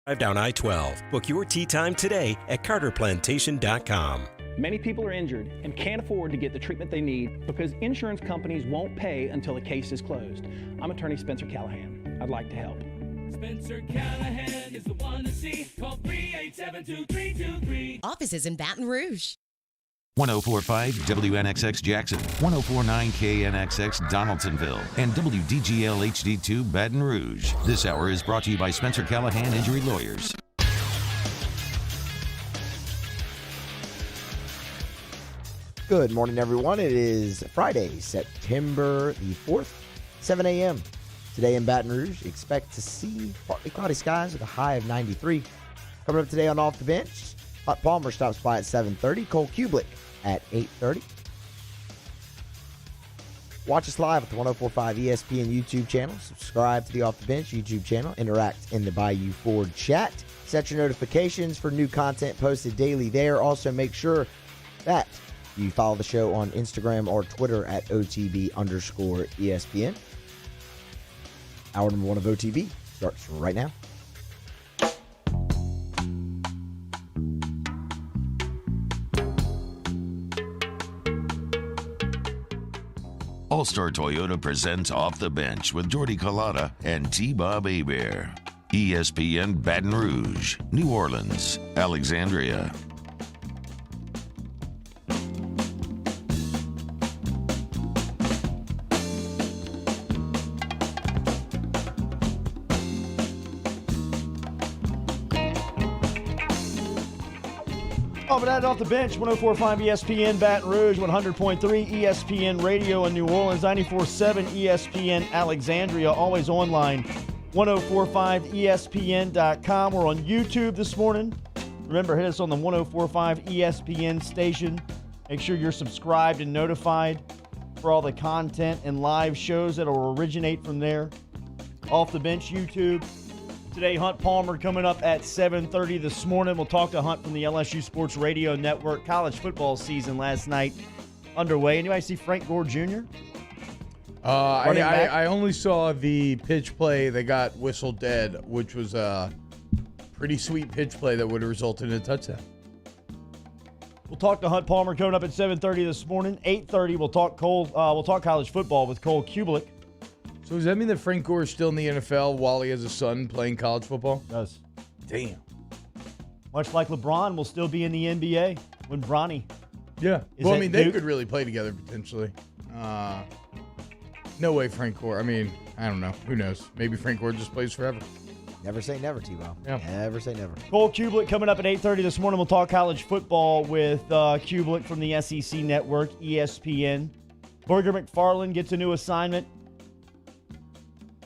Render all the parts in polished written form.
Drive down I-12. Book your tee time today at carterplantation.com. Many people are injured and can't afford to get the treatment they need because insurance companies won't pay until the case is closed. I'm attorney Spencer Callahan. I'd like to help. Spencer Callahan is the one to see. Call 387-2323. Offices in Baton Rouge. 104.5 WNXX Jackson, 104.9 KNXX Donaldsonville, and WDGL HD2 Baton Rouge. This hour is brought to you by Spencer Callahan Injury Lawyers. Good morning, everyone. It is Friday, September the 4th, 7 a.m. Today in Baton Rouge, expect to see partly cloudy skies with a high of 93. Coming up today on Off the Bench, Hunt Palmer stops by at 7:30. Cole Kublick at 8:30. Watch us live at the 104.5 ESPN YouTube channel. Subscribe to the Off the Bench YouTube channel. Interact in the Bayou Ford chat. Set your notifications for new content posted daily there. Also, make sure that you follow the show on Instagram or Twitter at OTB_ESPN. Hour number 1 of OTB starts right now. All-Star Toyota presents Off the Bench with Jordy Collada and T-Bob Hebert. ESPN Baton Rouge, New Orleans, Alexandria. Off the Bench, 104.5 ESPN Baton Rouge, 100.3 ESPN Radio in New Orleans, 94.7 ESPN Alexandria, always online, 1045ESPN.com. We're on YouTube this morning. Remember, hit us on the 1045 ESPN station. Make sure you're subscribed and notified for all the content and live shows that will originate from there. Off the Bench YouTube. Today, Hunt Palmer coming up at 7:30 this morning. We'll talk to Hunt from the LSU Sports Radio Network. College football season last night underway. Anybody see Frank Gore Jr.? I only saw the pitch play that got whistled dead, which was a pretty sweet pitch play that would have resulted in a touchdown. We'll talk to Hunt Palmer coming up at 7:30 this morning. 8:30, we'll talk college football with Cole Kublick. So does that mean that Frank Gore is still in the NFL while he has a son playing college football? Does. Damn. Much like LeBron will still be in the NBA when Bronny. Yeah. Is Well, I that mean, they Duke? could really play together potentially. No way Frank Gore. I mean, I don't know. Who knows? Maybe Frank Gore just plays forever. Never say never, T-Bob. Yeah. Never say never. Cole Kublick coming up at 8:30 this morning. We'll talk college football with Kublick from the SEC Network, ESPN. Burger McFarland gets a new assignment.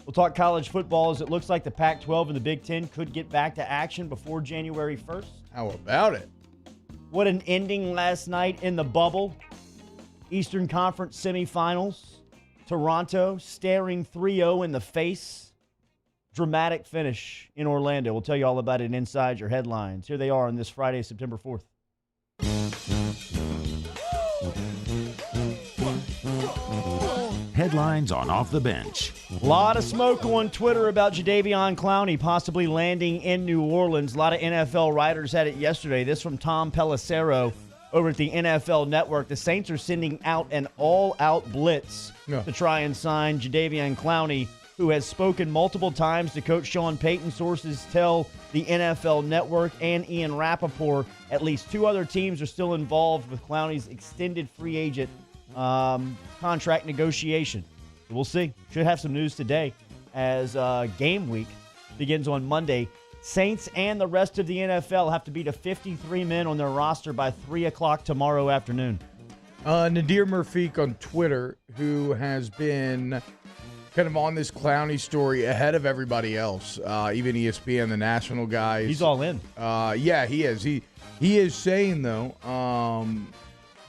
We'll talk college football as it looks like the Pac-12 and the Big Ten could get back to action before January 1st. How about it? What an ending last night in the bubble. Eastern Conference semifinals. Toronto staring 3-0 in the face. Dramatic finish in Orlando. We'll tell you all about it inside your headlines. Here they are on this Friday, September 4th. Headlines on Off the Bench. A lot of smoke on Twitter about Jadeveon Clowney possibly landing in New Orleans. A lot of NFL writers had it yesterday. This from Tom Pelissero over at the NFL Network. The Saints are sending out an all-out blitz to try and sign Jadeveon Clowney, who has spoken multiple times to Coach Sean Payton. Sources tell the NFL Network and Ian Rappaport at least 2 other teams are still involved with Clowney's extended free agent contract negotiation. We'll see. Should have some news today as game week begins on Monday. Saints and the rest of the NFL have to beat a 53 men on their roster by 3 o'clock tomorrow afternoon. Nadir Murfiq on Twitter, who has been kind of on this Clowney story ahead of everybody else, even ESPN, the national guys. He's all in. Yeah, he is. He is saying, though,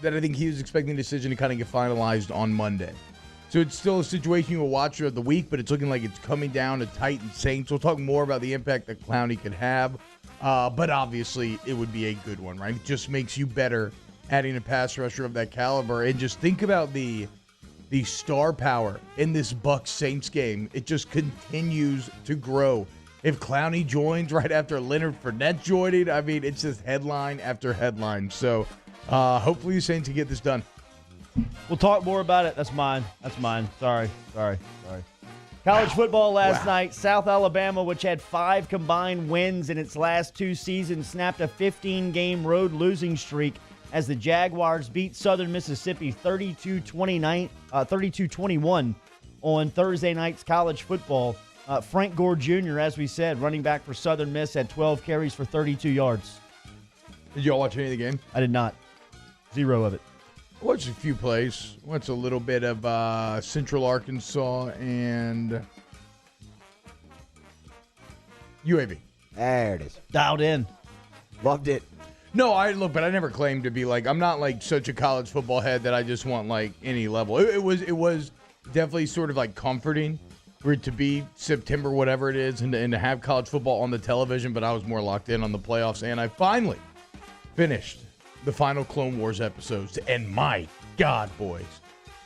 that I think he was expecting the decision to kind of get finalized on Monday. So it's still a situation you will watch throughout the week, but it's looking like it's coming down to Titans Saints. We'll talk more about the impact that Clowney could have, but obviously it would be a good one, right? It just makes you better adding a pass rusher of that caliber. And just think about the star power in this Bucs Saints game. It just continues to grow if Clowney joins right after Leonard Fournette joining, I mean, it's just headline after headline. So hopefully the Saints can get this done. We'll talk more about it. That's mine. Sorry. College football last night. South Alabama, which had 5 combined wins in its last 2 seasons, snapped a 15-game road losing streak as the Jaguars beat Southern Mississippi 32-21 on Thursday night's college football. Frank Gore Jr., as we said, running back for Southern Miss, had 12 carries for 32 yards. Did y'all watch any of the game? I did not. 0 of it. I watched a few plays. Watched a little bit of Central Arkansas and UAB. There it is. Dialed in. Loved it. No, but I never claimed to be like, I'm not like such a college football head that I just want like any level. It was definitely sort of like comforting for it to be September, whatever it is, and to have college football on the television, but I was more locked in on the playoffs, and I finally finished the final Clone Wars episodes, and my God, boys,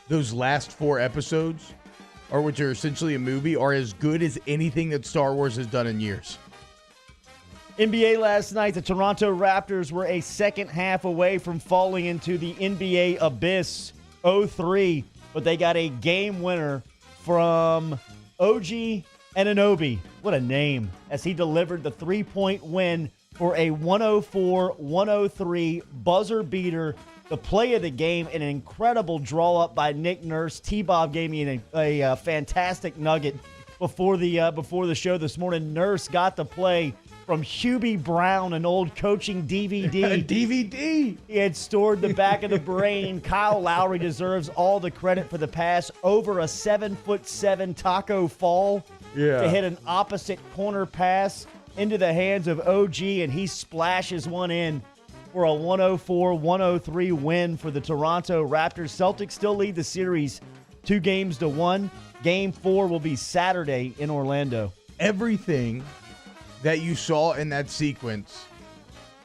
those last 4 episodes, which are essentially a movie, are as good as anything that Star Wars has done in years. NBA last night, the Toronto Raptors were a second half away from falling into the NBA abyss 0-3, but they got a game winner from OG Anunoby. What a name, as he delivered the 3-point win for a 104-103 buzzer beater. The play of the game, an incredible draw up by Nick Nurse. T-Bob gave me a fantastic nugget before the show this morning. Nurse got the play from Hubie Brown, an old coaching DVD. DVD. He had stored the back of the brain. Kyle Lowry deserves all the credit for the pass over a 7'7" Taco Fall to hit an opposite corner pass into the hands of OG, and he splashes one in for a 104-103 win for the Toronto Raptors. Celtics still lead the series 2-1. Game 4 will be Saturday in Orlando. Everything that you saw in that sequence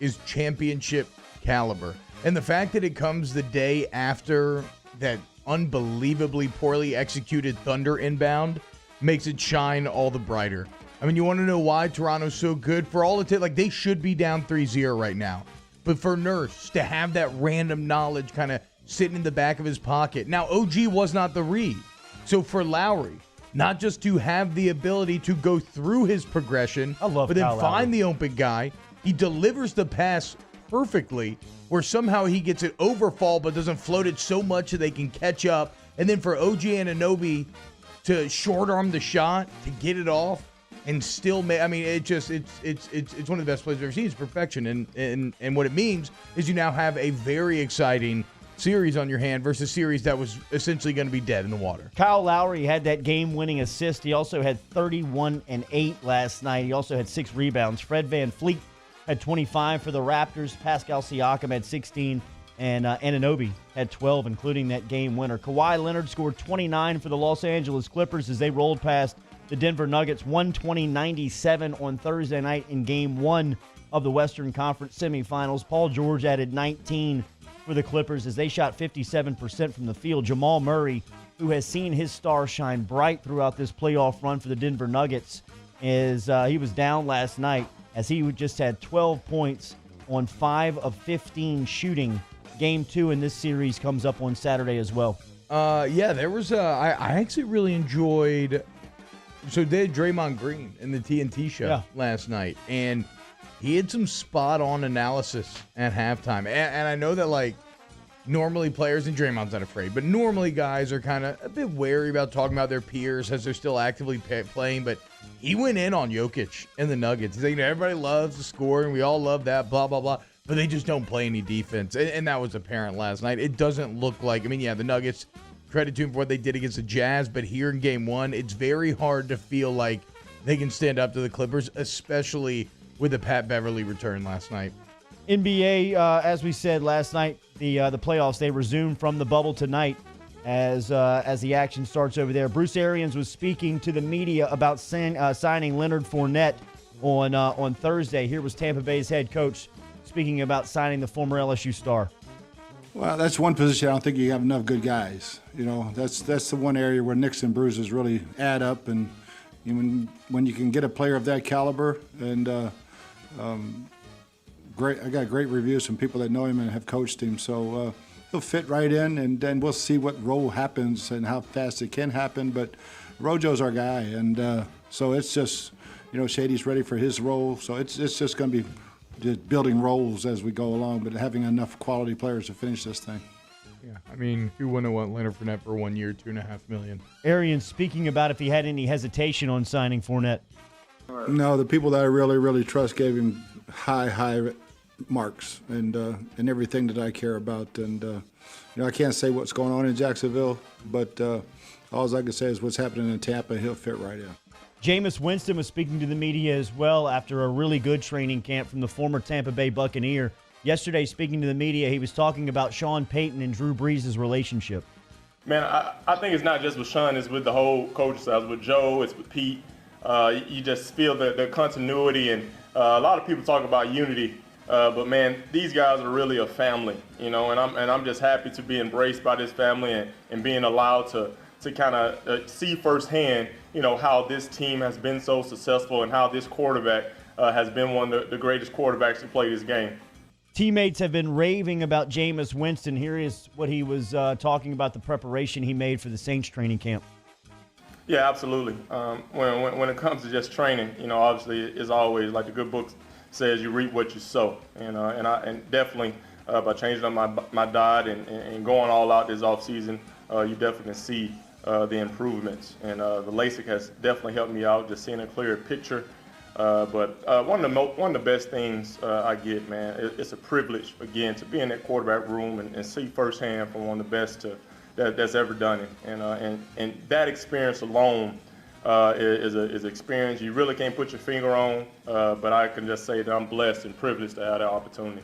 is championship caliber. And the fact that it comes the day after that unbelievably poorly executed Thunder inbound makes it shine all the brighter. I mean, you want to know why Toronto's so good? For all it like, they should be down 3-0 right now. But for Nurse to have that random knowledge kind of sitting in the back of his pocket. Now, OG was not the read. So for Lowry, not just to have the ability to go through his progression, but then find the open guy, he delivers the pass perfectly, where somehow he gets it overfall but doesn't float it so much that they can catch up. And then for OG Anunoby to short arm the shot, to get it off, and still make, I mean, it's one of the best plays I've ever seen. It's perfection. And what it means is you now have a very exciting series on your hand versus a series that was essentially going to be dead in the water. Kyle Lowry had that game-winning assist. He also had 31 and 8 last night. He also had 6 rebounds. Fred VanVleet had 25 for the Raptors. Pascal Siakam had 16, and Anunoby had 12, including that game winner. Kawhi Leonard scored 29 for the Los Angeles Clippers as they rolled past the Denver Nuggets 120-97 on Thursday night in Game 1 of the Western Conference semifinals. Paul George added 19 for the Clippers as they shot 57% from the field. Jamal Murray, who has seen his star shine bright throughout this playoff run for the Denver Nuggets, he was down last night as he just had 12 points on 5 of 15 shooting. Game 2 in this series comes up on Saturday as well. There was I actually really enjoyed. So they had Draymond Green in the TNT show last night, and he had some spot-on analysis at halftime. And I know that, like, normally players, and Draymond's not afraid, but normally guys are kind of a bit wary about talking about their peers as they're still actively playing. But he went in on Jokic and the Nuggets. He's like, everybody loves the score, and we all love that, blah, blah, blah. But they just don't play any defense. And that was apparent last night. It doesn't look like, the Nuggets, credit to them for what they did against the Jazz, but here in Game 1, it's very hard to feel like they can stand up to the Clippers, especially with the Pat Beverly return last night. NBA, as we said last night, the playoffs, they resume from the bubble tonight as the action starts over there. Bruce Arians was speaking to the media about signing Leonard Fournette on Thursday. Here was Tampa Bay's head coach speaking about signing the former LSU star. Well, that's one position I don't think you have enough good guys. That's the one area where nicks and bruises really add up, and when you can get a player of that caliber, and I got great reviews from people that know him and have coached him. So he'll fit right in, and then we'll see what role happens and how fast it can happen. But Rojo's our guy, and so it's just, Shady's ready for his role. So it's just going to be just building roles as we go along, but having enough quality players to finish this thing. Yeah, I mean, who wouldn't want Leonard Fournette for 1 year, $2.5 million? Arian, speaking about if he had any hesitation on signing Fournette. No, the people that I really, really trust gave him high marks and everything that I care about. And, I can't say what's going on in Jacksonville, but all I can say is what's happening in Tampa, he'll fit right in. Jameis Winston was speaking to the media as well after a really good training camp from the former Tampa Bay Buccaneer. Yesterday, speaking to the media, he was talking about Sean Payton and Drew Brees' relationship. Man, I think it's not just with Sean, it's with the whole coaching staff. It's with Joe, it's with Pete. You just feel the continuity, and a lot of people talk about unity. But man, these guys are really a family, and I'm just happy to be embraced by this family and being allowed to kind of see firsthand, how this team has been so successful and how this quarterback has been one of the greatest quarterbacks to play this game. Teammates have been raving about Jameis Winston. Here is what he was talking about the preparation he made for the Saints training camp. Yeah, absolutely. When it comes to just training, obviously, it's always like the good book says, you reap what you sow, and definitely by changing up my diet and going all out this offseason, you definitely see the improvements, and the LASIK has definitely helped me out, just seeing a clearer picture. But one of the best things I get, man, it's a privilege again to be in that quarterback room and see firsthand from one of the best that's ever done it, and that experience alone is an experience you really can't put your finger on. But I can just say that I'm blessed and privileged to have that opportunity.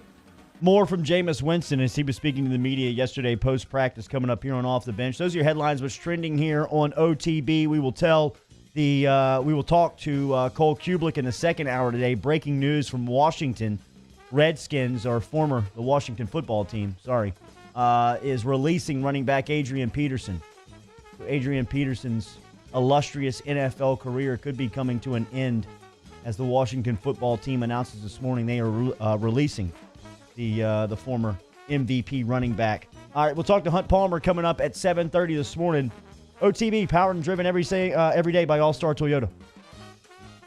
More from Jameis Winston as he was speaking to the media yesterday post-practice coming up here on Off the Bench. Those are your headlines. What's trending here on OTB. We will talk to Cole Kublik in the second hour today. Breaking news from Washington. Redskins, the Washington football team, is releasing running back Adrian Peterson. So Adrian Peterson's illustrious NFL career could be coming to an end as the Washington football team announces this morning they are releasing the former MVP running back. All right, we'll talk to Hunt Palmer coming up at 7:30 this morning. OTB, powered and driven every day by All-Star Toyota.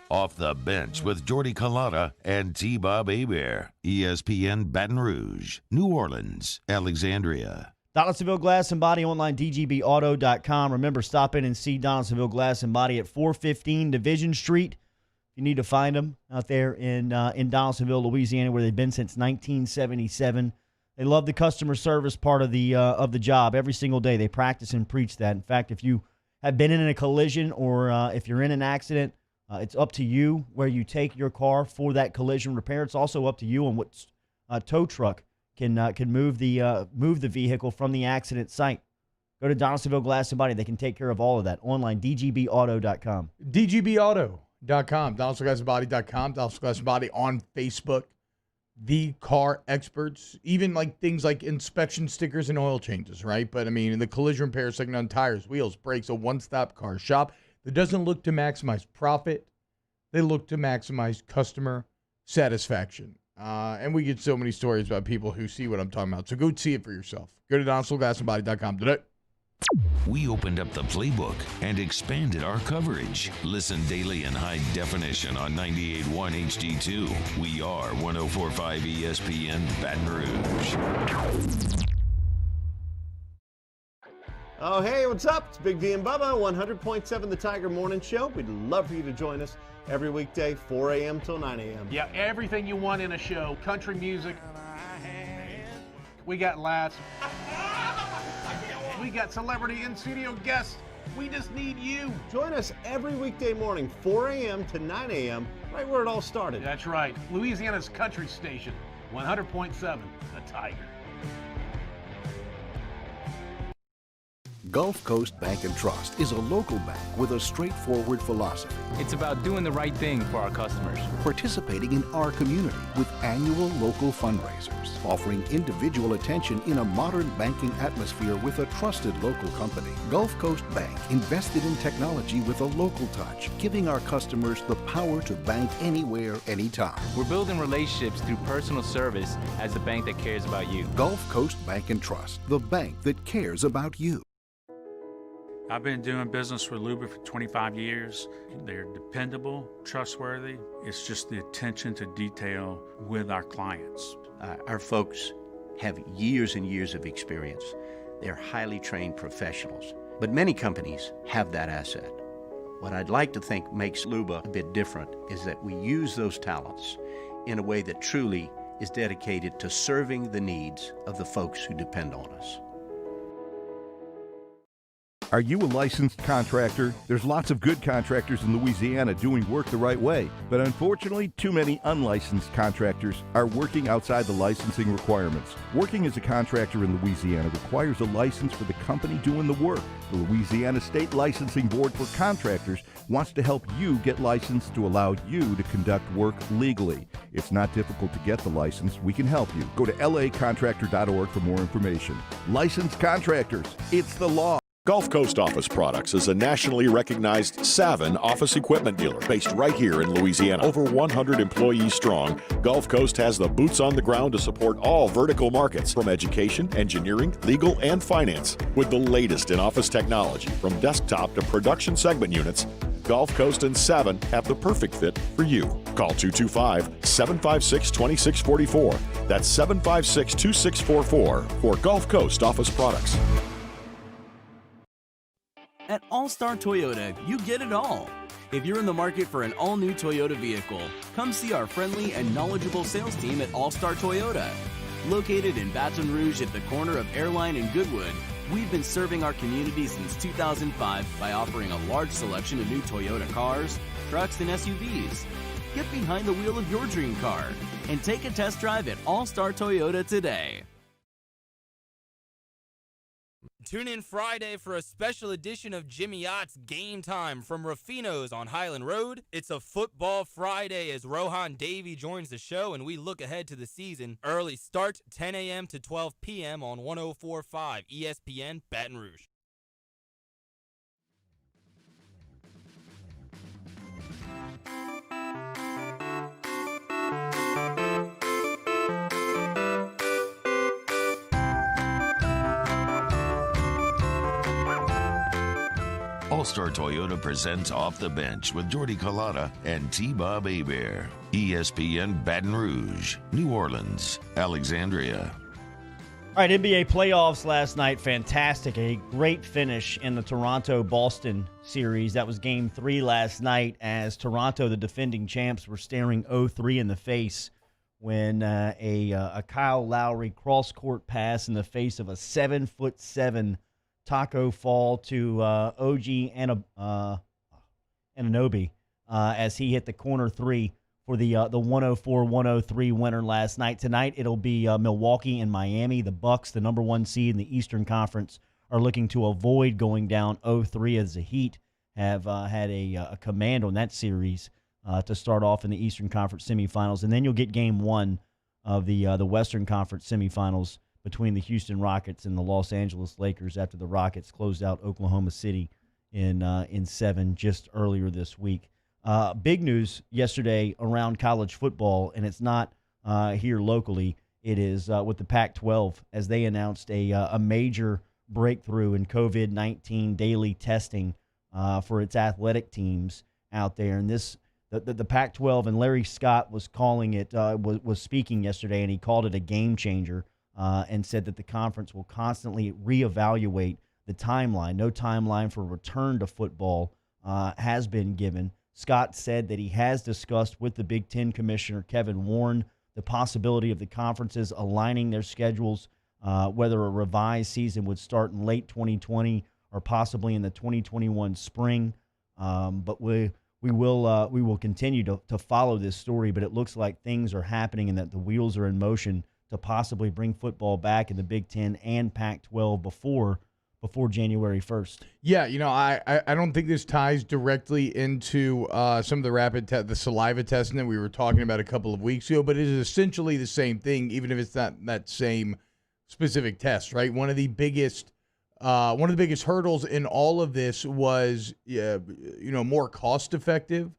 Off the Bench with Jordy Culotta and T-Bob Hebert. ESPN Baton Rouge, New Orleans, Alexandria. Donaldsonville Glass and Body online, dgbauto.com. Remember, stop in and see Donaldsonville Glass and Body at 415 Division Street. You need to find them out there in Donaldsonville, Louisiana, where they've been since 1977. They love the customer service part of the job. Every single day they practice and preach that. In fact, if you have been in a collision or if you're in an accident, it's up to you where you take your car for that collision repair. It's also up to you on what tow truck can move the vehicle from the accident site. Go to Donaldsonville Glass and Body. They can take care of all of that. Online, dgbauto.com. dgbauto.com, DonaldsonGlassandBody.com, Donaldsonville Glass and Body on Facebook. The car experts, even like things like inspection stickers and oil changes, right? But I mean, in the collision repair, second on tires, wheels, brakes, a one-stop car shop that doesn't look to maximize profit. They look to maximize customer satisfaction. And we get so many stories about people who see what I'm talking about. So go see it for yourself. Go to DonaldsonGlassandBody.com today. We opened up the playbook and expanded our coverage. Listen daily in high definition on 98.1 HD2. We are 104.5 ESPN Baton Rouge. Oh, hey, what's up? It's Big V and Bubba, 100.7 The Tiger Morning Show. We'd love for you to join us every weekday, 4 a.m. till 9 a.m. Yeah, everything you want in a show. Country music. We got laughs. We got celebrity in-studio guests. We just need you. Join us every weekday morning, 4 a.m. to 9 a.m., right where it all started. That's right. Louisiana's country station, 100.7 The Tiger. Gulf Coast Bank and Trust is a local bank with a straightforward philosophy. It's about doing the right thing for our customers. Participating in our community with annual local fundraisers, offering individual attention in a modern banking atmosphere with a trusted local company. Gulf Coast Bank invested in technology with a local touch, giving our customers the power to bank anywhere, anytime. We're building relationships through personal service as the bank that cares about you. Gulf Coast Bank and Trust, the bank that cares about you. I've been doing business with Luba for 25 years. They're dependable, trustworthy. It's just the attention to detail with our clients. Our folks have years and years of experience. They're highly trained professionals, but many companies have that asset. What I'd like to think makes Luba a bit different is that we use those talents in a way that truly is dedicated to serving the needs of the folks who depend on us. Are you a licensed contractor? There's lots of good contractors in Louisiana doing work the right way, but unfortunately, too many unlicensed contractors are working outside the licensing requirements. Working as a contractor in Louisiana requires a license for the company doing the work. The Louisiana State Licensing Board for Contractors wants to help you get licensed to allow you to conduct work legally. It's not difficult to get the license. We can help you. Go to lacontractor.org for more information. Licensed contractors, it's the law. Gulf Coast Office Products is a nationally recognized Savin office equipment dealer based right here in Louisiana. Over 100 employees strong, Gulf Coast has the boots on the ground to support all vertical markets from education, engineering, legal, and finance. With the latest in office technology from desktop to production segment units, Gulf Coast and Savin have the perfect fit for you. Call 225-756-2644. That's 756-2644 for Gulf Coast Office Products. At All-Star Toyota, you get it all. If you're in the market for an all-new Toyota vehicle, come see our friendly and knowledgeable sales team at All-Star Toyota. Located in Baton Rouge at the corner of Airline and Goodwood, we've been serving our community since 2005 by offering a large selection of new Toyota cars, trucks, and SUVs. Get behind the wheel of your dream car and take a test drive at All-Star Toyota today. Tune in Friday for a special edition of Jimmy Ott's Game Time from Ruffino's on Highland Road. It's a football Friday as Rohan Davey joins the show, and we look ahead to the season. Early start, 10 a.m. to 12 p.m. on 104.5 ESPN Baton Rouge. All-Star Toyota presents Off the Bench with Jordy Collada and T-Bob Hebert. ESPN Baton Rouge, New Orleans, Alexandria. All right, NBA playoffs last night. Fantastic. A great finish in the Toronto-Boston series. That was Game 3 last night as Toronto, the defending champs, were staring 0-3 in the face when a Kyle Lowry cross-court pass in the face of a 7'7" Taco Fall to OG Anunoby as he hit the corner three for the 104-103 winner last night. Tonight it'll be Milwaukee and Miami. The Bucks, the number one seed in the Eastern Conference, are looking to avoid going down 0-3 as the Heat have had a command on that series to start off in the Eastern Conference semifinals. And then you'll get Game 1 of the Western Conference semifinals between the Houston Rockets and the Los Angeles Lakers after the Rockets closed out Oklahoma City in 7 just earlier this week. Big news yesterday around college football, and it's not here locally. It is with the Pac-12 as they announced a major breakthrough in COVID-19 daily testing for its athletic teams out there. And the Pac-12, and Larry Scott was calling it, was speaking yesterday, and he called it a game changer. And said that the conference will constantly reevaluate the timeline. No timeline for return to football has been given. Scott said that he has discussed with the Big Ten Commissioner, Kevin Warren, the possibility of the conferences aligning their schedules, whether a revised season would start in late 2020 or possibly in the 2021 spring. But we will continue to follow this story, but it looks like things are happening and that the wheels are in motion to possibly bring football back in the Big Ten and Pac-12 before before January 1st. Yeah, I don't think this ties directly into some of the the saliva testing that we were talking about a couple of weeks ago, but it is essentially the same thing, even if it's not that same specific test, right? One of the biggest hurdles in all of this was, more cost-effective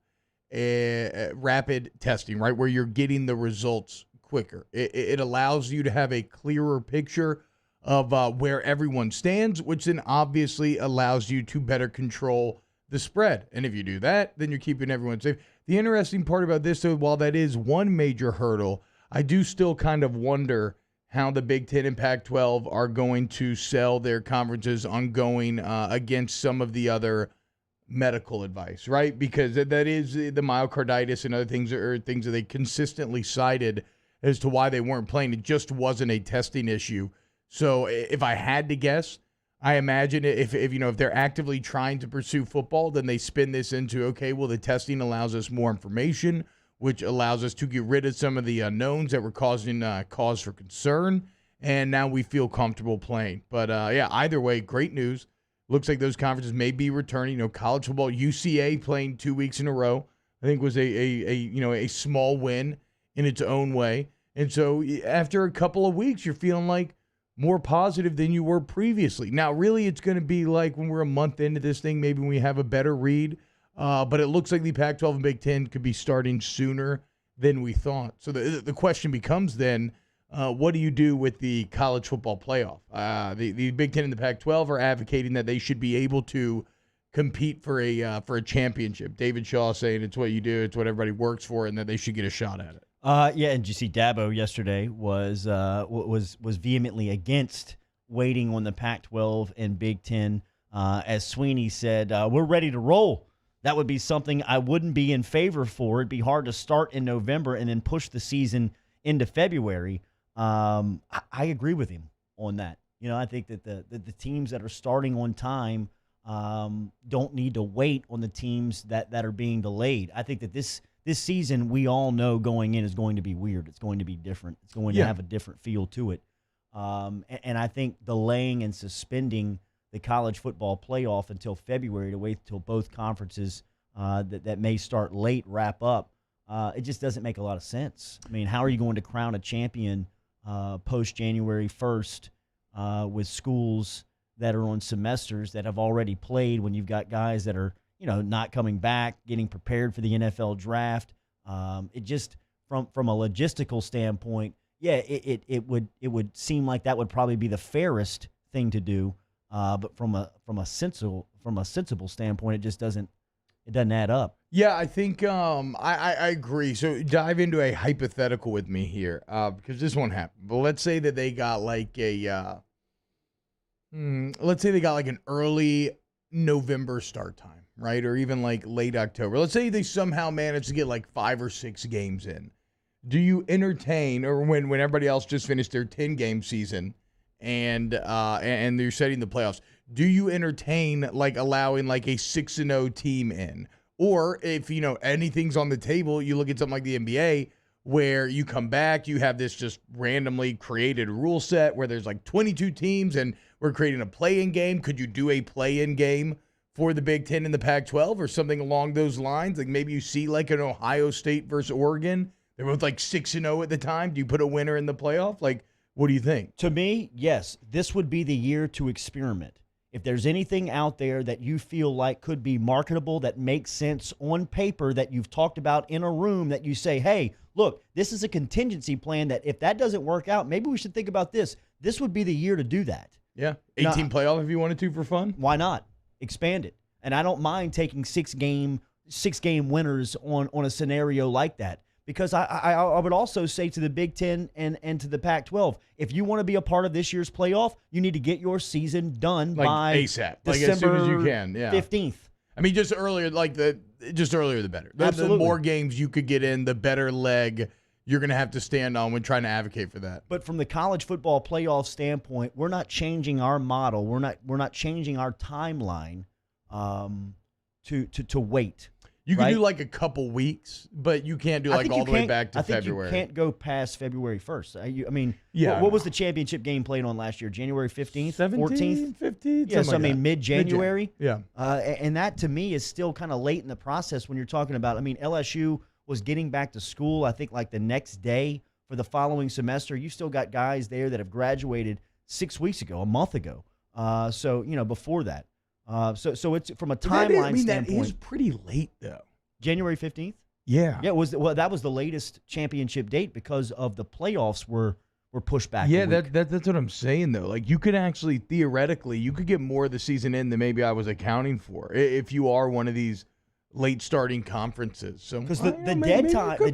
rapid testing, right, where you're getting the results quicker. It allows you to have a clearer picture of where everyone stands, which then obviously allows you to better control the spread. And if you do that, then you're keeping everyone safe. The interesting part about this, though, while that is one major hurdle, I do still kind of wonder how the Big Ten and Pac-12 are going to sell their conferences on going against some of the other medical advice, right? Because that is the myocarditis and other things are things that they consistently cited as to why they weren't playing. It just wasn't a testing issue. So if I had to guess, I imagine if they're actively trying to pursue football, then they spin this into, okay, well, the testing allows us more information, which allows us to get rid of some of the unknowns that were causing cause for concern, and now we feel comfortable playing. But, either way, great news. Looks like those conferences may be returning. College football, UCA playing 2 weeks in a row, I think was a small win in its own way. And so after a couple of weeks, you're feeling like more positive than you were previously. Now, really, it's going to be like when we're a month into this thing, maybe when we have a better read. But it looks like the Pac-12 and Big Ten could be starting sooner than we thought. So the question becomes then, what do you do with the college football playoff? The Big Ten and the Pac-12 are advocating that they should be able to compete for a championship. David Shaw saying it's what you do, it's what everybody works for, and that they should get a shot at it. And did you see Dabo yesterday was vehemently against waiting on the Pac-12 and Big Ten. As Sweeney said, we're ready to roll. That would be something I wouldn't be in favor for. It'd be hard to start in November and then push the season into February. I agree with him on that. I think that the teams that are starting on time don't need to wait on the teams that are being delayed. I think that this season, we all know going in is going to be weird. It's going to be different. It's going to have a different feel to it. And I think delaying and suspending the college football playoff until February to wait until both conferences that may start late wrap up, it just doesn't make a lot of sense. I mean, how are you going to crown a champion post-January 1st with schools that are on semesters that have already played when you've got guys that are not coming back, getting prepared for the NFL draft? It just, from a logistical standpoint, it would seem like that would probably be the fairest thing to do. But from a sensible standpoint, it just doesn't add up. Yeah, I think I agree. So dive into a hypothetical with me here, because this won't happen. But let's say that they got like an early November start time, right? Or even like late October. Let's say they somehow manage to get like 5 or 6 games in. Do you entertain, or when everybody else just finished their 10-game season and they're setting the playoffs, do you entertain like allowing like a 6-0 team in? Or if anything's on the table, you look at something like the NBA where you come back, you have this just randomly created rule set where there's like 22 teams and we're creating a play-in game. Could you do a play-in game for the Big Ten and the Pac-12 or something along those lines? Like maybe you see like an Ohio State versus Oregon. They're both like 6-0 at the time. Do you put a winner in the playoff? Like, what do you think? To me, yes, this would be the year to experiment. If there's anything out there that you feel like could be marketable, that makes sense on paper, that you've talked about in a room, that you say, hey, look, this is a contingency plan that if that doesn't work out, maybe we should think about this. This would be the year to do that. Yeah, 18 playoff if you wanted to for fun. Why not? Expand it. And I don't mind taking 6-game winners on a scenario like that. Because I would also say to the Big Ten and to the Pac-12, if you want to be a part of this year's playoff, you need to get your season done like by ASAP, December like as soon as you can. Yeah, 15th. I mean, just earlier, the better. The more games you could get in, the better leg you're going to have to stand on when trying to advocate for that. But from the college football playoff standpoint, we're not changing our model. We're not changing our timeline to wait. You can right? do like a couple weeks, but you can't do like all the way back to February. I think you can't go past February 1st. I mean, Yeah. what was the championship game played on last year? January 15th, 14th? 15th? Yeah, so I mean mid-January. Yeah. And that to me is still kind of late in the process when you're talking about, I mean, LSU was getting back to school, I think like the next day for the following semester. You still got guys there that have graduated 6 weeks ago, a month ago. So, before that. So it's from a timeline standpoint. That is pretty late, though. January 15th? Yeah. Yeah, that was the latest championship date because of the playoffs were pushed back. Yeah, that's what I'm saying, though. Like, you could actually, theoretically, you could get more of the season in than maybe I was accounting for if you are one of these late starting conferences. So because the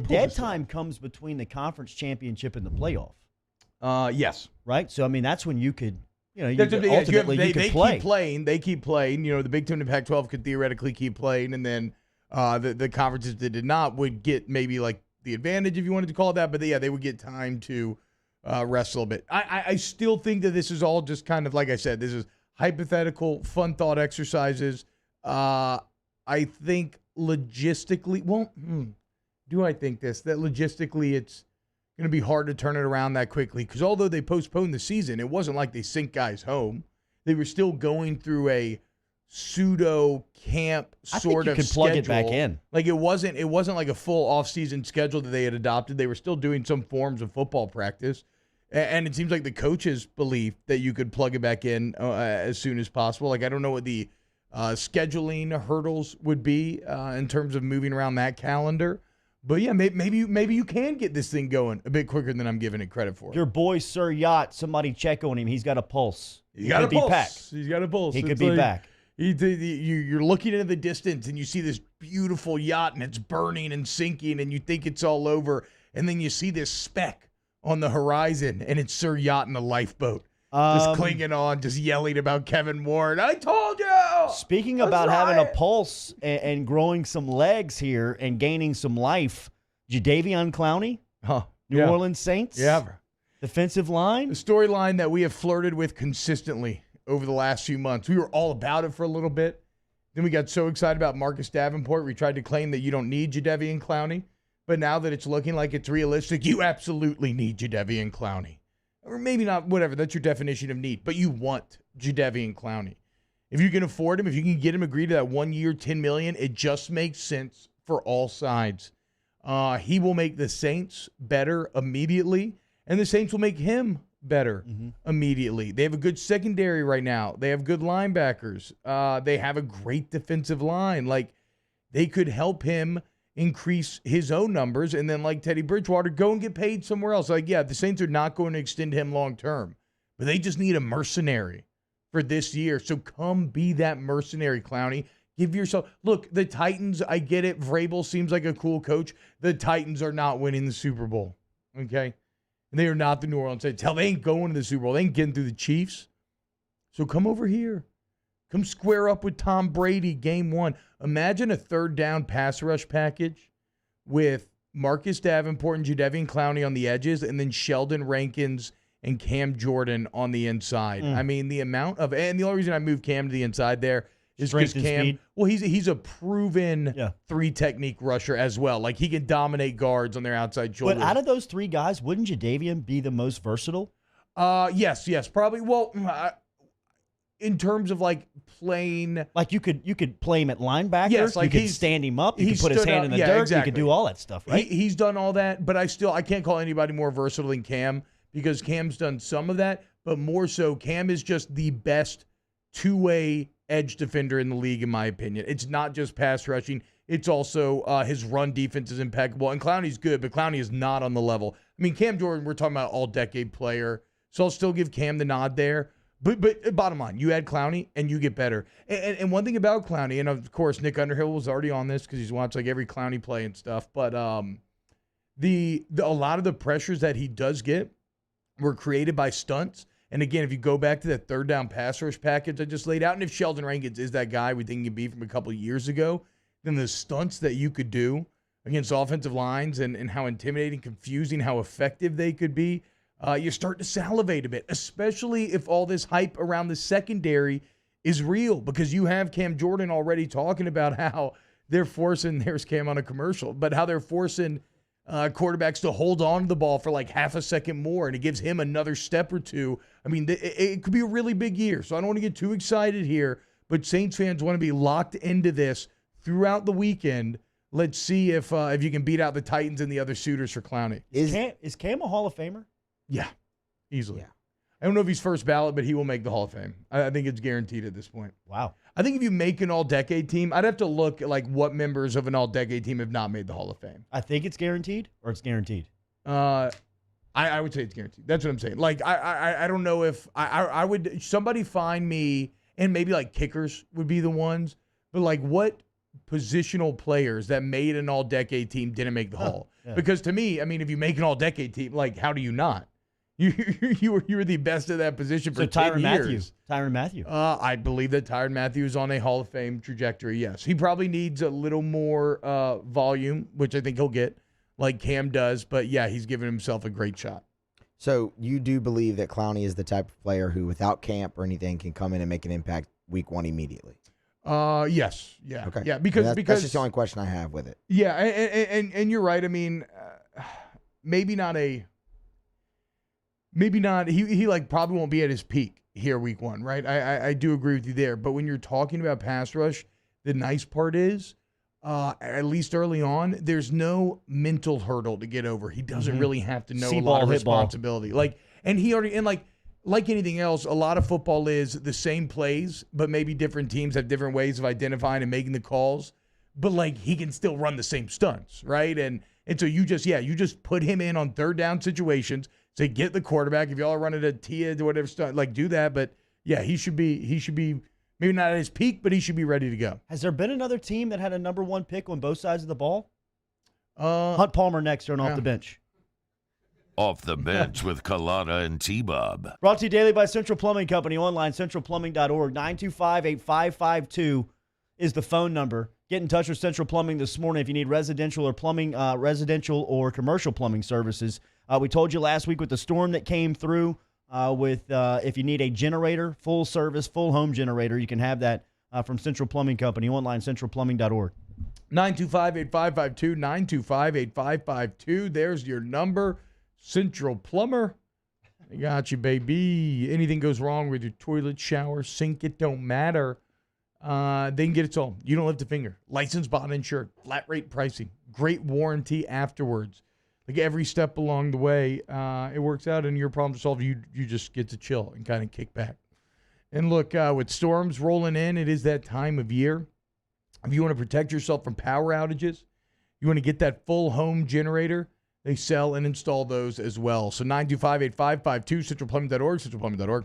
dead time comes between the conference championship and the playoff. Yes. Right? So, I mean, that's when you could – they play. Keep playing. They keep playing. The Big Ten and Pac-12 could theoretically keep playing, and then the conferences that did not would get maybe like the advantage, if you wanted to call it that. But they would get time to rest a little bit. I still think that this is all just kind of, like I said, this is hypothetical, fun thought exercises. I think logistically, do I think this? That logistically it's going to be hard to turn it around that quickly, because although they postponed the season, it wasn't like they sent guys home. They were still going through a pseudo camp sort of schedule. I think you could plug it back in. Like it wasn't like a full off-season schedule that they had adopted. They were still doing some forms of football practice, and it seems like the coaches believe that you could plug it back in as soon as possible. Like I don't know what the scheduling hurdles would be in terms of moving around that calendar. But yeah, maybe you can get this thing going a bit quicker than I'm giving it credit for. Your boy Sir Yacht, somebody check on him. He's got a pulse. He's got a pulse. He's got a pulse. He could be back. You're looking into the distance and you see this beautiful yacht and it's burning and sinking and you think it's all over, and then you see this speck on the horizon and it's Sir Yacht in a lifeboat. Just clinging on, just yelling about Kevin Warren. I told you! Speaking about having a pulse and growing some legs here and gaining some life, Jadeveon Clowney, New Orleans Saints, defensive line. The storyline that we have flirted with consistently over the last few months. We were all about it for a little bit. Then we got so excited about Marcus Davenport, we tried to claim that you don't need Jadeveon Clowney. But now that it's looking like it's realistic, you absolutely need Jadeveon Clowney. Or maybe not, whatever, that's your definition of need. But you want Jadeveon Clowney. If you can afford him, if you can get him agreed to that 1 year, $10 million, it just makes sense for all sides. He will make the Saints better immediately, and the Saints will make him better immediately. They have a good secondary right now. They have good linebackers. They have a great defensive line. Like, they could help him increase his own numbers, and then like Teddy Bridgewater, go and get paid somewhere else. Like, yeah, the Saints are not going to extend him long term, but they just need a mercenary for this year. So come be that mercenary, Clowney. Give yourself, look, the Titans, I get it. Vrabel seems like a cool coach. The Titans are not winning the Super Bowl, okay? And they are not the New Orleans Saints. Hell, they ain't going to the Super Bowl. They ain't getting through the Chiefs. So come over here. Come square up with Tom Brady game one. Imagine a third down pass rush package with Marcus Davenport and Jadeveon Clowney on the edges, and then Sheldon Rankins and Cam Jordan on the inside. I mean, the amount of, and the only reason I moved Cam to the inside there is because Cam, speed. Well, he's a proven three technique rusher as well. Like, he can dominate guards on their outside shoulders. But out of those three guys, wouldn't Jadeveon be the most versatile? Yes, probably. Well, in terms of like playing, like you could play him at linebacker. Yes, like you could stand him up. You could put his hand in the dirt. Exactly. You could do all that stuff, right? He's done all that, but I can't call anybody more versatile than Cam, because Cam's done some of that, but more so, Cam is just the best two-way edge defender in the league, in my opinion. It's not just pass rushing. It's also his run defense is impeccable. And Clowney's good, but Clowney is not on the level. I mean, Cam Jordan, we're talking about all-decade player, so I'll still give Cam the nod there. But bottom line, you add Clowney and you get better. And one thing about Clowney, and of course Nick Underhill was already on this because he's watched like every Clowney play and stuff, but a lot of the pressures that he does get were created by stunts. And again, if you go back to that third down pass rush package I just laid out, and if Sheldon Rankins is that guy we think he can be from a couple of years ago, then the stunts that you could do against offensive lines and how intimidating, confusing, how effective they could be, you start to salivate a bit, especially if all this hype around the secondary is real, because you have Cam Jordan already talking about how they're forcing, there's Cam on a commercial, but how they're forcing quarterbacks to hold on to the ball for like half a second more, and it gives him another step or two. I mean, it could be a really big year, so I don't want to get too excited here, but Saints fans want to be locked into this throughout the weekend. Let's see if you can beat out the Titans and the other suitors for Clowney. Is Cam a Hall of Famer? Yeah, easily. Yeah. I don't know if he's first ballot, but he will make the Hall of Fame. I think it's guaranteed at this point. Wow. I think if you make an all-decade team, I'd have to look at like what members of an all-decade team have not made the Hall of Fame. I think it's guaranteed, or it's guaranteed. I would say it's guaranteed. That's what I'm saying. Like I don't know if I would somebody find me, and maybe like kickers would be the ones, but like what positional players that made an all-decade team didn't make the Hall? Yeah. Because to me, I mean, if you make an all-decade team, like how do you not? You were the best at that position for 10 years. Tyrann Mathieu. I believe that Tyrann Mathieu is on a Hall of Fame trajectory, yes. He probably needs a little more volume, which I think he'll get, like Cam does. But, yeah, he's given himself a great shot. So you do believe that Clowney is the type of player who, without camp or anything, can come in and make an impact week one immediately? Yes. Yeah. Okay. Yeah, because that's just the only question I have with it. Yeah, and you're right. I mean, maybe not. He like probably won't be at his peak here week one, right? I do agree with you there. But when you're talking about pass rush, the nice part is, at least early on, there's no mental hurdle to get over. He doesn't really have to know a lot of responsibility. Like anything else, a lot of football is the same plays, but maybe different teams have different ways of identifying and making the calls. But like he can still run the same stunts, right? And so you just put him in on third down situations. Say get the quarterback. If y'all are running a Tia or whatever stunt, like do that. But yeah, he should be maybe not at his peak, but he should be ready to go. Has there been another team that had a number one pick on both sides of the ball? Hunt Palmer next turn off the bench. Off the bench with Kalana and T-Bob. Brought to you daily by Central Plumbing Company. Online, centralplumbing.org. 925-8552 is the phone number. Get in touch with Central Plumbing this morning if you need residential or commercial plumbing services. We told you last week with the storm that came through if you need a generator, full service, full home generator, you can have that from Central Plumbing Company. Online, centralplumbing.org. 925-8552, 925-8552. There's your number. Central Plumber. I got you, baby. Anything goes wrong with your toilet, shower, sink, it don't matter. They can get it solved. You don't lift a finger. Licensed, bought, insured. Flat rate pricing. Great warranty afterwards. Like every step along the way, it works out and your problems are solved. You just get to chill and kind of kick back. And look, with storms rolling in, it is that time of year. If you want to protect yourself from power outages, you want to get that full home generator, they sell and install those as well. So 925-8552, centralplumbing.org, centralplumbing.org.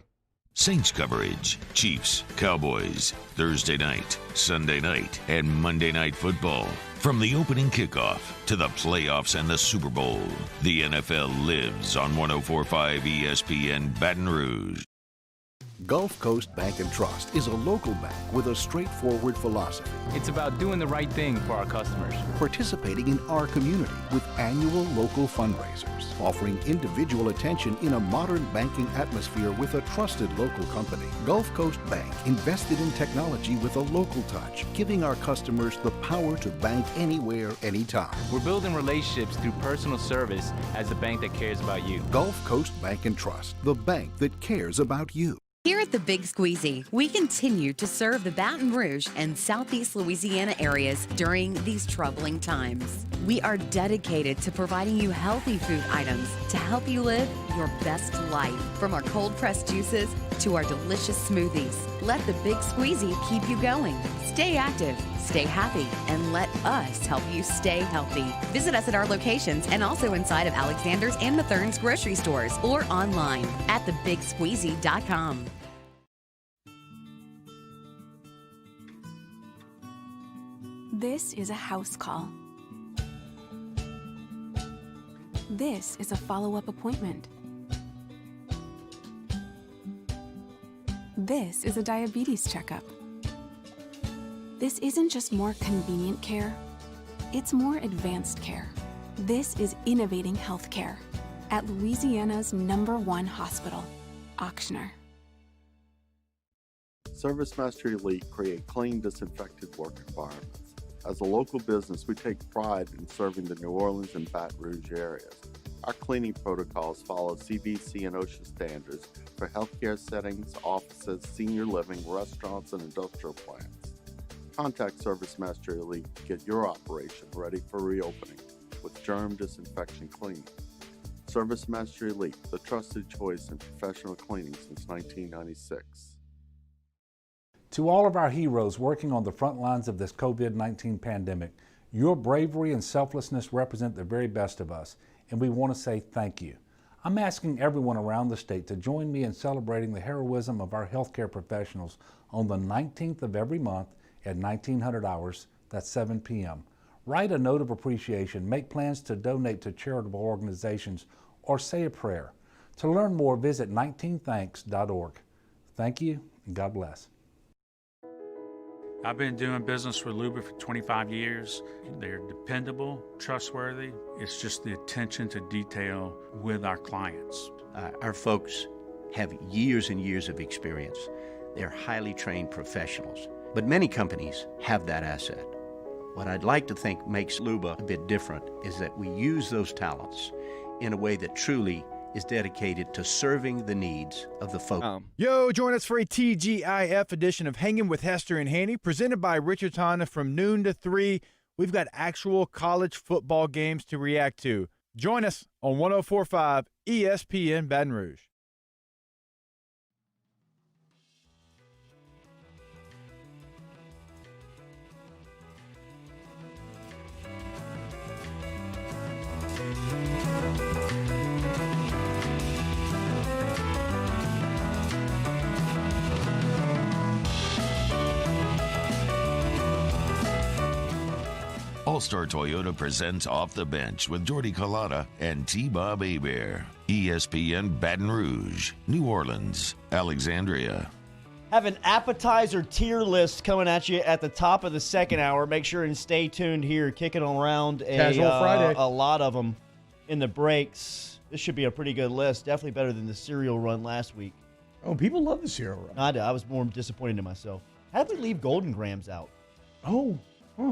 Saints coverage, Chiefs, Cowboys, Thursday night, Sunday night, and Monday Night Football. From the opening kickoff to the playoffs and the Super Bowl, the NFL lives on 104.5 ESPN Baton Rouge. Gulf Coast Bank and Trust is a local bank with a straightforward philosophy. It's about doing the right thing for our customers. Participating in our community with annual local fundraisers. Offering individual attention in a modern banking atmosphere with a trusted local company. Gulf Coast Bank invested in technology with a local touch, giving our customers the power to bank anywhere, anytime. We're building relationships through personal service as the bank that cares about you. Gulf Coast Bank and Trust, the bank that cares about you. Here at the Big Squeezy, we continue to serve the Baton Rouge and Southeast Louisiana areas during these troubling times. We are dedicated to providing you healthy food items to help you live your best life. From our cold-pressed juices to our delicious smoothies, let the Big Squeezy keep you going. Stay active, stay happy, and let us help you stay healthy. Visit us at our locations and also inside of Alexander's and Mathern's grocery stores or online at thebigsqueezy.com. This is a house call. This is a follow-up appointment. This is a diabetes checkup. This isn't just more convenient care, it's more advanced care. This is innovating healthcare at Louisiana's #1 hospital, Ochsner. ServiceMaster Elite create clean, disinfected work environments. As a local business, we take pride in serving the New Orleans and Baton Rouge areas. Our cleaning protocols follow CDC and OSHA standards for healthcare settings, offices, senior living, restaurants, and industrial plants. Contact Service Master Elite to get your operation ready for reopening with germ disinfection cleaning. Service Master Elite, the trusted choice in professional cleaning since 1996. To all of our heroes working on the front lines of this COVID-19 pandemic, your bravery and selflessness represent the very best of us, and we want to say thank you. I'm asking everyone around the state to join me in celebrating the heroism of our healthcare professionals on the 19th of every month at 1900 hours, that's 7 p.m. Write a note of appreciation, make plans to donate to charitable organizations, or say a prayer. To learn more, visit 19thanks.org. Thank you, and God bless. I've been doing business with Luba for 25 years. They're dependable, trustworthy. It's just the attention to detail with our clients. Our folks have years and years of experience. They're highly trained professionals. But many companies have that asset. What I'd like to think makes Luba a bit different is that we use those talents in a way that truly is dedicated to serving the needs of the folk. Yo, join us for a TGIF edition of Hanging with Hester and Hanny, presented by Richard Hanna from noon to 3. We've got actual college football games to react to. Join us on 104.5 ESPN Baton Rouge. All-Star Toyota presents Off the Bench with Jordy Collada and T-Bob Hebert. ESPN Baton Rouge, New Orleans, Alexandria. Have an appetizer tier list coming at you at the top of the second hour. Make sure and stay tuned here, kicking around Casual Friday. A lot of them in the breaks. This should be a pretty good list. Definitely better than the cereal run last week. Oh, people love the cereal run. I did. I was more disappointed in myself. How did we leave Golden Grams out? Oh.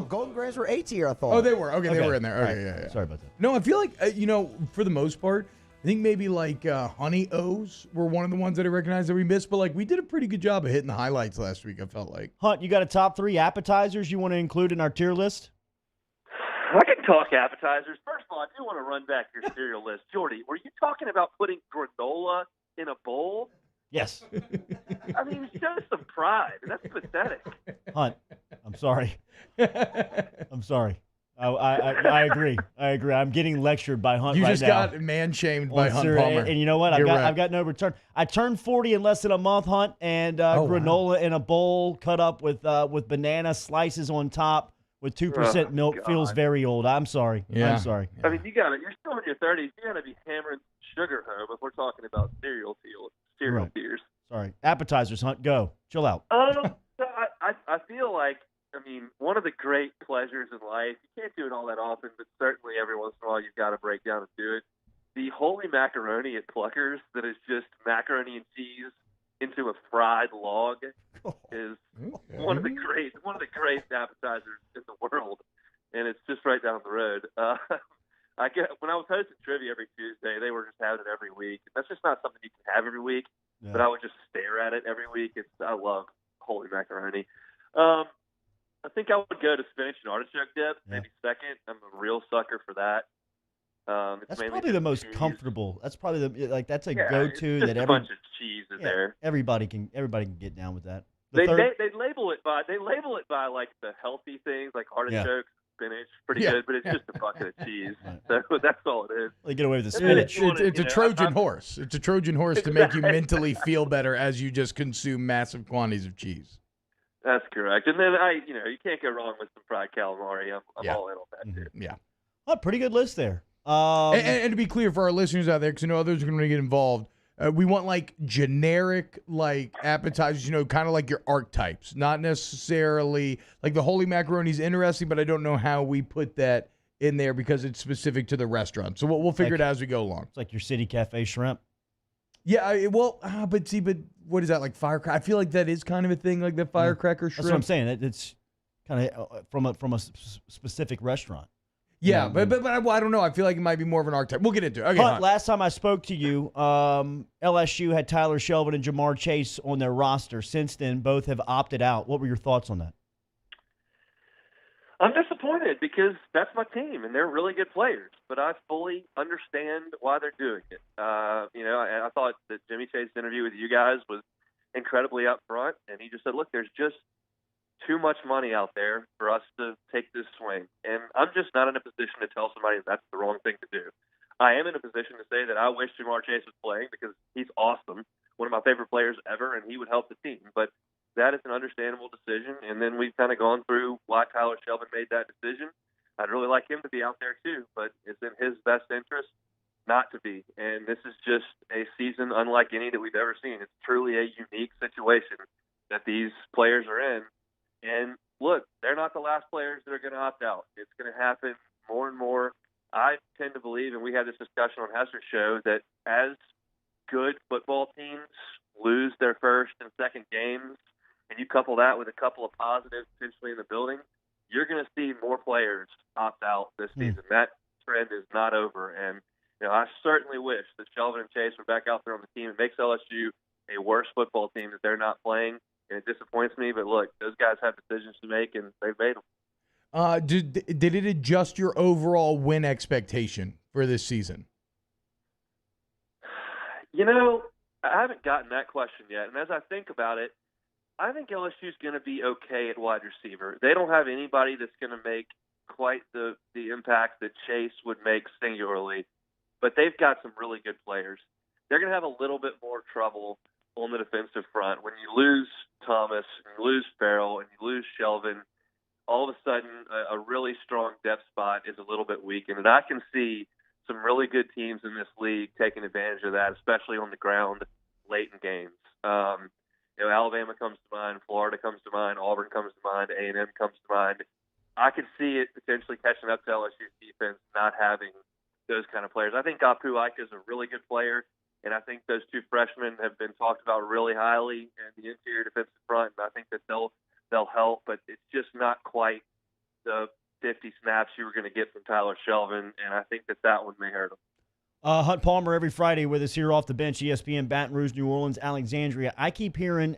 Golden Grams were A tier, I thought. Oh, they were. Okay, they were in there. Okay, Right. yeah. Sorry about that. No, I feel like, for the most part, I think maybe like Honey O's were one of the ones that I recognized that we missed, but like we did a pretty good job of hitting the highlights last week, I felt like. Hunt, you got a top 3 appetizers you want to include in our tier list? I can talk appetizers. First of all, I do want to run back your cereal list. Jordy, were you talking about putting granola in a bowl? Yes. I mean, show some pride. That's pathetic. Hunt, I'm sorry. I'm sorry. I agree. I agree. I'm getting lectured by Hunt You right just now. got man-shamed by Hunt cereal. Palmer. And you know what? I've got no return. I turned 40 in less than a month, Hunt, and granola in a bowl cut up with banana slices on top with 2% milk feels very old. I'm sorry. Yeah. I'm sorry. I mean, you're still in your 30s. You got to be hammering sugar home if we're talking about cereal Right. tiers. Sorry. Appetizers, Hunt, go. Chill out. So I feel like, one of the great pleasures in life, you can't do it all that often, but certainly every once in a while you've got to break down and do it. The holy macaroni at Pluckers that is just macaroni and cheese into a fried log is one of the great appetizers in the world, and it's just right down the road. When I was hosting trivia every Tuesday, they were just having it every week. That's just not something you can have every week, but I would just stare at it every week. I love holy macaroni. I think I would go to spinach and artichoke dip, maybe second. I'm a real sucker for that. That's probably the most comfortable. That's probably that's a go-to just that a bunch of cheese in there. Everybody can get down with that. They label it by like the healthy things like artichokes, spinach, pretty good, but it's just a bucket of cheese. So that's all it is. They get away with the spinach. It's a Trojan horse. It's a Trojan horse to make you mentally feel better as you just consume massive quantities of cheese. That's correct. And then you can't go wrong with some fried calamari. I'm all in on that too. Yeah. Oh, pretty good list there. And to be clear for our listeners out there, because I know others are going to get involved, we want like generic like appetizers, kind of like your archetypes, not necessarily like the holy macaroni is interesting, but I don't know how we put that in there because it's specific to the restaurant. So we'll figure it out as we go along. It's like your City Cafe shrimp. Yeah, but what is that, like firecracker? I feel like that is kind of a thing, like the firecracker shrimp. That's what I'm saying. It's kind of from a specific restaurant. Yeah, but I don't know. I feel like it might be more of an archetype. We'll get into it. Okay, But last time I spoke to you, LSU had Tyler Shelvin and Jamar Chase on their roster. Since then, both have opted out. What were your thoughts on that? I'm disappointed because that's my team, and they're really good players. But I fully understand why they're doing it. I thought that Jimmy Chase's interview with you guys was incredibly upfront, and he just said, look, there's just too much money out there for us to take this swing. And I'm just not in a position to tell somebody that's the wrong thing to do. I am in a position to say that I wish Jamar Chase was playing because he's awesome, one of my favorite players ever, and he would help the team. But that is an understandable decision. And then we've kind of gone through why Tyler Shelvin made that decision. I'd really like him to be out there too, but it's in his best interest not to be. And this is just a season unlike any that we've ever seen. It's truly a unique situation that these players are in. And look, they're not the last players that are going to opt out. It's going to happen more and more. I tend to believe, and we had this discussion on Hester's show, that as good football teams lose their first and second games, and you couple that with a couple of positives potentially in the building, you're going to see more players opt out this season. That trend is not over. And I certainly wish that Shelvin and Chase were back out there on the team. It makes LSU a worse football team that they're not playing. And it disappoints me, but look, those guys have decisions to make, and they've made them. Did it adjust your overall win expectation for this season? I haven't gotten that question yet. And as I think about it, I think LSU's going to be okay at wide receiver. They don't have anybody that's going to make quite the impact that Chase would make singularly, but they've got some really good players. They're going to have a little bit more trouble on the defensive front. When you lose Thomas, and you lose Farrell, and you lose Shelvin, all of a sudden a really strong depth spot is a little bit weakened. And I can see some really good teams in this league taking advantage of that, especially on the ground late in games. Alabama comes to mind, Florida comes to mind, Auburn comes to mind, A&M comes to mind. I could see it potentially catching up to LSU's defense not having those kind of players. I think Apu Ika is a really good player. And I think those two freshmen have been talked about really highly in the interior defensive front. And I think that they'll help, but it's just not quite the 50 snaps you were going to get from Tyler Shelvin. And I think that one may hurt him. Hunt Palmer every Friday with us here off the bench, ESPN, Baton Rouge, New Orleans, Alexandria. we keep hearing,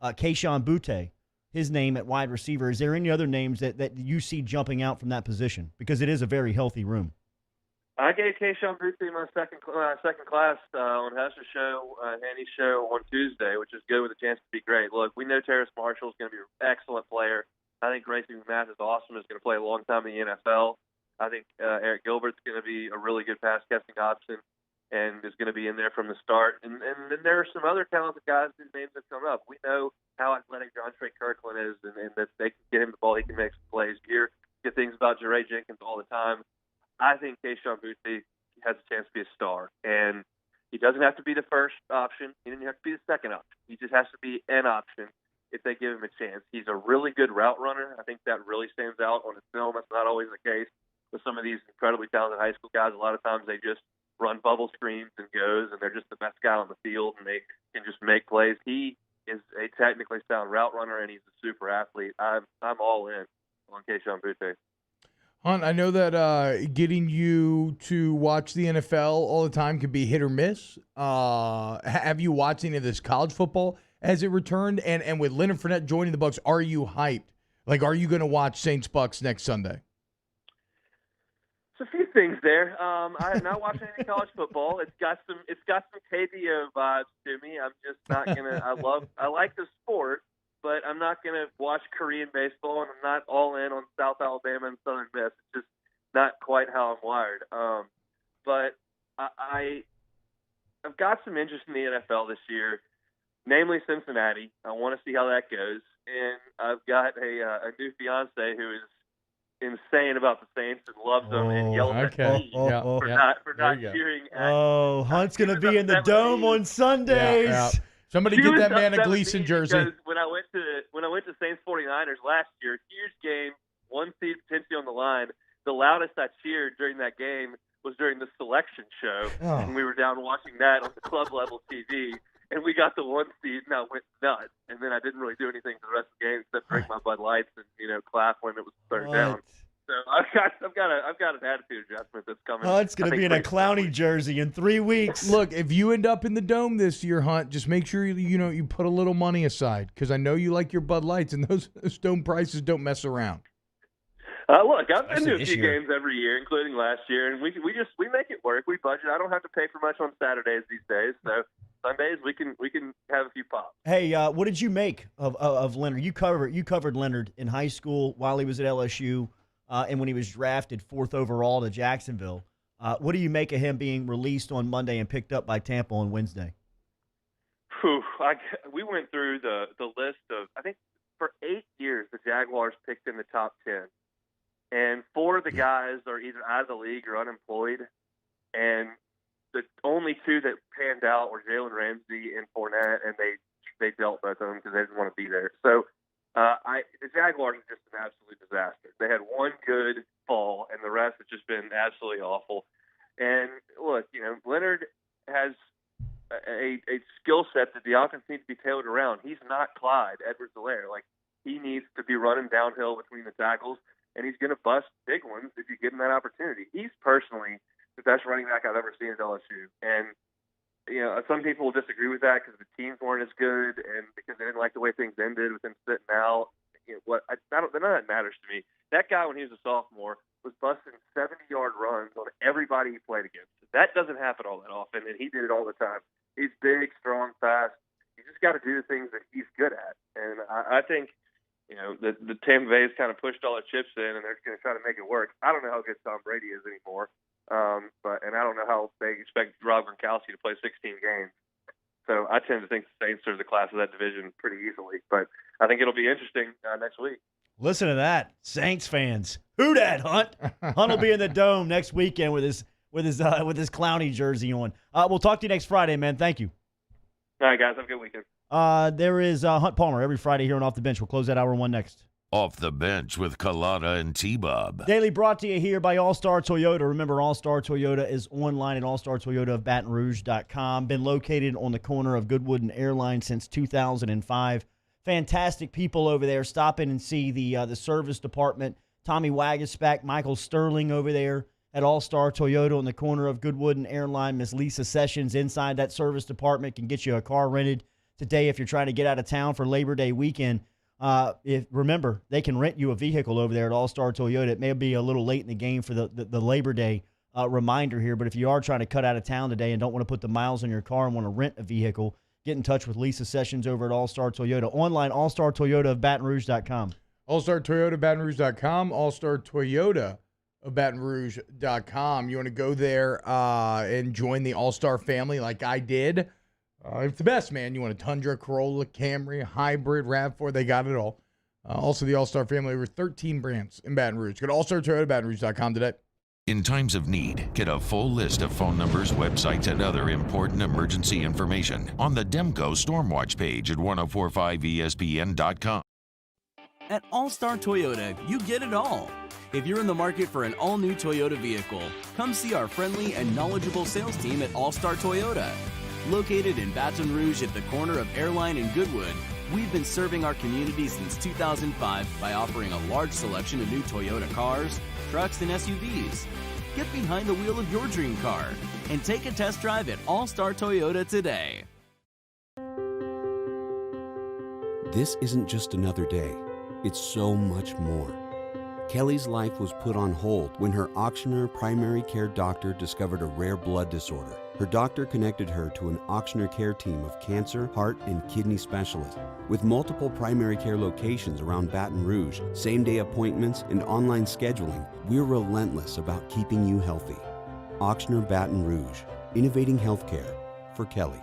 Kayshon Boutte, his name at wide receiver. Is there any other names that you see jumping out from that position? Because it is a very healthy room. I gave Kayshon Boutte my second class on Hester's show, Hanny's show on Tuesday, which is good with a chance to be great. Look, we know Terrace Marshall is going to be an excellent player. I think Grayson McMath is awesome. Is going to play a long time in the NFL. I think Eric Gilbert's going to be a really good pass-catching option and is going to be in there from the start. And then there are some other talented guys whose names have come up. We know how athletic Jontre Kirkland is, and that they can get him the ball. He can make some plays. You hear good things about Jeray Jenkins all the time. I think Kayshon Boutte has a chance to be a star. And he doesn't have to be the first option. He doesn't have to be the second option. He just has to be an option if they give him a chance. He's a really good route runner. I think that really stands out on his film. That's not always the case with some of these incredibly talented high school guys. A lot of times they just run bubble screens and goes, and they're just the best guy on the field, and they can just make plays. He is a technically sound route runner, and he's a super athlete. I'm all in on Kayshon Boutte. Hunt, I know that getting you to watch the NFL all the time can be hit or miss. Have you watched any of this college football as it returned? And with Leonard Fournette joining the Bucs, are you hyped? Like, are you going to watch Saints-Bucs next Sunday? There's a few things there. I have not watched any college football. It's got some KBO vibes to me. I'm just not gonna. I like the sport, but I'm not gonna watch Korean baseball, and I'm not all in on South Alabama and Southern Miss. It's just not quite how I'm wired. But I've got some interest in the NFL this year, namely Cincinnati. I want to see how that goes, and I've got a new fiance who is insane about the Saints and loves them and yells at me for not cheering. Hunt's gonna be in the Dome on Sundays. Yeah. Somebody get that man a Gleason jersey. When I went to Saints 49ers last year, huge game, one seed potentially on the line. The loudest I cheered during that game was during the selection show, and we were down watching that on the club level TV. and we got the 1 seed, and I went nuts. And then I didn't really do anything for the rest of the game except drink my Bud Lights and clap when it was third down. So I've got an attitude adjustment that's coming. Hunt's going to be in a Clowney jersey in 3 weeks. Look, if you end up in the Dome this year, Hunt, just make sure you put a little money aside, because I know you like your Bud Lights, and those Dome prices don't mess around. Look, I've been to a few games every year, including last year, and we make it work. We budget. I don't have to pay for much on Saturdays these days, so Sundays we can have a few pops. Hey, what did you make of Leonard? You covered Leonard in high school while he was at LSU, and when he was drafted 4th overall to Jacksonville. What do you make of him being released on Monday and picked up by Tampa on Wednesday? We went through the list of, I think for 8 years the Jaguars picked in the top 10. And 4 of the guys are either out of the league or unemployed. And the only 2 that panned out were Jalen Ramsey and Fournette, and they dealt both of them because they didn't want to be there. So the Jaguars are just an absolute disaster. They had 1 good fall, and the rest have just been absolutely awful. And look, Leonard has a skill set that the offense needs to be tailored around. He's not Clyde Edwards-Helaire. Like, he needs to be running downhill between the tackles, and he's going to bust big ones if you give him that opportunity. He's personally the best running back I've ever seen at LSU. And, some people will disagree with that because the teams weren't as good and because they didn't like the way things ended with him sitting out. None of that matters to me. That guy, when he was a sophomore, was busting 70-yard runs on everybody he played against. That doesn't happen all that often, and he did it all the time. He's big, strong, fast. You just got to do the things that he's good at. And I think the Tampa Bay's kind of pushed all the chips in, and they're going to try to make it work. I don't know how good Tom Brady is anymore, and I don't know how they expect Rob Gronkowski to play 16 games. So I tend to think the Saints are the class of that division pretty easily. But I think it'll be interesting next week. Listen to that, Saints fans. Who dat, Hunt? Hunt will be in the Dome next weekend with his Clowney jersey on. We'll talk to you next Friday, man. Thank you. All right, guys. Have a good weekend. There is Hunt Palmer every Friday here on Off the Bench. We'll close that hour 1 next. Off the Bench with Kalata and T-Bob. Daily brought to you here by All-Star Toyota. Remember, All-Star Toyota is online at allstartoyota.batonrouge.com. Been located on the corner of Goodwood and Airline since 2005. Fantastic people over there. Stop in and see the service department. Tommy Wagaspack, Michael Sterling over there at All-Star Toyota on the corner of Goodwood and Airline. Miss Lisa Sessions inside that service department can get you a car rented today if you're trying to get out of town for Labor Day weekend. Remember, they can rent you a vehicle over there at All-Star Toyota. It may be a little late in the game for the Labor Day reminder here, but if you are trying to cut out of town today and don't want to put the miles on your car and want to rent a vehicle, get in touch with Lisa Sessions over at All-Star Toyota. Online, All-Star Toyota of BatonRouge.com. All-Star Toyota of BatonRouge.com. All-Star Toyota of BatonRouge.com. You want to go there and join the All-Star family like I did. It's the best, man. You want a Tundra, Corolla, Camry, Hybrid, RAV4, they got it all. Also, the All-Star family, over 13 brands in Baton Rouge. Go to allstartoyota.batonrouge.com today. In times of need, get a full list of phone numbers, websites, and other important emergency information on the Demco Stormwatch page at 1045ESPN.com. At All-Star Toyota, you get it all. If you're in the market for an all-new Toyota vehicle, come see our friendly and knowledgeable sales team at All-Star Toyota. Located in Baton Rouge at the corner of Airline and Goodwood, we've been serving our community since 2005 by offering a large selection of new Toyota cars, trucks, and SUVs. Get behind the wheel of your dream car and take a test drive at All-Star Toyota today. This isn't just another day. It's so much more. Kelly's life was put on hold when her Auctioner primary care doctor discovered a rare blood disorder. Her doctor connected her to an Auctioner care team of cancer, heart, and kidney specialists. With multiple primary care locations around Baton Rouge, same-day appointments, and online scheduling, we're relentless about keeping you healthy. Auctioner Baton Rouge, innovating healthcare for Kelly.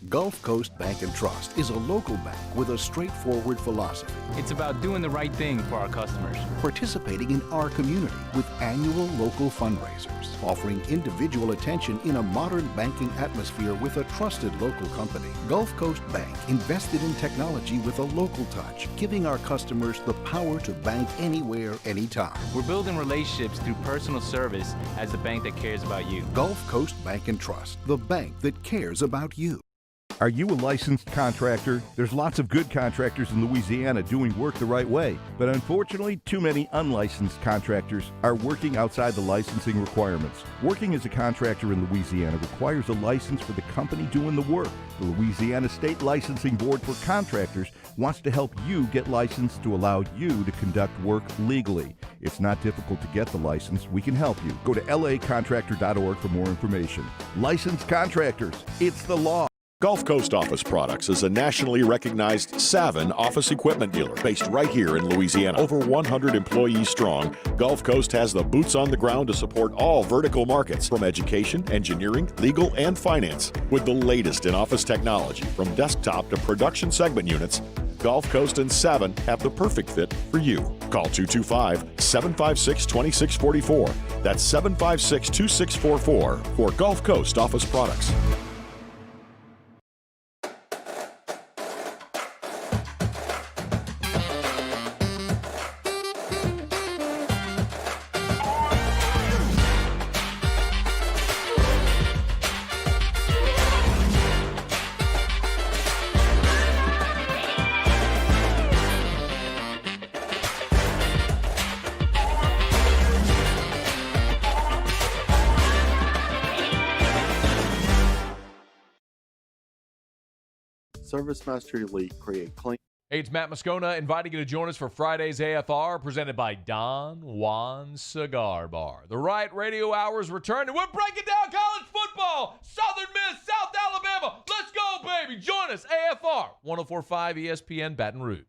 Gulf Coast Bank and Trust is a local bank with a straightforward philosophy. It's about doing the right thing for our customers. Participating in our community with annual local fundraisers, offering individual attention in a modern banking atmosphere with a trusted local company. Gulf Coast Bank invested in technology with a local touch, giving our customers the power to bank anywhere, anytime. We're building relationships through personal service as the bank that cares about you. Gulf Coast Bank and Trust, the bank that cares about you. Are you a licensed contractor? There's lots of good contractors in Louisiana doing work the right way, but unfortunately, too many unlicensed contractors are working outside the licensing requirements. Working as a contractor in Louisiana requires a license for the company doing the work. The Louisiana State Licensing Board for Contractors wants to help you get licensed to allow you to conduct work legally. It's not difficult to get the license. We can help you. Go to lacontractor.org for more information. Licensed contractors, it's the law. Gulf Coast Office Products is a nationally recognized Savin office equipment dealer based right here in Louisiana. Over 100 employees strong, Gulf Coast has the boots on the ground to support all vertical markets, from education, engineering, legal, and finance. With the latest in office technology, from desktop to production segment units, Gulf Coast and Savin have the perfect fit for you. Call 225-756-2644. That's 756-2644 for Gulf Coast Office Products. ServiceMaster Elite create clean. Hey, it's Matt Moscona inviting you to join us for Friday's AFR presented by Don Juan Cigar Bar. The Riot Radio Hours return, and we're breaking down college football. Southern Miss, South Alabama. Let's go, baby. Join us, AFR, 104.5 ESPN Baton Rouge.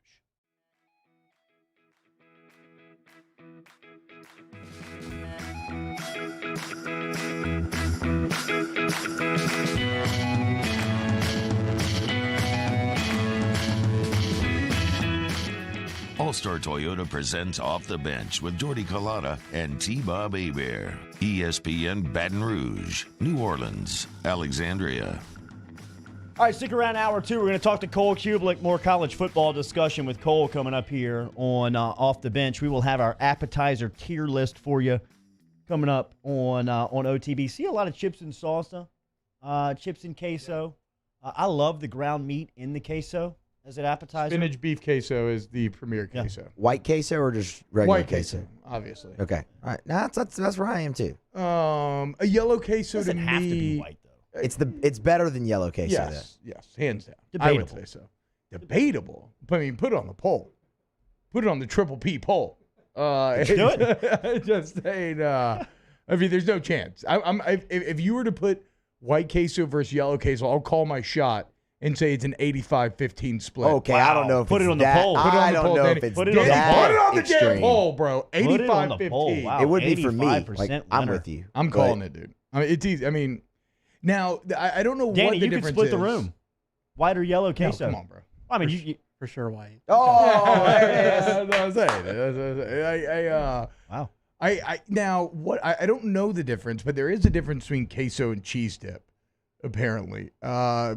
All-Star Toyota presents Off the Bench with Jordy Collada and T-Bob Hebert. ESPN Baton Rouge, New Orleans, Alexandria. All right, stick around hour two. We're going to talk to Cole Kublik, more college football discussion with Cole coming up here on Off the Bench. We will have our appetizer tier list for you coming up on OTB. See a lot of chips and salsa, chips and queso. I love the ground meat in the queso as an appetizer. Spinach beef queso is the premier queso. White queso or just regular White queso, obviously. Okay. All right. Now that's where I am too. A yellow queso Doesn't to have me. to be white though. It's better than yellow queso. Yes, yes, hands down. Debatable. I would say so. Debatable. I mean, put it on the poll. Put it on the Triple P poll. It should. Just saying. I mean, there's no chance. If you were to put white queso versus yellow queso, I'll call my shot and say it's an 85-15 split. Okay, I don't know if Put it's it on the that- poll. Put it on I the don't poll, know Danny. if it's Put it that Put it on the damn extreme. poll, bro. Put it on the 85-15. poll. Wow. It would be for me. 85% Like, I'm winner. with you. I'm calling it, dude. I mean, it's easy. I mean, now I don't know Danny, what the you could difference split is. the room. White or yellow No, queso? come on, bro. I mean, you For sure white. Oh, there it is. That's what I'm saying. Wow. Now what I don't know the difference, but there is a difference between queso and cheese dip, apparently.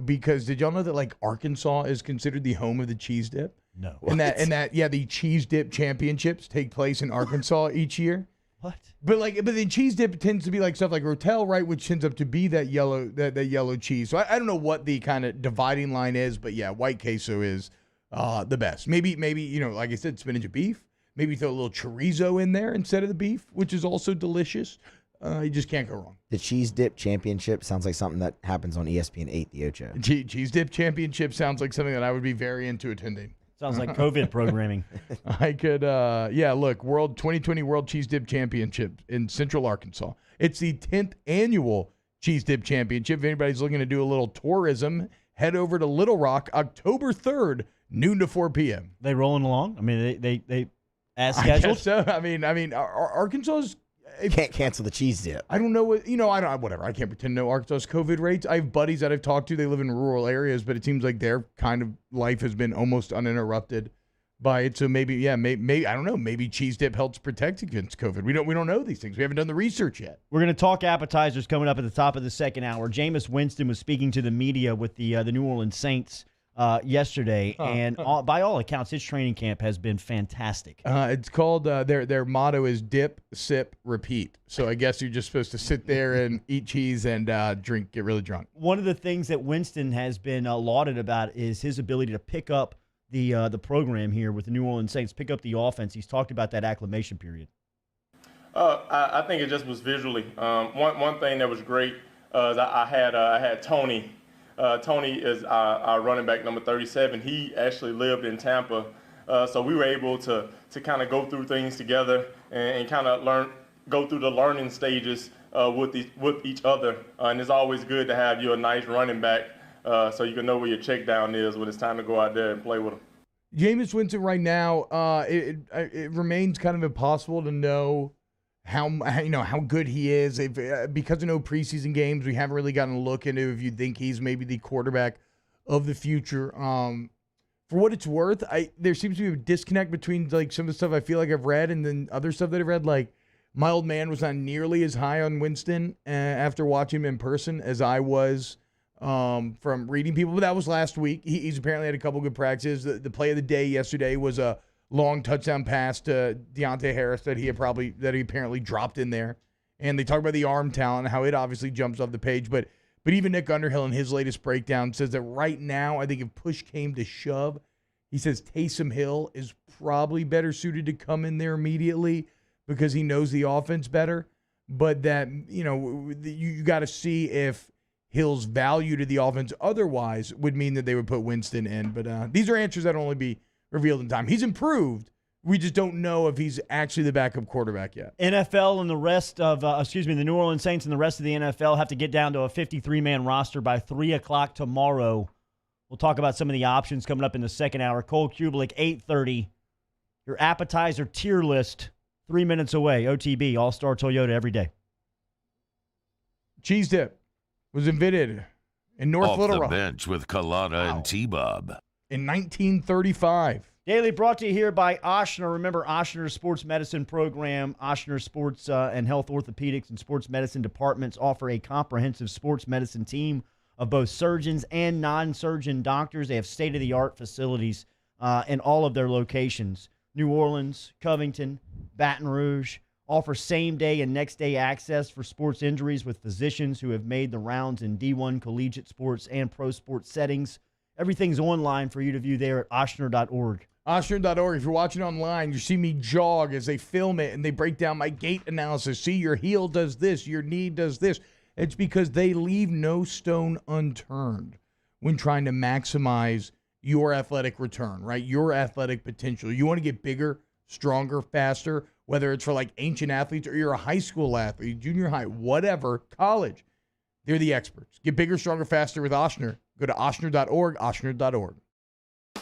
Because did y'all know that like Arkansas is considered the home of the cheese dip? No. And that the cheese dip championships take place in Arkansas each year. What? But the cheese dip tends to be like stuff like Rotel, right, which tends up to be that yellow cheese. So I don't know what the kind of dividing line is, but yeah, white queso is the best. Maybe like I said, spinach and beef. Maybe throw a little chorizo in there instead of the beef, which is also delicious. You just can't go wrong. The Cheese Dip Championship sounds like something that happens on ESPN 8, the Ocho. Cheese dip championship sounds like something that I would be very into attending. Sounds like COVID programming. I could, look, 2020 World Cheese Dip Championship in Central Arkansas. It's the 10th annual Cheese Dip Championship. If anybody's looking to do a little tourism, head over to Little Rock, October 3rd, noon to 4 p.m. They rolling along? I mean, they as I scheduled? guess so. I mean, Arkansas is, Can't cancel the cheese dip. I don't know what, whatever. I can't pretend to know Arkansas's COVID rates. I have buddies that I've talked to. They live in rural areas, but it seems like their kind of life has been almost uninterrupted by it. So maybe, maybe I don't know. Maybe cheese dip helps protect against COVID. We don't know these things. We haven't done the research yet. We're going to talk appetizers coming up at the top of the second hour. Jameis Winston was speaking to the media with the New Orleans Saints yesterday, and by all accounts, his training camp has been fantastic. It's called their motto is dip, sip, repeat. So I guess you're just supposed to sit there and eat cheese and get really drunk. One of the things that Winston has been lauded about is his ability to pick up the program here with the New Orleans Saints, pick up the offense. He's talked about that acclimation period. I think it just was visually. One thing that was great is I had Tony. Tony is our running back number 37. He actually lived in Tampa, so we were able to kind of go through things together and kind of go through the learning stages with each other. And it's always good to have you a nice running back so you can know where your check down is when it's time to go out there and play with him. Jameis Winston right now, it remains kind of impossible to know how good he is. Because of no preseason games, we haven't really gotten a look into if you think he's maybe the quarterback of the future. For what it's worth, there seems to be a disconnect between like some of the stuff I feel like I've read and then other stuff that I've read. Like my old man was not nearly as high on Winston after watching him in person as I was from reading people. But that was last week. He's apparently had a couple good practices. The play of the day yesterday was a long touchdown pass to Deontay Harris that he apparently dropped in there. And they talk about the arm talent, how it obviously jumps off the page. But even Nick Underhill in his latest breakdown says that right now, I think if push came to shove, he says Taysom Hill is probably better suited to come in there immediately because he knows the offense better. But that, you got to see if Hill's value to the offense otherwise would mean that they would put Winston in. But these are answers that will only be revealed in time. He's improved. We just don't know if he's actually the backup quarterback yet. NFL and the rest of, the New Orleans Saints and the rest of the NFL have to get down to a 53-man roster by 3 o'clock tomorrow. We'll talk about some of the options coming up in the second hour. Cole Kubelik, 8:30. Your appetizer tier list, 3 minutes away. OTB, All-Star Toyota every day. Cheese dip was invented in North Little Rock. Off the bench with Colada and T-Bob. In 1935. Daily brought to you here by Ochsner. Remember, Ochsner's sports medicine program, Ochsner Sports and Health Orthopedics and Sports Medicine departments offer a comprehensive sports medicine team of both surgeons and non-surgeon doctors. They have state-of-the-art facilities in all of their locations. New Orleans, Covington, Baton Rouge. Offer same-day and next-day access for sports injuries with physicians who have made the rounds in D1 collegiate sports and pro sports settings. Everything's online for you to view there at Ochsner.org. Ochsner.org. If you're watching online, you see me jog as they film it and they break down my gait analysis. See, your heel does this, your knee does this. It's because they leave no stone unturned when trying to maximize your athletic return, right? Your athletic potential. You want to get bigger, stronger, faster, whether it's for like ancient athletes or you're a high school athlete, junior high, whatever, college. They're the experts. Get bigger, stronger, faster with Ochsner. Go to Ochsner.org, Ochsner.org.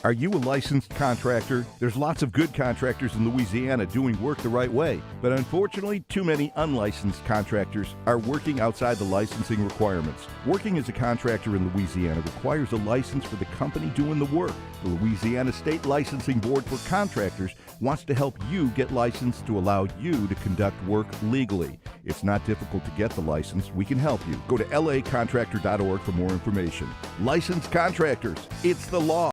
Are you a licensed contractor? There's lots of good contractors in Louisiana doing work the right way, but unfortunately, too many unlicensed contractors are working outside the licensing requirements. Working as a contractor in Louisiana requires a license for the company doing the work. The Louisiana State Licensing Board for Contractors wants to help you get licensed to allow you to conduct work legally. It's not difficult to get the license. We can help you. Go to lacontractor.org for more information. Licensed contractors, it's the law.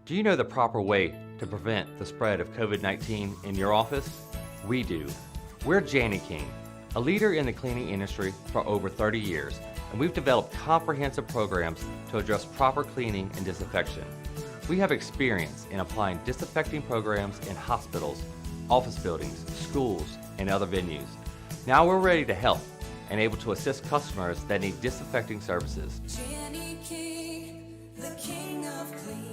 Do you know the proper way to prevent the spread of COVID-19 in your office? We do. We're Jani-King, a leader in the cleaning industry for over 30 years, and we've developed comprehensive programs to address proper cleaning and disinfection. We have experience in applying disinfecting programs in hospitals, office buildings, schools, and other venues. Now we're ready to help and able to assist customers that need disinfecting services. Jani-King, the king of clean.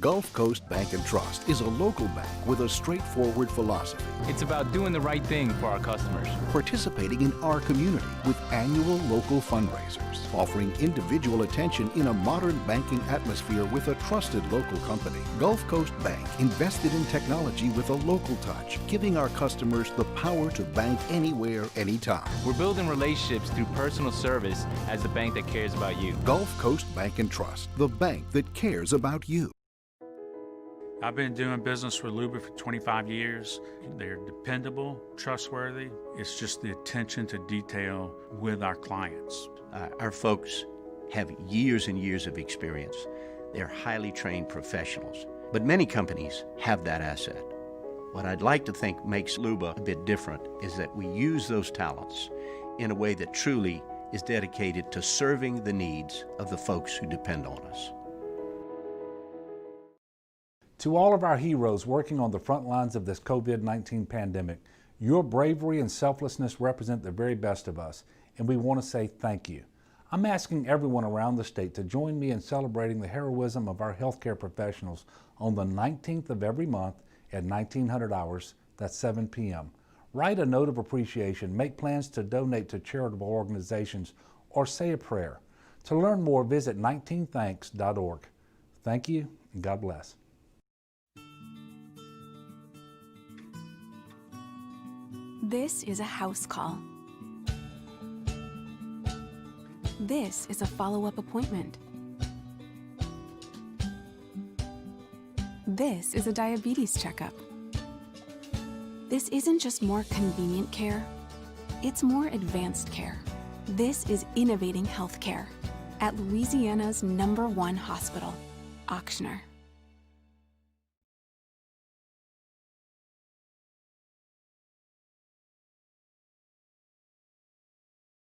Gulf Coast Bank and Trust is a local bank with a straightforward philosophy. It's about doing the right thing for our customers. Participating in our community with annual local fundraisers, offering individual attention in a modern banking atmosphere with a trusted local company. Gulf Coast Bank invested in technology with a local touch, giving our customers the power to bank anywhere, anytime. We're building relationships through personal service as the bank that cares about you. Gulf Coast Bank and Trust, the bank that cares about you. I've been doing business with Luba for 25 years. They're dependable, trustworthy. It's just the attention to detail with our clients. Our folks have years and years of experience. They're highly trained professionals. But many companies have that asset. What I'd like to think makes Luba a bit different is that we use those talents in a way that truly is dedicated to serving the needs of the folks who depend on us. To all of our heroes working on the front lines of this COVID-19 pandemic, your bravery and selflessness represent the very best of us, and we want to say thank you. I'm asking everyone around the state to join me in celebrating the heroism of our healthcare professionals on the 19th of every month at 1900 hours, that's 7 p.m. Write a note of appreciation, make plans to donate to charitable organizations, or say a prayer. To learn more, visit 19thanks.org. Thank you, and God bless. This is a house call. This is a follow-up appointment. This is a diabetes checkup. This isn't just more convenient care, it's more advanced care. This is innovating healthcare at Louisiana's #1 hospital, Ochsner.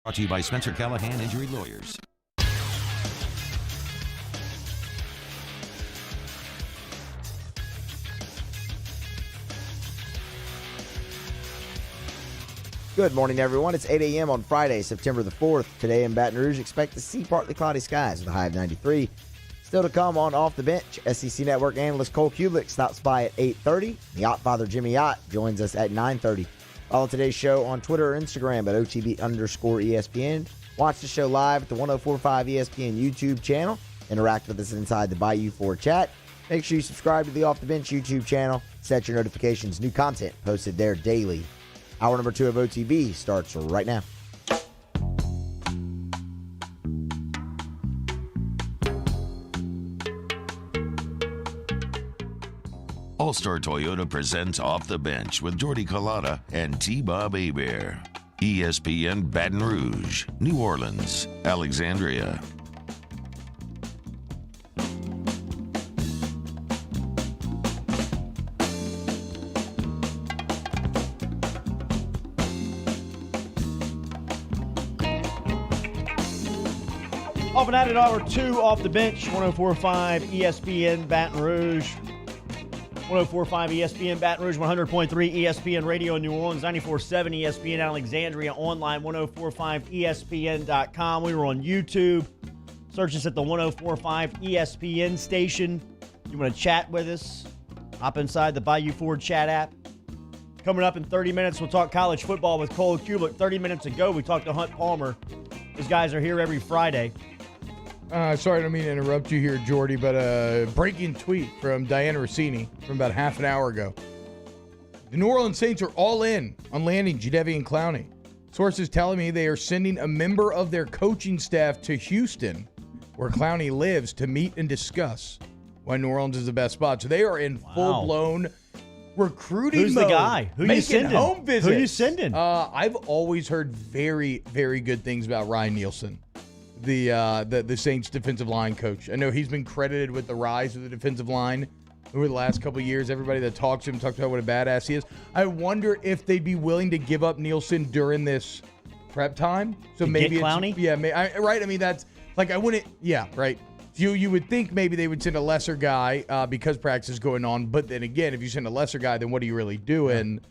Brought to you by Spencer Callahan Injury Lawyers. Good morning, everyone. It's 8 a.m. on Friday, September the 4th. Today in Baton Rouge, expect to see partly cloudy skies with a high of 93. Still to come on Off the Bench, SEC Network analyst Cole Kubelik stops by at 8:30. The Yacht Jimmy Yacht joins us at 9:30. Follow today's show on Twitter or Instagram at OTB_ESPN. Watch the show live at the 104.5 ESPN YouTube channel. Interact with us inside the Bayou 4 chat. Make sure you subscribe to the Off the Bench YouTube channel. Set your notifications. New content posted there daily. Hour number 2 of OTB starts right now. All-Star Toyota presents Off the Bench with Jordy Collada and T-Bob Hebert. ESPN Baton Rouge, New Orleans, Alexandria. Off and at it, hour 2 Off the Bench, 104.5 ESPN Baton Rouge. 104.5 ESPN Baton Rouge, 100.3 ESPN Radio in New Orleans, 94.7 ESPN Alexandria, online 104.5ESPN.com. We were on YouTube. Search us at the 104.5 ESPN station. You want to chat with us? Hop inside the Bayou Ford chat app. Coming up in 30 minutes, we'll talk college football with Cole Kubelik. 30 minutes ago, we talked to Hunt Palmer. These guys are here every Friday. Sorry, I don't mean to interrupt you here, Jordy, but a breaking tweet from Diana Rossini from about half an hour ago. The New Orleans Saints are all in on landing Jadeveon Clowney. Sources telling me they are sending a member of their coaching staff to Houston, where Clowney lives, to meet and discuss why New Orleans is the best spot. So they are in full-blown recruiting Who's mode. The guy? Who making you sending? home visits. Who you sending? I've always heard very, very good things about Ryan Nielsen, the Saints defensive line coach. I know he's been credited with the rise of the defensive line over the last couple of years. Everybody that talks to him talks about what a badass he is. I wonder if they'd be willing to give up Nielsen during this prep time. So maybe get Clowney? Right. I mean, that's like, I wouldn't. Yeah, right. You would think maybe they would send a lesser guy because practice is going on. But then again, if you send a lesser guy, then what are you really doing?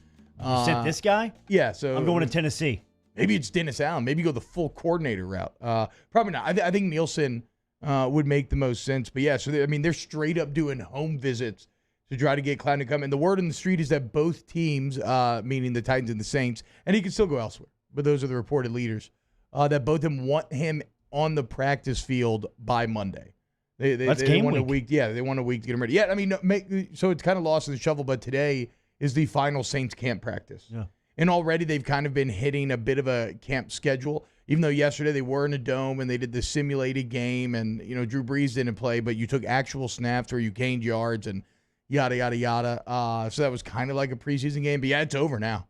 You sent this guy? Yeah. So I'm going to Tennessee. Maybe it's Dennis Allen. Maybe go the full coordinator route. Probably not. I think Nielsen would make the most sense. But yeah, so they're straight up doing home visits to try to get Clown to come. And the word on the street is that both teams, meaning the Titans and the Saints, and he can still go elsewhere, but those are the reported leaders, that both of them want him on the practice field by Monday. They want a week. Yeah, they want a week to get him ready. Yeah, I mean, so it's kind of lost in the shuffle, but today is the final Saints camp practice. Yeah. And already they've kind of been hitting a bit of a camp schedule, even though yesterday they were in a dome and they did the simulated game and, Drew Brees didn't play, but you took actual snaps where you gained yards and yada, yada, yada. So that was kind of like a preseason game. But, yeah, it's over now.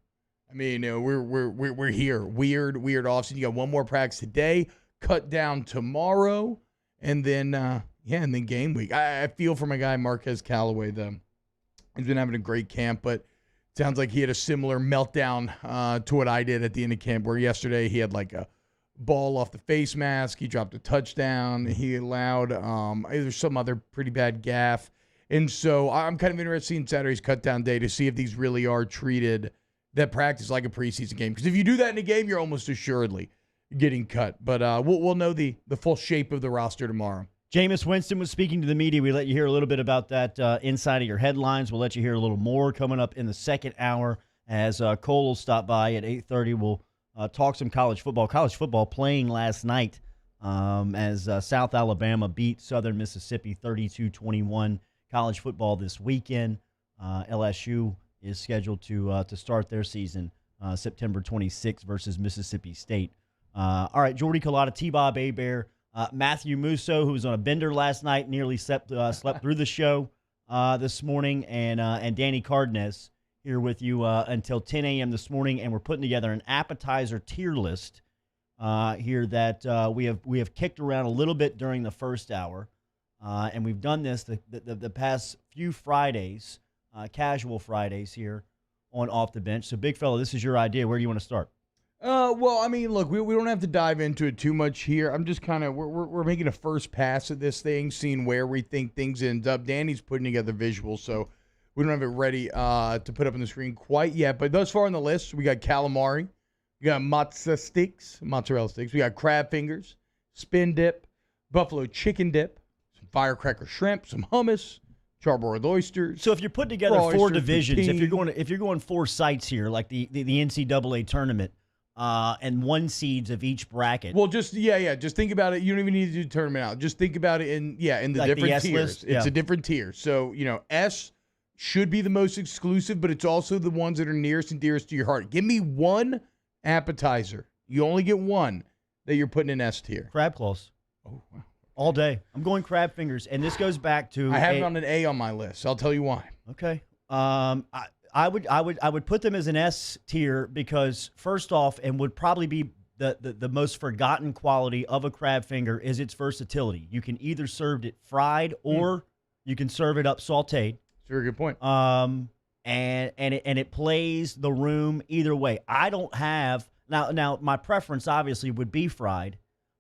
I mean, we're here. Weird offseason. You got one more practice today, cut down tomorrow, and then, and then game week. I feel for my guy Marquez Callaway, though. He's been having a great camp, but sounds like he had a similar meltdown to what I did at the end of camp, where yesterday he had like a ball off the face mask. He dropped a touchdown. He allowed there's some other pretty bad gaffe. And so I'm kind of interested in Saturday's cut-down day to see if these really are treated that practice like a preseason game. Because if you do that in a game, you're almost assuredly getting cut. But we'll know the full shape of the roster tomorrow. Jameis Winston was speaking to the media. We let you hear a little bit about that inside of your headlines. We'll let you hear a little more coming up in the second hour as Cole will stop by at 8:30. We'll talk some college football. College football playing last night as South Alabama beat Southern Mississippi 32-21. College football this weekend. LSU is scheduled to start their season September 26th versus Mississippi State. All right, Jordy Culotta, T-Bob Hebert, Matthew Musso, who was on a bender last night, nearly slept through the show this morning, and Danny Cardenas here with you until 10 a.m. this morning, and we're putting together an appetizer tier list here that we have kicked around a little bit during the first hour. And we've done this the past few Fridays, casual Fridays here on Off the Bench. So, big fella, this is your idea. Where do you want to start? Well, I mean, look, we don't have to dive into it too much here. I'm just kind of we're making a first pass at this thing, seeing where we think things end up. Danny's putting together visuals, so we don't have it ready to put up on the screen quite yet. But thus far on the list, we got calamari, we got mozzarella sticks, we got crab fingers, spin dip, buffalo chicken dip, firecracker shrimp, some hummus, charbroiled oysters. So if you're putting together four divisions, if you're going four sites here, like the NCAA tournament, and one seeds of each bracket. Well, just think about it. You don't even need to do the tournament out. Just think about it in the like different the S tiers. List? It's a different tier. So S should be the most exclusive, but it's also the ones that are nearest and dearest to your heart. Give me one appetizer. You only get one that you're putting in S tier. Crab claws. Oh wow. All day. I'm going crab fingers, and this goes back to I have it on an A on my list. I'll tell you why. Okay. I would put them as an S tier because first off, and would probably be the most forgotten quality of a crab finger is its versatility. You can either serve it fried or you can serve it up sautéed. That's a very good point. And it plays the room either way. I don't have now my preference obviously would be fried.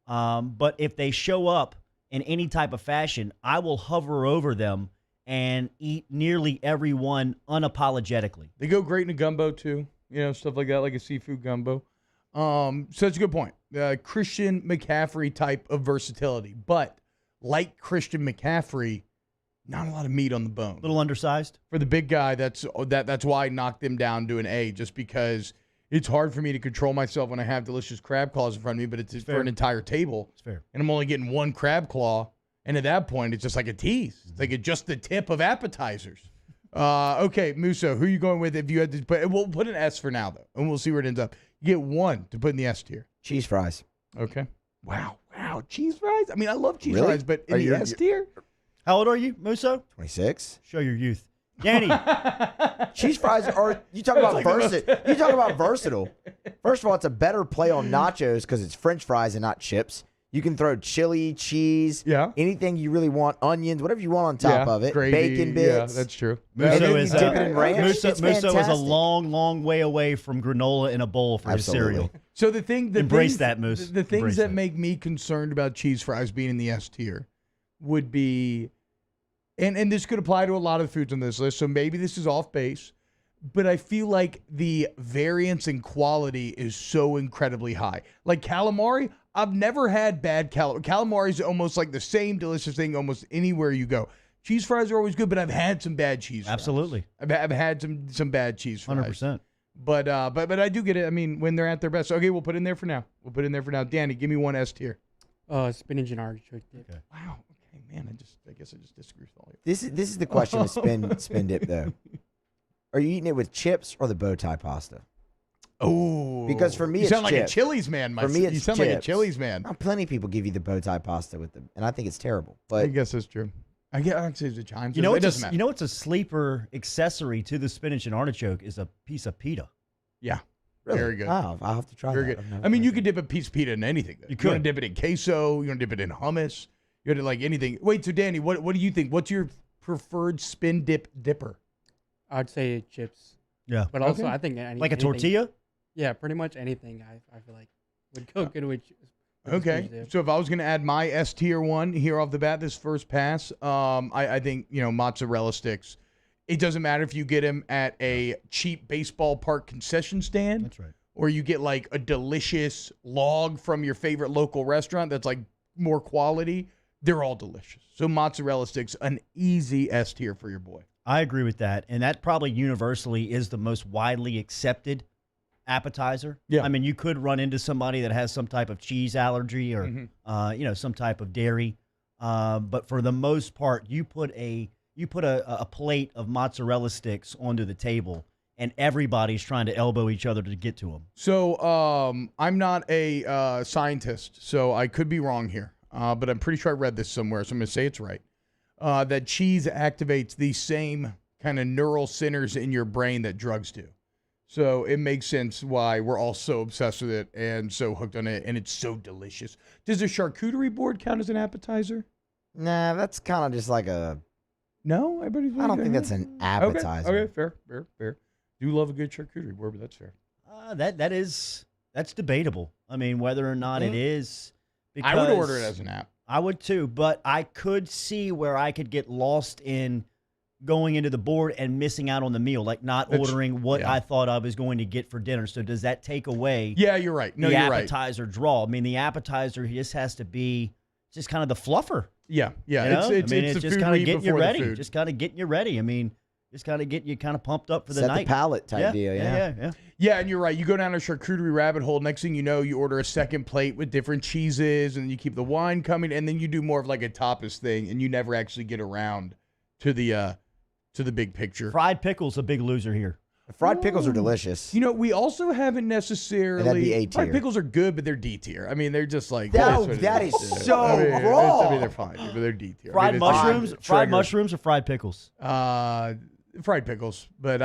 But if they show up in any type of fashion, I will hover over them and eat nearly every one unapologetically. They go great in a gumbo too, stuff like that, like a seafood gumbo. So that's a good point. Christian McCaffrey type of versatility, but like Christian McCaffrey, not a lot of meat on the bone. A little undersized for the big guy. That's why I knocked them down to an A, just because it's hard for me to control myself when I have delicious crab claws in front of me, but it's for an entire table. It's fair. And I'm only getting one crab claw. And at that point, it's just like a tease. It's like just the tip of appetizers. Okay, Musso, who are you going with if you had to put? We'll put an S for now, though, and we'll see where it ends up. You get one to put in the S tier. Cheese fries. Okay. Wow. Cheese fries? I mean, I love cheese fries, but in the S tier? How old are you, Musso? 26. Show your youth. Danny. Cheese fries are, you talk about versatile. First of all, it's a better play on nachos because it's French fries and not chips. You can throw chili, cheese, anything you really want, onions, whatever you want on top of it. Gravy, bacon bits. Yeah, that's true. Musso is dip it in ranch. Musso is a long, long way away from granola in a bowl for his cereal. So the things that make me concerned about cheese fries being in the S tier would be, and this could apply to a lot of the foods on this list, so maybe this is off base, but I feel like the variance in quality is so incredibly high. Like calamari, I've never had bad calamari. Calamari is almost like the same delicious thing almost anywhere you go. Cheese fries are always good, but I've had some bad cheese fries. Absolutely. I've had some bad cheese fries. 100%. But I do get it. I mean, when they're at their best. Okay, we'll put it in there for now. Danny, give me one S tier. Spinach and artichoke dip. Okay. Wow. Okay, man. I guess I just disagree with all you. This is the question with spin dip though. Are you eating it with chips or the bow tie pasta? Oh, because for me, you it's sound like chips. a Chili's man. For me, it's you sound chips. like a Chili's man. Now, plenty of people give you the bow tie pasta with them, and I think it's terrible. But I guess that's true. I guess actually it's a Chimes. You know, it doesn't matter. You know, it's a sleeper accessory to the spinach and artichoke is a piece of pita. Yeah. Really? Very good. Wow, I'll have to try Very that. good. I've never I mean, tried you could dip a piece of pita in anything. Though. You want to could. dip it in queso. You want to dip it in hummus. You want to like anything. Wait, so Danny, what do you think? What's your preferred spin dipper? I'd say chips. Yeah. But also, Okay. I think Like a anything- tortilla? Yeah, pretty much anything I feel like would go good with Okay. So if I was going to add my S tier one here off the bat, this first pass, I think, mozzarella sticks. It doesn't matter if you get them at a cheap baseball park concession stand. That's right. Or you get like a delicious log from your favorite local restaurant that's like more quality. They're all delicious. So mozzarella sticks, an easy S tier for your boy. I agree with that. And that probably universally is the most widely accepted appetizer. Yeah. I mean, you could run into somebody that has some type of cheese allergy or, some type of dairy. But for the most part, you put a plate of mozzarella sticks onto the table, and everybody's trying to elbow each other to get to them. So I'm not a scientist, so I could be wrong here. But I'm pretty sure I read this somewhere, so I'm going to say it's right. That cheese activates the same kind of neural centers in your brain that drugs do. So it makes sense why we're all so obsessed with it and so hooked on it, and it's so delicious. Does a charcuterie board count as an appetizer? Nah, that's kind of just like a. No, everybody's. I don't think that's an appetizer. Okay, fair. Do love a good charcuterie board, but that's fair. That's debatable. I mean, whether or not it is. I would order it as an app. I would too, but I could see where I could get lost in going into the board and missing out on the meal, like not ordering what I thought I was going to get for dinner. So does that take away? Yeah, you're right. No, the you're right. appetizer draw. I mean, the appetizer just has to be just kind of the fluffer. Yeah. You know? It's it's the just food kind we of eat getting you before the ready. food. Just kind of getting you ready. I mean, just kind of get you kind of pumped up for the Set the night. palate type deal, yeah. Yeah, and you're right. You go down a charcuterie rabbit hole. Next thing you know, you order a second plate with different cheeses, and you keep the wine coming, and then you do more of like a tapas thing, and you never actually get around to the big picture. Fried pickles a big loser here. Fried pickles are delicious. You know, we also haven't necessarily. And that'd be A tier. Fried pickles are good, but they're D tier. I mean, they're just like that is so wrong. I mean, they're fine, but they're D tier. Fried mushrooms or fried pickles? Fried pickles, but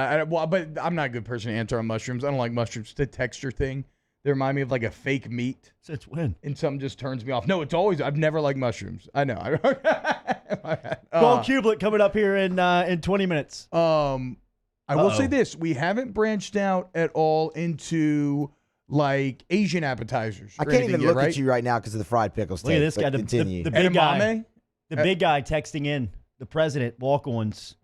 but I'm not a good person to answer on mushrooms. I don't like mushrooms. The texture thing, they remind me of like a fake meat. Since when? And something just turns me off. No, it's always. I've never liked mushrooms. I know. Gold Cublet coming up here in 20 minutes. I will say this: we haven't branched out at all into like Asian appetizers. I can't even look at you right now because of the fried pickles. Look at this guy, the big guy. The big guy texting in. The president, walk-ons.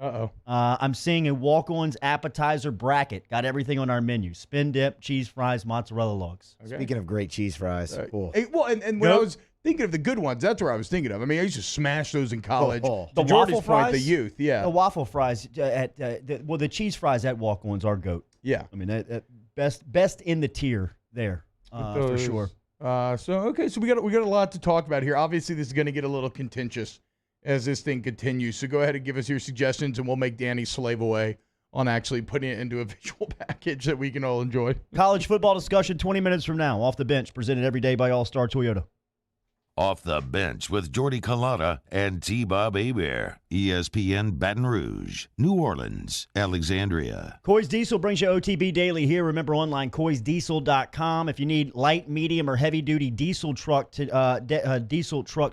I'm seeing a walk-ons appetizer bracket. Got everything on our menu. Spin dip, cheese fries, mozzarella logs. Okay. Speaking of great cheese fries. Cool. Hey, well, and when I was thinking of the good ones, that's where I was thinking of. I mean, I used to smash those in college. The Jordy's waffle point, fries? the youth, yeah. The waffle fries the cheese fries at walk-ons are GOAT. Yeah. I mean, that best in the tier there for sure. So we got a lot to talk about here. Obviously, this is going to get a little contentious as this thing continues. So go ahead and give us your suggestions, and we'll make Danny slave away on actually putting it into a visual package that we can all enjoy. College football discussion 20 minutes from now. Off the bench, presented every day by All-Star Toyota. Off the Bench with Jordy Culotta and T-Bob Hebert. ESPN Baton Rouge, New Orleans, Alexandria. Coy's Diesel brings you OTB Daily here. Remember online, coysdiesel.com. If you need light, medium, or heavy-duty diesel truck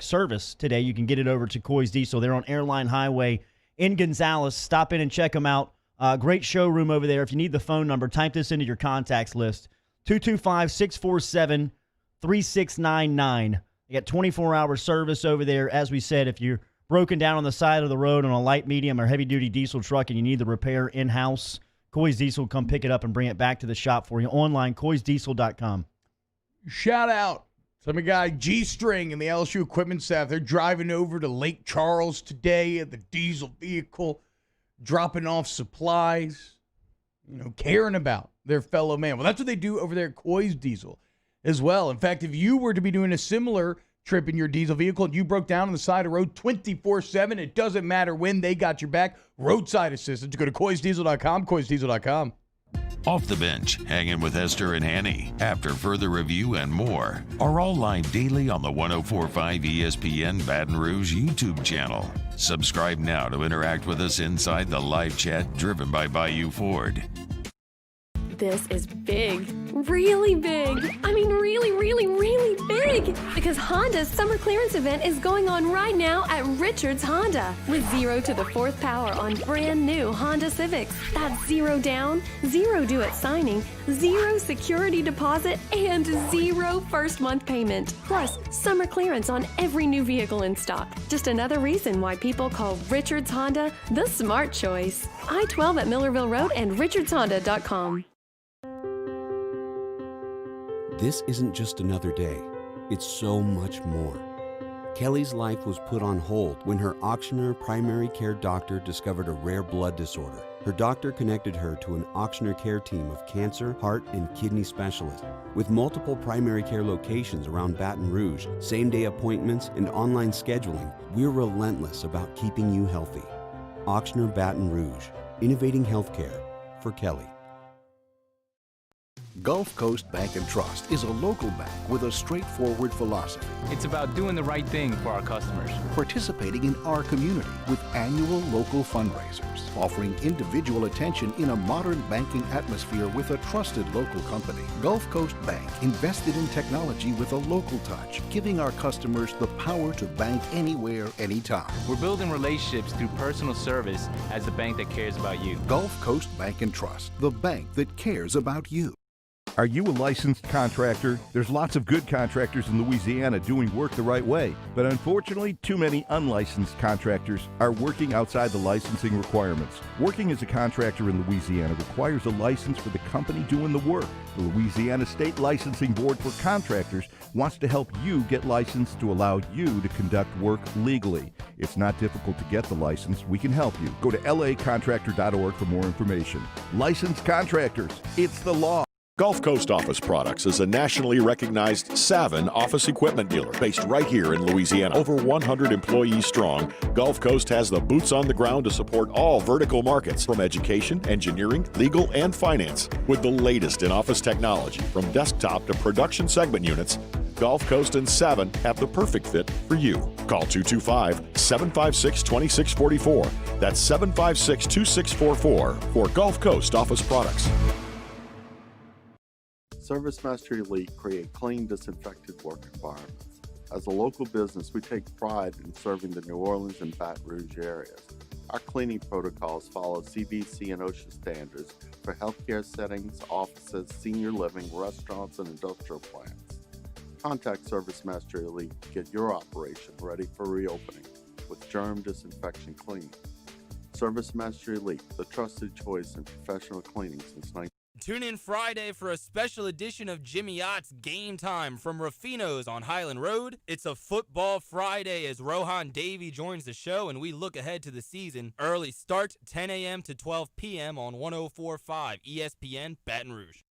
service today, you can get it over to Coy's Diesel. They're on Airline Highway in Gonzales. Stop in and check them out. Great showroom over there. If you need the phone number, type this into your contacts list, 225-647-3699. You got 24-hour service over there. As we said, if you're broken down on the side of the road on a light, medium, or heavy-duty diesel truck and you need the repair in-house, Coy's Diesel will come pick it up and bring it back to the shop for you. Online, coysdiesel.com. Shout out to my guy G-String and the LSU equipment staff. They're driving over to Lake Charles today at the diesel vehicle, dropping off supplies, caring about their fellow man. Well, that's what they do over there at Coy's Diesel as well. In fact, if you were to be doing a similar trip in your diesel vehicle and you broke down on the side of the road 24/7, it doesn't matter when, they got your back. Roadside assistance. Go to coysdiesel.com, coysdiesel.com. Off the Bench, hanging with Esther and Hanny, after further review and more, are all live daily on the 104.5 ESPN Baton Rouge YouTube channel. Subscribe now to interact with us inside the live chat driven by Bayou Ford. This is big. Really big. I mean, really, really, really big. Because Honda's summer clearance event is going on right now at Richards Honda. With 0 to the 4th power on brand new Honda Civics. That's 0 down, 0 due at signing, 0 security deposit, and 0 first month payment. Plus, summer clearance on every new vehicle in stock. Just another reason why people call Richards Honda the smart choice. I-12 at Millerville Road and richardshonda.com. This isn't just another day. It's so much more. Kelly's life was put on hold when her auctioneer primary care doctor discovered a rare blood disorder. Her doctor connected her to an auctioneer care team of cancer, heart, and kidney specialists. With multiple primary care locations around Baton Rouge, same-day appointments, and online scheduling, we're relentless about keeping you healthy. Auctioneer Baton Rouge, innovating healthcare for Kelly. Gulf Coast Bank and Trust is a local bank with a straightforward philosophy. It's about doing the right thing for our customers. Participating in our community with annual local fundraisers, offering individual attention in a modern banking atmosphere with a trusted local company. Gulf Coast Bank invested in technology with a local touch, giving our customers the power to bank anywhere, anytime. We're building relationships through personal service as a bank that cares about you. Gulf Coast Bank and Trust, the bank that cares about you. Are you a licensed contractor? There's lots of good contractors in Louisiana doing work the right way, but unfortunately, too many unlicensed contractors are working outside the licensing requirements. Working as a contractor in Louisiana requires a license for the company doing the work. The Louisiana State Licensing Board for Contractors wants to help you get licensed to allow you to conduct work legally. It's not difficult to get the license. We can help you. Go to lacontractor.org for more information. Licensed contractors, it's the law. Gulf Coast Office Products is a nationally recognized Savin office equipment dealer based right here in Louisiana. Over 100 employees strong, Gulf Coast has the boots on the ground to support all vertical markets, from education, engineering, legal, and finance. With the latest in office technology, from desktop to production segment units, Gulf Coast and Savin have the perfect fit for you. Call 225-756-2644. That's 756-2644 for Gulf Coast Office Products. ServiceMaster Elite create clean, disinfected work environments. As a local business, we take pride in serving the New Orleans and Baton Rouge areas. Our cleaning protocols follow CDC and OSHA standards for healthcare settings, offices, senior living, restaurants, and industrial plants. Contact ServiceMaster Elite to get your operation ready for reopening with germ disinfection cleaning. ServiceMaster Elite, the trusted choice in professional cleaning since 19. Tune in Friday for a special edition of Jimmy Yacht's Game Time from Ruffino's on Highland Road. It's a football Friday as Rohan Davey joins the show, and we look ahead to the season. Early start, 10 a.m. to 12 p.m. on 104.5 ESPN Baton Rouge.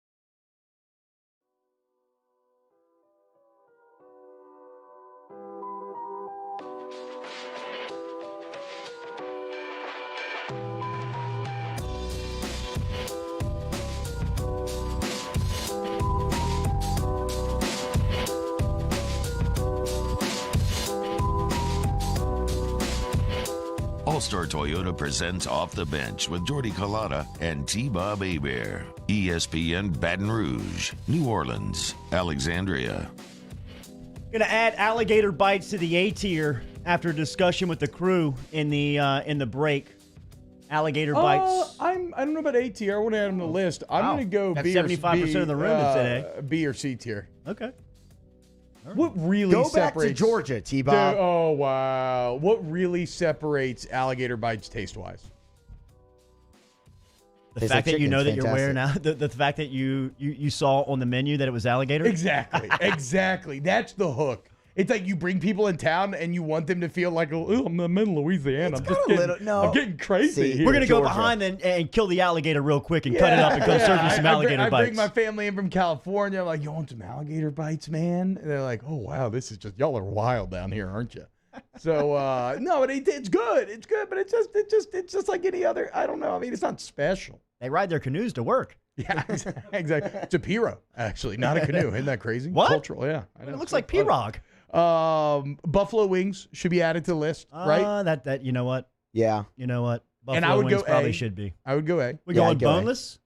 All-Star Toyota presents Off the Bench with Jordy Collada and T-Bob Hebert. ESPN Baton Rouge, New Orleans, Alexandria. Going to add alligator bites to the A tier after a discussion with the crew in the break. Alligator bites. I don't know about A tier. I want to add them to the list. I'm going to go That's B or 75% of the room today. B or C tier. Okay. What really Go separates... back to Georgia, T-Bob. Oh, wow. What really separates alligator bites taste-wise? The Tastes fact like that you know that chicken's you're wearing fantastic. out, the fact that you saw on the menu that it was alligator. Exactly. Exactly. That's the hook. It's like you bring people in town and you want them to feel like, oh, I'm in Louisiana. I'm getting crazy. See, here. we're gonna go Georgia. behind and kill the alligator real quick and cut it up and go serve you some alligator I bites. bring my family in from California. I'm like, you want some alligator bites, man? And they're like, oh wow, this is just y'all are wild down here, aren't you? So no, but it's good. It's good, but it's just like any other. I don't know. I mean, it's not special. They ride their canoes to work. Yeah, exactly. It's a pirogue, actually, not a canoe. Isn't that crazy? What? Cultural, yeah. I know. It looks like pirogue. Buffalo wings should be added to the list, right? That you know what? Yeah. You know what? Buffalo And I would wings go probably A. should be. I would go A. We Yeah, going I'd go A. boneless?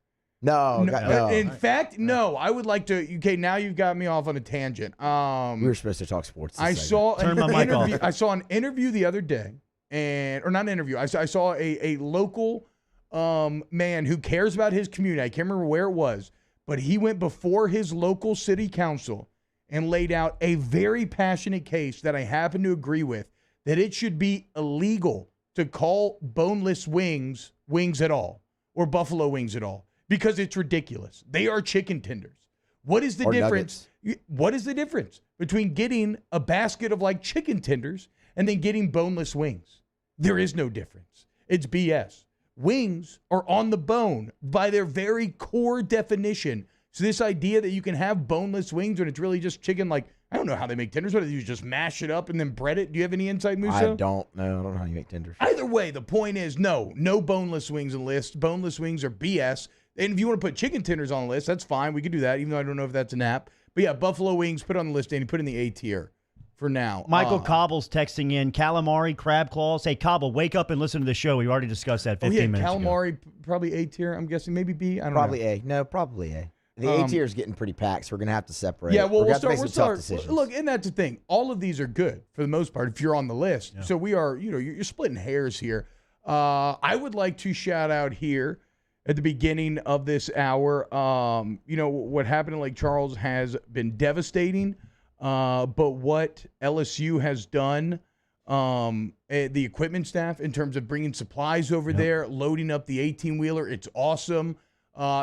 No. No. In fact, no. I would like to. Okay, now you've got me off on a tangent. We were supposed to talk sports. this I segment. saw Turn an my mic interview. off. I saw an interview the other day, or not an interview. I saw a local man who cares about his community. I can't remember where it was, but he went before his local city council and laid out a very passionate case that I happen to agree with, that it should be illegal to call boneless wings at all, or buffalo wings at all, because it's ridiculous. They are chicken tenders. What is the Or difference? What is the difference between getting a basket of like chicken tenders and then getting boneless wings? There is no difference. It's BS. Wings are on the bone by their very core definition. So this idea that you can have boneless wings when it's really just chicken, like, I don't know how they make tenders. What do you just mash it up and then bread it? Do you have any insight, Musso? I don't know how you make tenders. Either way, the point is no boneless wings on the list. Boneless wings are BS. And if you want to put chicken tenders on the list, that's fine. We could do that, even though I don't know if that's an app. But yeah, buffalo wings, put it on the list, and put in the A tier for now. Michael Cobble's texting in calamari, crab claws. Hey, Cobble, wake up and listen to the show. We already discussed that 15 minutes ago. Calamari, probably A tier. I'm guessing maybe B. I don't know. Probably A. No, probably A. The A tier is getting pretty packed, so we're gonna have to separate. Yeah, well, we're we'll gonna have to make some tough start. decisions. Look, and that's the thing. All of these are good for the most part if you're on the list. So we are, you're splitting hairs here. I would like to shout out here at the beginning of this hour. What happened in Lake Charles has been devastating. But what LSU has done, the equipment staff in terms of bringing supplies over there, loading up the 18-wheeler, it's awesome.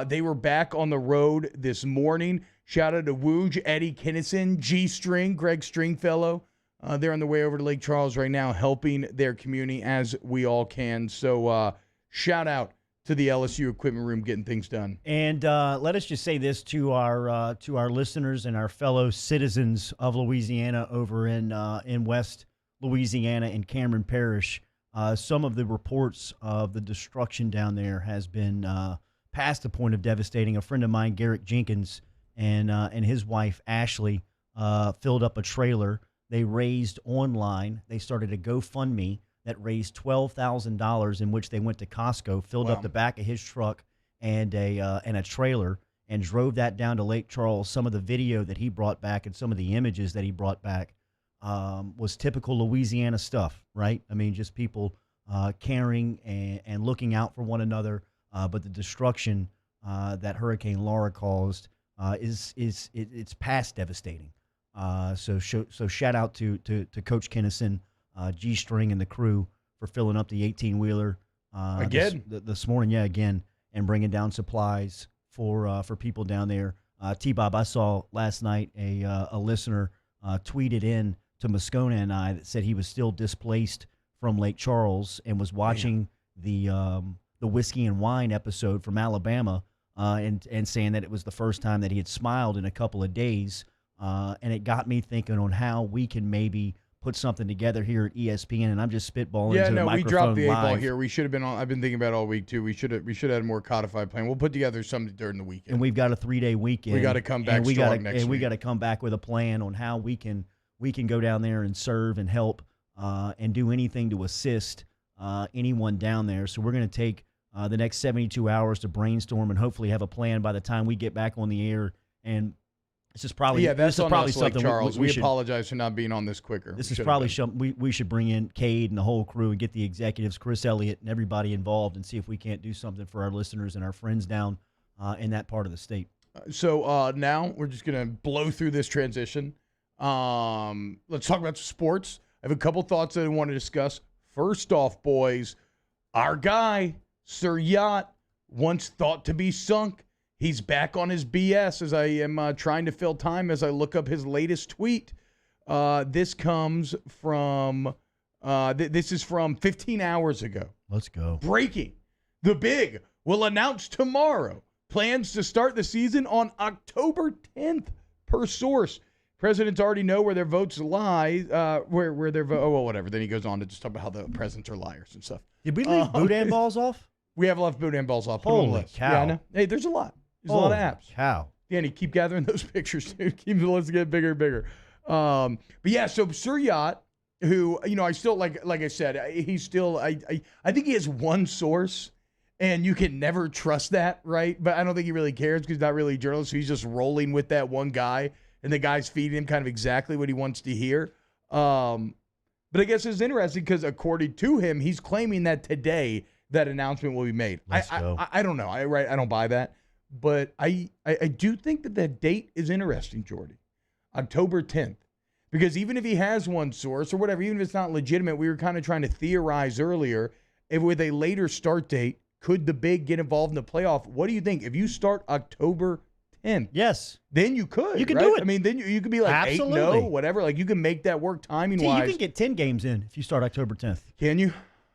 They were back on the road this morning. Shout out to Wooj, Eddie Kinnison, G-String, Greg Stringfellow. They're on the way over to Lake Charles right now, helping their community as we all can. So shout out to the LSU equipment room getting things done. And let us just say this to our listeners and our fellow citizens of Louisiana over in West Louisiana in Cameron Parish. Some of the reports of the destruction down there has been past the point of devastating. A friend of mine, Garrett Jenkins, and his wife Ashley filled up a trailer. They raised online. They started a GoFundMe that raised $12,000, in which they went to Costco, filled up the back of his truck and a trailer, and drove that down to Lake Charles. Some of the video that he brought back and some of the images that he brought back was typical Louisiana stuff, right? I mean, just people caring and looking out for one another. But the destruction that Hurricane Laura caused it's past devastating. So shout out to Coach Kinnison, G-String, and the crew for filling up the 18-wheeler again this morning. Yeah, again, and bringing down supplies for people down there. T-Bob, I saw last night a listener tweeted in to Moscona and I that said he was still displaced from Lake Charles and was watching the Whiskey and Wine episode from Alabama and saying that it was the first time that he had smiled in a couple of days. And it got me thinking on how we can maybe put something together here at ESPN. And I'm just spitballing into the microphone we dropped the 8-ball live. here. We should have been on. I've been thinking about it all week too. We should have had a more codified plan. We'll put together something during the weekend. And we've got a 3-day weekend. We got to come back and we strong gotta, next and week. we got to come back with a plan on how we can go down there and serve and help and do anything to assist anyone down there. So we're going to take the next 72 hours to brainstorm and hopefully have a plan by the time we get back on the air. And this is probably that's on us, something Lake Charles. we We should, apologize for not being on this quicker. This is probably something we should bring in Cade and the whole crew and get the executives, Chris Elliott, and everybody involved and see if we can't do something for our listeners and our friends down in that part of the state. So now we're just going to blow through this transition. Let's talk about sports. I have a couple thoughts that I want to discuss. First off, boys, our guy, Sir Yacht, once thought to be sunk. He's back on his BS as I am trying to fill time as I look up his latest tweet. This comes from, this is from 15 hours ago. Let's go. Breaking. The Big will announce tomorrow plans to start the season on October 10th, per source. Presidents already know where their votes lie, where their vote. Oh, well, whatever. Then he goes on to just talk about how the presidents are liars and stuff. Did we leave Boudin balls off? We have left Boudin balls off. Put them on the Holy list. cow. Yeah, I know. Hey, there's a lot. There's a lot of apps. Cow. Danny, keep gathering those pictures, dude. Keep the list getting bigger and bigger. But yeah, so Suryat, who, I still, like I said, he's still, I think he has one source, and you can never trust that, right? But I don't think he really cares because he's not really a journalist. So he's just rolling with that one guy, and the guy's feeding him kind of exactly what he wants to hear. But I guess it's interesting because according to him, he's claiming that today that announcement will be made. I don't know. I don't buy that. But I do think that date is interesting, Jordy. October 10th. Because even if he has one source or whatever, even if it's not legitimate, we were kind of trying to theorize earlier, if with a later start date, could the Big get involved in the playoff? What do you think? If you start October 10th, yes, then you could. You can right? do it. I mean, then you could be like Absolutely. 8-0, whatever. Like you can make that work timing-wise. You can get 10 games in if you start October 10th. Can you?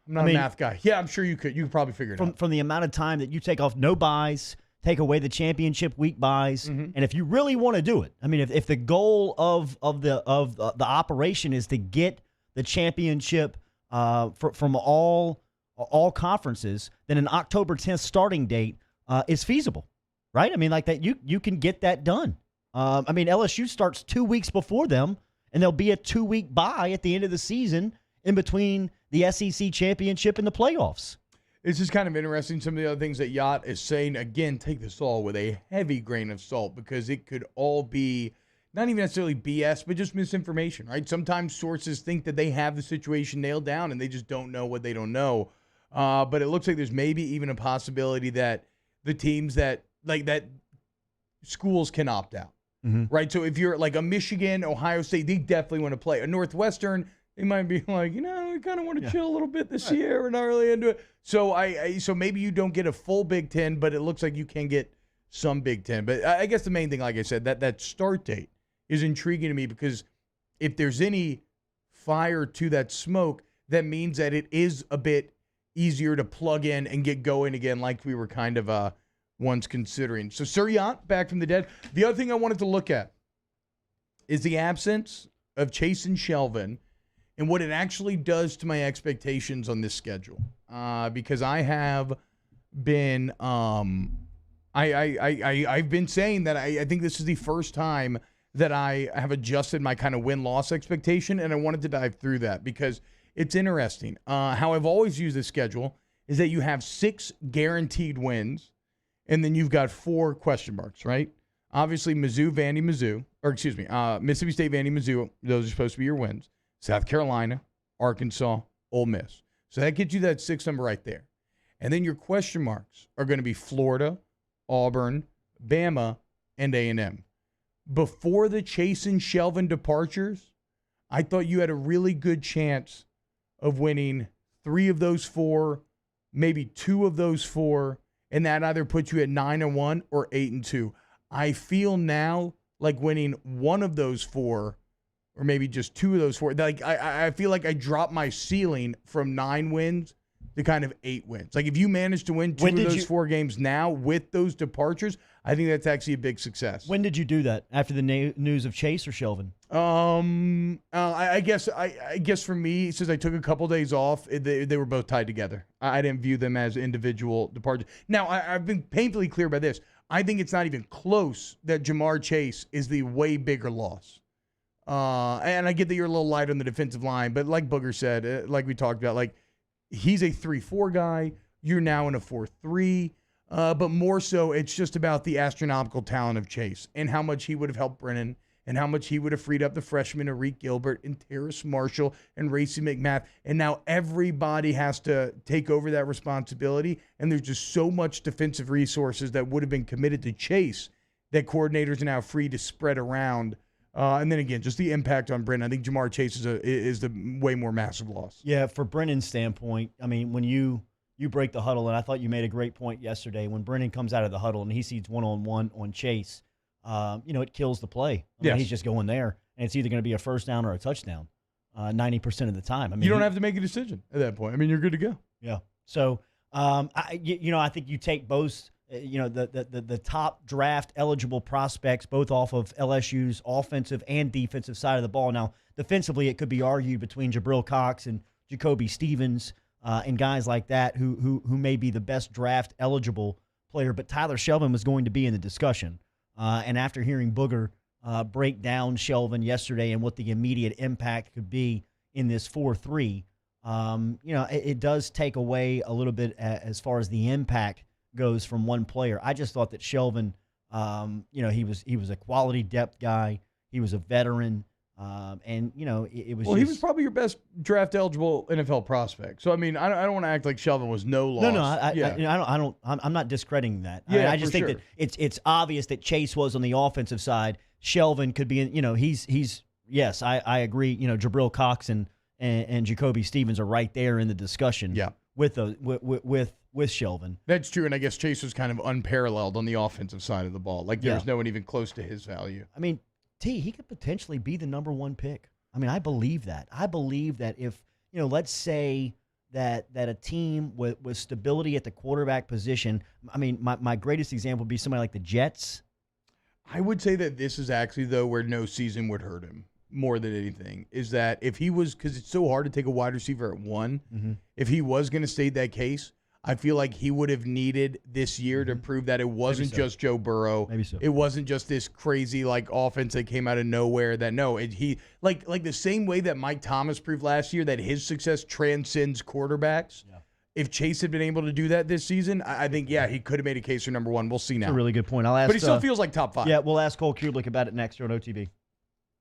I'm not a math guy. Yeah, I'm sure you could. You could probably figure it out. From the amount of time that you take off, no buys, take away the championship week buys, and if you really want to do it, I mean, if the goal of the operation is to get the championship from all conferences, then an October 10th starting date is feasible, right? I mean, like that, you can get that done. I mean, LSU starts 2 weeks before them, and there'll be a 2-week bye at the end of the season in between the SEC championship and the playoffs. This is kind of interesting. Some of the other things that Yacht is saying, again, take this all with a heavy grain of salt because it could all be not even necessarily BS, but just misinformation, right? Sometimes sources think that they have the situation nailed down and they just don't know what they don't know. But it looks like there's maybe even a possibility that the teams that schools can opt out, right? So if you're like a Michigan, Ohio State, they definitely want to play. A Northwestern, they might be like, we kind of want to chill a little bit this year. We're not really into it. So so maybe you don't get a full Big Ten, but it looks like you can get some Big Ten. But I guess the main thing, like I said, that start date is intriguing to me because if there's any fire to that smoke, that means that it is a bit easier to plug in and get going again like we were kind of once considering. So Suryat, back from the dead. The other thing I wanted to look at is the absence of Chase and Shelvin and what it actually does to my expectations on this schedule. Because I have been I've been saying that I think this is the first time that I have adjusted my kind of win-loss expectation, and I wanted to dive through that because it's interesting. How I've always used this schedule is that you have 6 guaranteed wins, and then you've got 4 question marks, right? Obviously, Mississippi State, Vandy, Mizzou, those are supposed to be your wins. South Carolina, Arkansas, Ole Miss. So that gets you that 6 number right there. And then your question marks are going to be Florida, Auburn, Bama, and A&M. Before the Chase and Shelvin departures, I thought you had a really good chance of winning 3 of those 4, maybe 2 of those 4, and that either puts you at 9-1 or 8-2. I feel now like winning 1 of those 4, or maybe just 2 of those 4. Like I feel like I dropped my ceiling from 9 wins to kind of 8 wins. Like if you manage to win 2 of those 4 games now with those departures, I think that's actually a big success. When did you do that? After the news of Chase or Shelvin? I guess for me, since I took a couple days off, they were both tied together. I didn't view them as individual departures. Now, I've been painfully clear about this. I think it's not even close that Jamar Chase is the way bigger loss. And I get that you're a little light on the defensive line, but like Booger said, like we talked about, like he's a 3-4 guy. You're now in a 4-3. But more so, it's just about the astronomical talent of Chase and how much he would have helped Brennan and how much he would have freed up the freshman Arik Gilbert and Terrace Marshall and Racy McMath. And now everybody has to take over that responsibility. And there's just so much defensive resources that would have been committed to Chase that coordinators are now free to spread around. And then again, just the impact on Brennan. I think Jamar Chase is the way more massive loss. Yeah, for Brennan's standpoint, I mean, when you you break the huddle, and I thought you made a great point yesterday when Brennan comes out of the huddle and he sees one-on-one on Chase. It kills the play. I mean, he's just going there, and it's either going to be a first down or a touchdown 90% of the time. I mean, you don't have to make a decision at that point. I mean, you're good to go. Yeah. So, I think you take both, the top draft eligible prospects, both off of LSU's offensive and defensive side of the ball. Now, defensively, it could be argued between Jabril Cox and Jacoby Stevens and guys like that who may be the best draft eligible player. But Tyler Shelvin was going to be in the discussion. And after hearing Booger break down Shelvin yesterday and what the immediate impact could be in this 4-3, it does take away a little bit as far as the impact goes from one player. I just thought that Shelvin, he was a quality depth guy. He was a veteran, and it was. Well, he was probably your best draft eligible NFL prospect. So I mean, I don't want to act like Shelvin was no loss. I'm not discrediting that. Yeah, I just think that it's obvious that Chase was on the offensive side. Shelvin could be in. He's yes, I agree. Jabril Cox and Jacoby Stevens are right there in the discussion. Yeah. With Shelvin. That's true, and I guess Chase was kind of unparalleled on the offensive side of the ball. Like there was no one even close to his value. I mean, he could potentially be the number one pick. I mean, I believe that. I believe that if let's say that a team with stability at the quarterback position. I mean, my greatest example would be somebody like the Jets. I would say that this is actually though where no season would hurt him. More than anything is that if he was, because it's so hard to take a wide receiver at one, if he was going to state that case, I feel like he would have needed this year to prove that it wasn't just Joe Burrow. Maybe so. It wasn't just this crazy offense that came out of nowhere. That he like the same way that Mike Thomas proved last year that his success transcends quarterbacks. Yeah. If Chase had been able to do that this season, I think he could have made a case for number one. We'll see now. That's a really good point. I'll ask, but he still feels like top 5. Yeah, we'll ask Cole Kublik about it next year on OTB.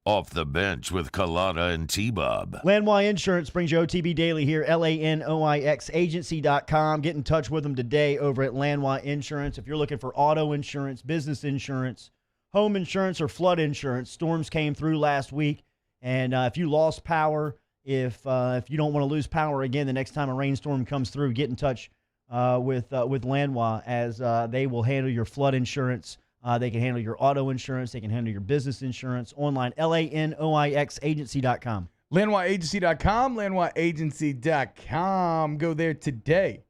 Off the bench with Kalana and T-Bob. Lanois Insurance brings you OTB Daily here, LANOIX agency.com. Get in touch with them today over at Lanois Insurance. If you're looking for auto insurance, business insurance, home insurance, or flood insurance, storms came through last week. And if you lost power, if you don't want to lose power again the next time a rainstorm comes through, get in touch with Lanois as they will handle your flood insurance. They can handle your auto insurance. They can handle your business insurance. Online, LANOIX agency.com. LanoisAgency.com, LanoisAgency.com. Go there today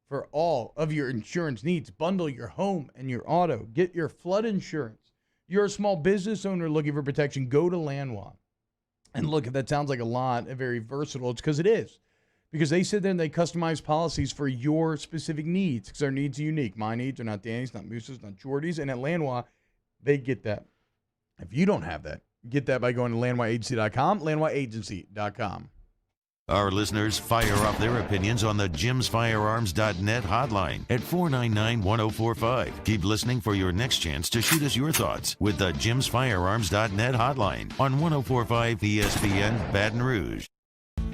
for all of your insurance needs. Bundle your home and your auto. Get your flood insurance. You're a small business owner looking for protection. Go to Lanois. And look, if that sounds like a lot, very versatile, it's because it is. Because they sit there and they customize policies for your specific needs. Because our needs are unique. My needs are not Danny's, not Moose's, not Jordy's. And at Lanois, they get that. If you don't have that, get that by going to LanoisAgency.com, LanoisAgency.com. Our listeners fire off their opinions on the JimsFirearms.net hotline at 499-1045. Keep listening for your next chance to shoot us your thoughts with the JimsFirearms.net hotline on 104.5 ESPN Baton Rouge.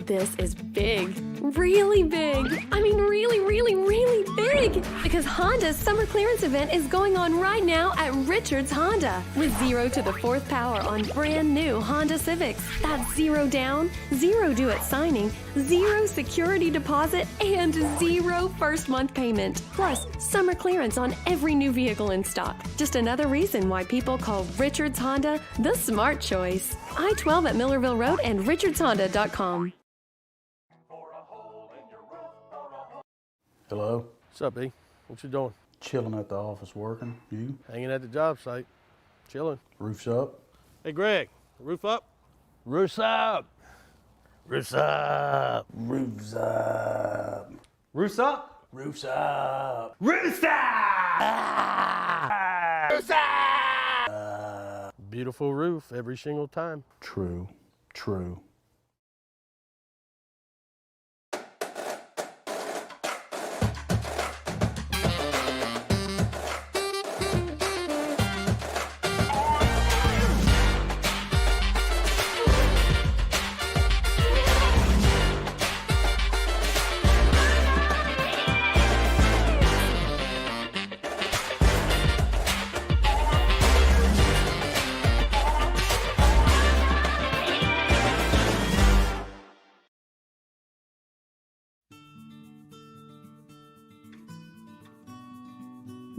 This is big. Really big. I mean, really, really, really big. Because Honda's summer clearance event is going on right now at Richards Honda. With 0 to the 4th power on brand new Honda Civics. That's 0 down, 0 due at signing, 0 security deposit, and 0 first month payment. Plus, summer clearance on every new vehicle in stock. Just another reason why people call Richards Honda the smart choice. I-12 at Millerville Road and richardshonda.com. Hello. What's up, E? What you doing? Chilling at the office working. You? Hanging at the job site. Chilling. Roof's up? Hey, Greg. Roof up? Roof's up. Roof's up. Roof's up. Roof's up? Roof's up. Roof's up! Roof's up! Beautiful roof every single time. True. True.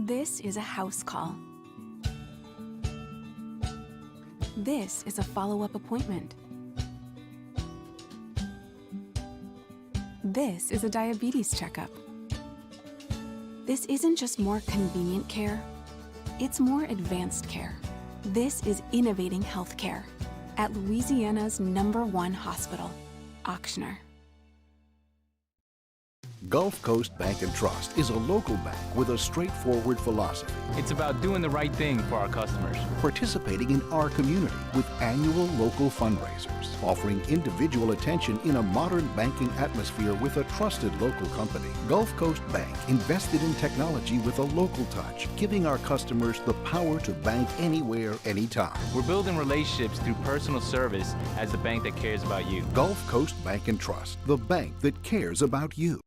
This is a house call. This is a follow-up appointment. This is a diabetes checkup. This isn't just more convenient care, it's more advanced care. This is innovating healthcare at Louisiana's #1 hospital, Ochsner. Gulf Coast Bank and Trust is a local bank with a straightforward philosophy. It's about doing the right thing for our customers. Participating in our community with annual local fundraisers, offering individual attention in a modern banking atmosphere with a trusted local company. Gulf Coast Bank invested in technology with a local touch, giving our customers the power to bank anywhere, anytime. We're building relationships through personal service as the bank that cares about you. Gulf Coast Bank and Trust, the bank that cares about you.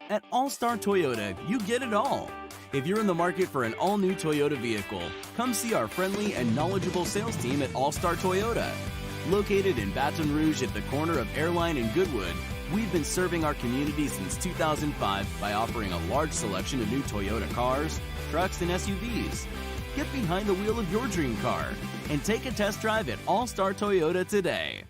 At All-Star Toyota, you get it all. If you're in the market for an all-new Toyota vehicle, come see our friendly and knowledgeable sales team at All-Star Toyota. Located in Baton Rouge at the corner of Airline and Goodwood, we've been serving our community since 2005 by offering a large selection of new Toyota cars, trucks, and SUVs. Get behind the wheel of your dream car and take a test drive at All-Star Toyota today.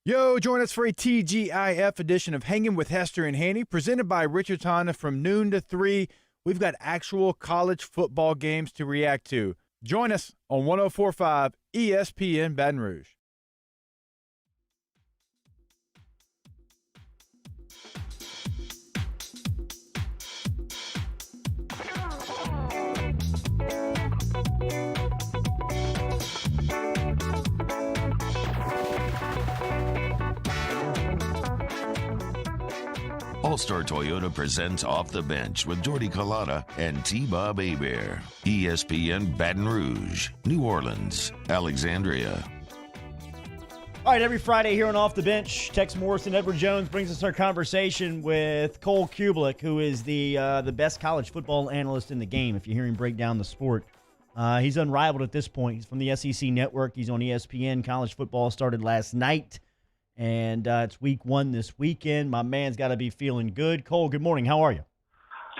Yo, join us for a TGIF edition of Hanging with Hester and Haney, presented by Richards Honda from noon to 3. We've got actual college football games to react to. Join us on 104.5 ESPN Baton Rouge. All-Star Toyota presents Off the Bench with Jordy Collada and T-Bob Hebert. ESPN Baton Rouge, New Orleans, Alexandria. All right, every Friday here on Off the Bench, Tex Morris and Edward Jones brings us our conversation with Cole Cubelic, who is the best college football analyst in the game, if you hear him break down the sport. He's unrivaled at this point. He's from the SEC Network. He's on ESPN. College football started last night. And it's week 1 this weekend. My man's got to be feeling good. Cole, good morning. How are you?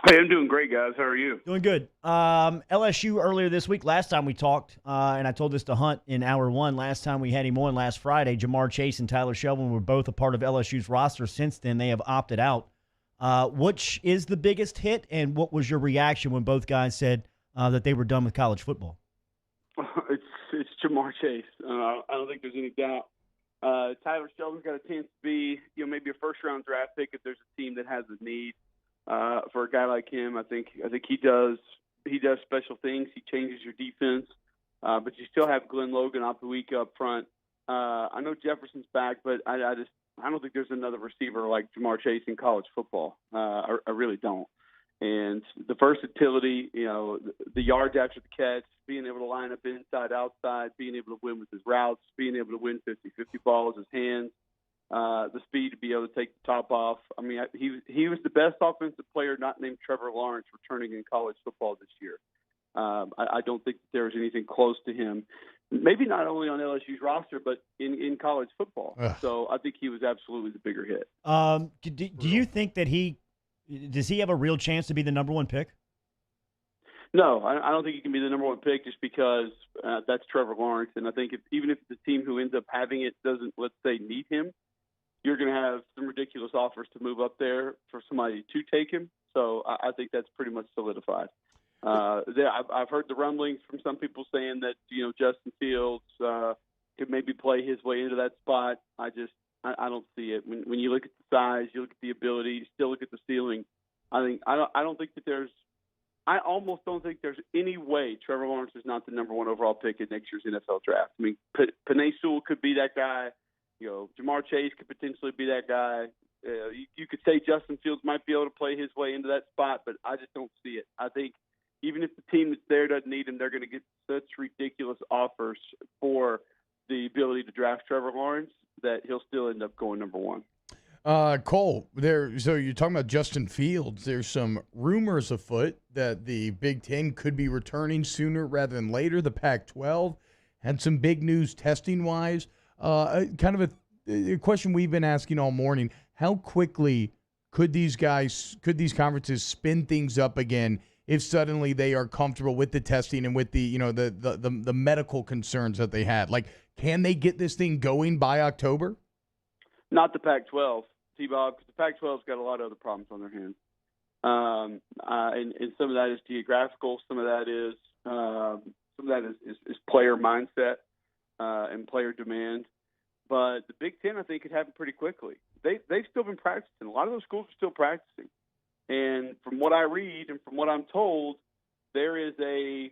Hey, I'm doing great, guys. How are you? Doing good. LSU earlier this week, last time we talked, and I told this to Hunt in hour 1, last time we had him on last Friday, Jamar Chase and Tyler Shelvin were both a part of LSU's roster. Since then, they have opted out. Which is the biggest hit, and what was your reaction when both guys said that they were done with college football? It's Jamar Chase. I don't think there's any doubt. Tyler Shelton's got a chance to be, maybe a first-round draft pick if there's a team that has a need for a guy like him. I think he does special things. He changes your defense, but you still have Glenn Logan off the week up front. I know Jefferson's back, but I don't think there's another receiver like Jamar Chase in college football. I really don't. And the versatility, the yards after the catch, being able to line up inside, outside, being able to win with his routes, being able to win 50-50 balls, his hands, the speed to be able to take the top off. I mean, he was the best offensive player not named Trevor Lawrence returning in college football this year. I don't think that there was anything close to him, maybe not only on LSU's roster, but in college football. So I think he was absolutely the bigger hit. Do you think that does he have a real chance to be the number 1 pick? No, I don't think he can be the number 1 pick just because that's Trevor Lawrence. And I think even if the team who ends up having it doesn't, let's say, need him, you're going to have some ridiculous offers to move up there for somebody to take him. So I think that's pretty much solidified. I've heard the rumblings from some people saying that, Justin Fields could maybe play his way into that spot. I don't see it. When you look at the size, you look at the ability, you still look at the ceiling. I almost don't think there's any way Trevor Lawrence is not the number 1 overall pick in next year's NFL draft. I mean, Penei Sewell could be that guy. Jamar Chase could potentially be that guy. You could say Justin Fields might be able to play his way into that spot, but I just don't see it. I think even if the team that's there doesn't need him, they're going to get such ridiculous offers for the ability to draft Trevor Lawrence that he'll still end up going number 1. Cole, so you're talking about Justin Fields. There's some rumors afoot that the Big Ten could be returning sooner rather than later. The Pac-12 had some big news testing-wise. Kind of a question we've been asking all morning. How quickly Could these conferences spin things up again if suddenly they are comfortable with the testing and with the the medical concerns that they had? Like, can they get this thing going by October? Not the Pac-12, T-Bob, because the Pac-12's got a lot of other problems on their hands. And some of that is geographical. Some of that is player mindset and player demand. But the Big Ten, I think, could happen pretty quickly. They've still been practicing. A lot of those schools are still practicing. And from what I read and from what I'm told, there is a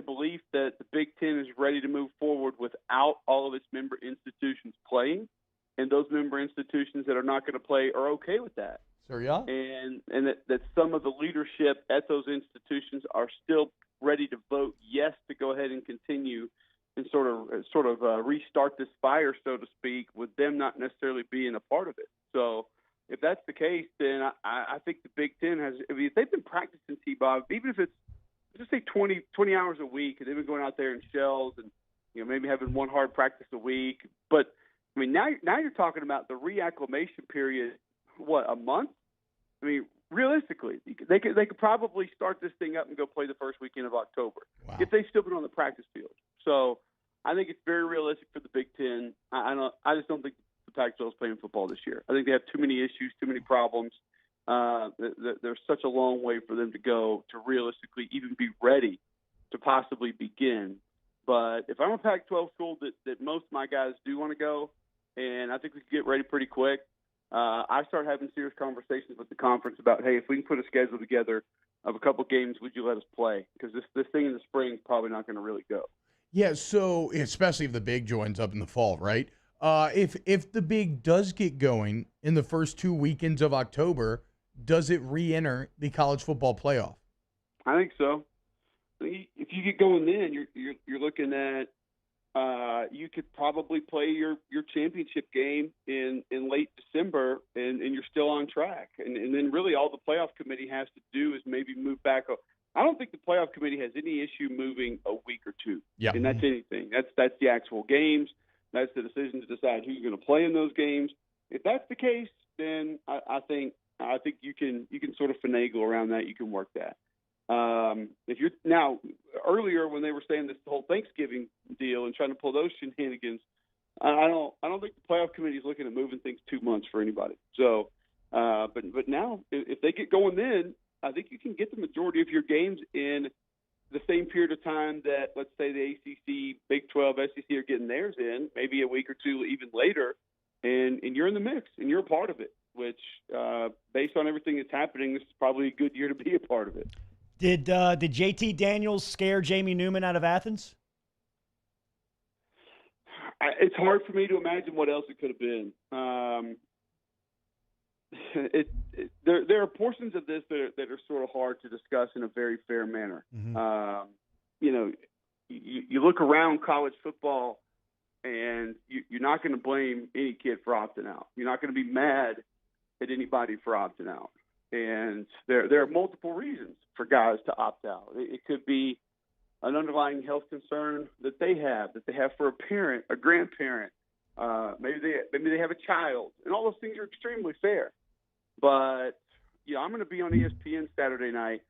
belief that the Big Ten is ready to move forward without all of its member institutions playing, and those member institutions that are not going to play are okay with that. So yeah, and that some of the leadership at those institutions are still ready to vote yes to go ahead and continue and sort of restart this fire, so to speak, with them not necessarily being a part of it. So if that's the case, then I think the Big Ten has. I mean, if they've been practicing T-Bob, even if it's just say 20 hours a week, and they've been going out there in shells and maybe having one hard practice a week, but I mean now you're talking about the reacclimation period. What, a month? I mean, realistically, they could probably start this thing up and go play the first weekend of October if they've still been on the practice field. So I think it's very realistic for the Big Ten. I just don't think the Pac-12 is playing football this year. I think they have too many issues, too many problems. There's such a long way for them to go to realistically even be ready to possibly begin. But if I'm a Pac-12 school that most of my guys do want to go, and I think we can get ready pretty quick, I start having serious conversations with the conference about, hey, if we can put a schedule together of a couple games, would you let us play? Because this thing in the spring is probably not going to really go. Yeah, so especially if the Big joins up in the fall, right? If the Big does get going in the first 2 weekends of October, does it re-enter the college football playoff? I think so. If you get going then, you're looking at you could probably play your championship game in late December, and you're still on track. And then really all the playoff committee has to do is maybe move back. I don't think the playoff committee has any issue moving a week or two. Yeah. And that's anything. That's the actual games. That's the decision to decide who's going to play in those games. If that's the case, then I think you can sort of finagle around that. You can work that. If you're now earlier when they were saying this whole Thanksgiving deal and trying to pull those shenanigans, I don't think the playoff committee is looking at moving things 2 months for anybody. So, but now if they get going, then I think you can get the majority of your games in the same period of time that, let's say, the ACC, Big 12, SEC are getting theirs in, maybe a week or two even later, and you're in the mix and you're a part of it. Which, based on everything that's happening, this is probably a good year to be a part of it. Did JT Daniels scare Jamie Newman out of Athens? It's hard for me to imagine what else it could have been. There are portions of this that are sort of hard to discuss in a very fair manner. Mm-hmm. You look around college football, and you're not going to blame any kid for opting out. You're not going to be mad at anybody for opting out. And there are multiple reasons for guys to opt out. It could be an underlying health concern that they have for a parent, a grandparent. Maybe they have a child, and all those things are extremely fair. But I'm going to be on ESPN Saturday night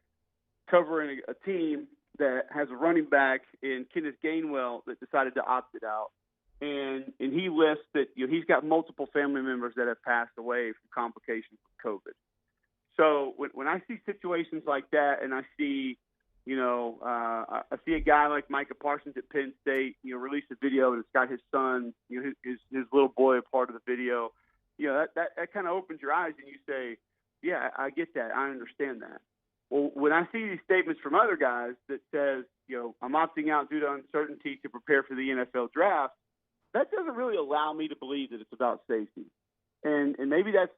covering a team that has a running back in Kenneth Gainwell that decided to opt it out, and he lists that he's got multiple family members that have passed away from complications of COVID. So when I see situations like that, and I see, I see a guy like Micah Parsons at Penn State, release a video and it's got his son, his little boy a part of the video, that kind of opens your eyes and you say, yeah, I get that, I understand that. Well, when I see these statements from other guys that says, I'm opting out due to uncertainty to prepare for the NFL draft, that doesn't really allow me to believe that it's about safety. And maybe that's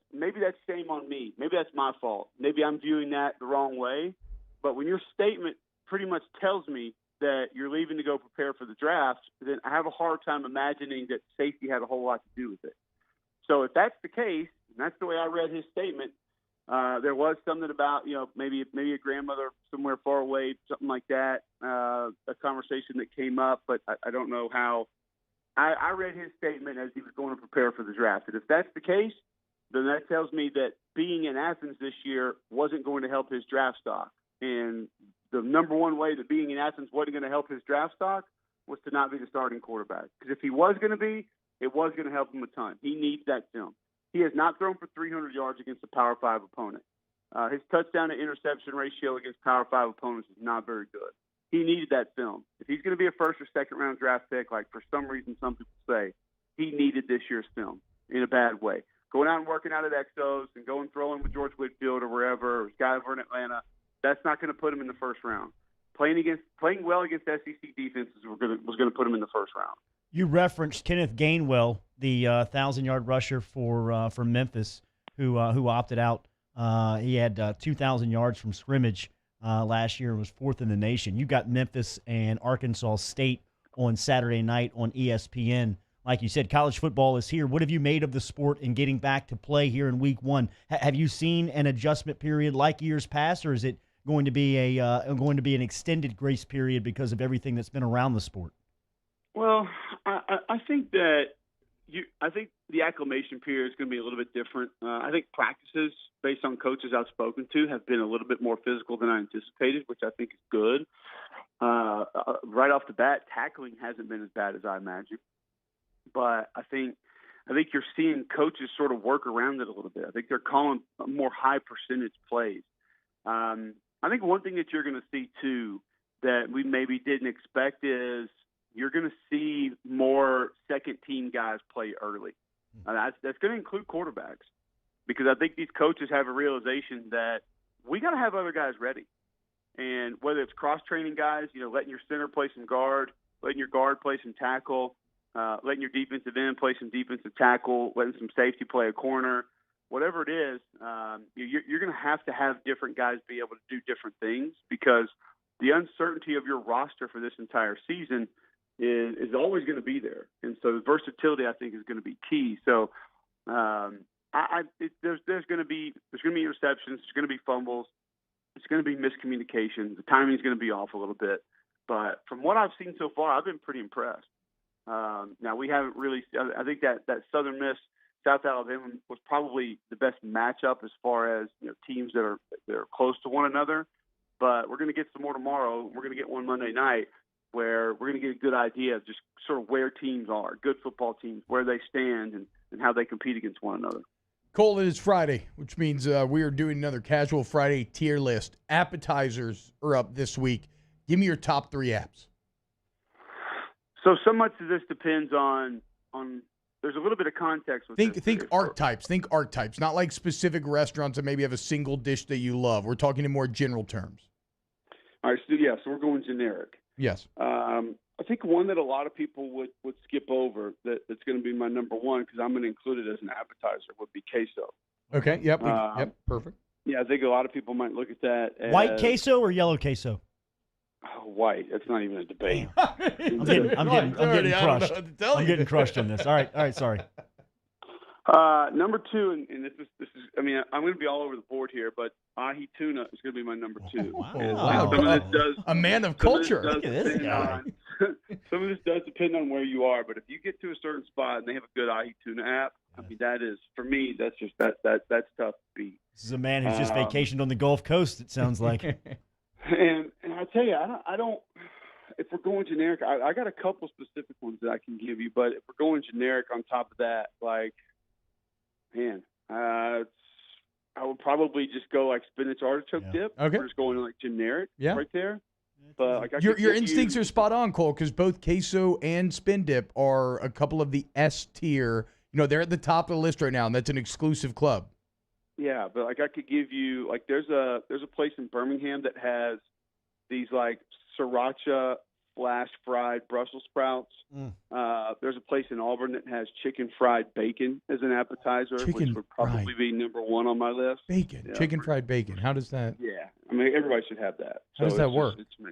shame on me. Maybe that's my fault. Maybe I'm viewing that the wrong way. But when your statement pretty much tells me that you're leaving to go prepare for the draft, then I have a hard time imagining that safety had a whole lot to do with it. So if that's the case, and that's the way I read his statement, there was something about, maybe a grandmother somewhere far away, something like that, a conversation that came up, but I don't know how. I read his statement as he was going to prepare for the draft. And if that's the case, then that tells me that being in Athens this year wasn't going to help his draft stock. And the number one way that being in Athens wasn't going to help his draft stock was to not be the starting quarterback. Because if he was going to be, it was going to help him a ton. He needs that film. He has not thrown for 300 yards against a Power 5 opponent. His touchdown to interception ratio against Power 5 opponents is not very good. He needed that film. If he's going to be a first or second round draft pick, like for some reason some people say, he needed this year's film in a bad way. Going out and working out at Exos and going throwing with George Whitfield or wherever, or his guy over in Atlanta, that's not going to put him in the first round. Playing well against SEC defenses was going to put him in the first round. You referenced Kenneth Gainwell, the 1,000-yard rusher for Memphis, who opted out. He had 2,000 yards from scrimmage last year and was fourth in the nation. You got Memphis and Arkansas State on Saturday night on ESPN. Like you said, college football is here. What have you made of the sport in getting back to play here in week one? Have you seen an adjustment period like years past, or is it going to be an extended grace period because of everything that's been around the sport? Well, I think I think the acclimation period is going to be a little bit different. I think practices, based on coaches I've spoken to, have been a little bit more physical than I anticipated, which I think is good. Right off the bat, tackling hasn't been as bad as I imagined. But I think you're seeing coaches sort of work around it a little bit. I think they're calling more high percentage plays. I think one thing that you're going to see too that we maybe didn't expect is you're going to see more second team guys play early. That's going to include quarterbacks, because I think these coaches have a realization that we got to have other guys ready. And whether it's cross training guys, letting your center play some guard, letting your guard play some tackle, letting your defensive end play some defensive tackle, letting some safety play a corner, whatever it is, you're going to have different guys be able to do different things, because the uncertainty of your roster for this entire season is always going to be there. And so versatility, I think, is going to be key. So there's going to be interceptions, there's going to be fumbles, it's going to be miscommunication. The timing is going to be off a little bit. But from what I've seen so far, I've been pretty impressed. Now, we haven't really – I think that Southern Miss, South Alabama was probably the best matchup as far as teams that are close to one another. But we're going to get some more tomorrow. We're going to get one Monday night where we're going to get a good idea of just sort of where teams are, good football teams, where they stand and how they compete against one another. Cole, it is Friday, which means we are doing another Casual Friday tier list. Appetizers are up this week. Give me your top 3 apps. So much of this depends on there's a little bit of context with this. Think archetypes. Think archetypes, not like specific restaurants that maybe have a single dish that you love. We're talking in more general terms. All right, so we're going generic. Yes. I think one that a lot of people would skip over that's going to be my number one, because I'm going to include it as an appetizer, would be queso. Okay, yep, perfect. Yeah, I think a lot of people might look at that as white queso or yellow queso? White. That's not even a debate. I'm getting crushed. I'm getting crushed in this. All right, sorry. Number 2, and this is. I mean, I'm going to be all over the board here, but ahi tuna is going to be my number 2. Wow. Some of this does, a man of culture. Look at this guy. Some of this does depend on where you are, but if you get to a certain spot and they have a good ahi tuna app, I mean, that is, for me, that's just that's tough to beat. This is a man who's just vacationed on the Gulf Coast, it sounds like. And I tell you, I don't. If we're going generic, I got a couple specific ones that I can give you, but if we're going generic on top of that, like, man, I would probably just go like spinach artichoke dip. Okay. We're just going like generic right there. But like your instincts are spot on, Cole, because both queso and spin dip are a couple of the S tier. They're at the top of the list right now, and that's an exclusive club. Yeah, but like I could give you like there's a place in Birmingham that has these like sriracha flash fried Brussels sprouts. There's a place in Auburn that has chicken fried bacon as an appetizer, which would probably be number 1 on my list. Bacon, yeah. Chicken fried bacon. How does that? Yeah, I mean everybody should have that. How does that work? It's me.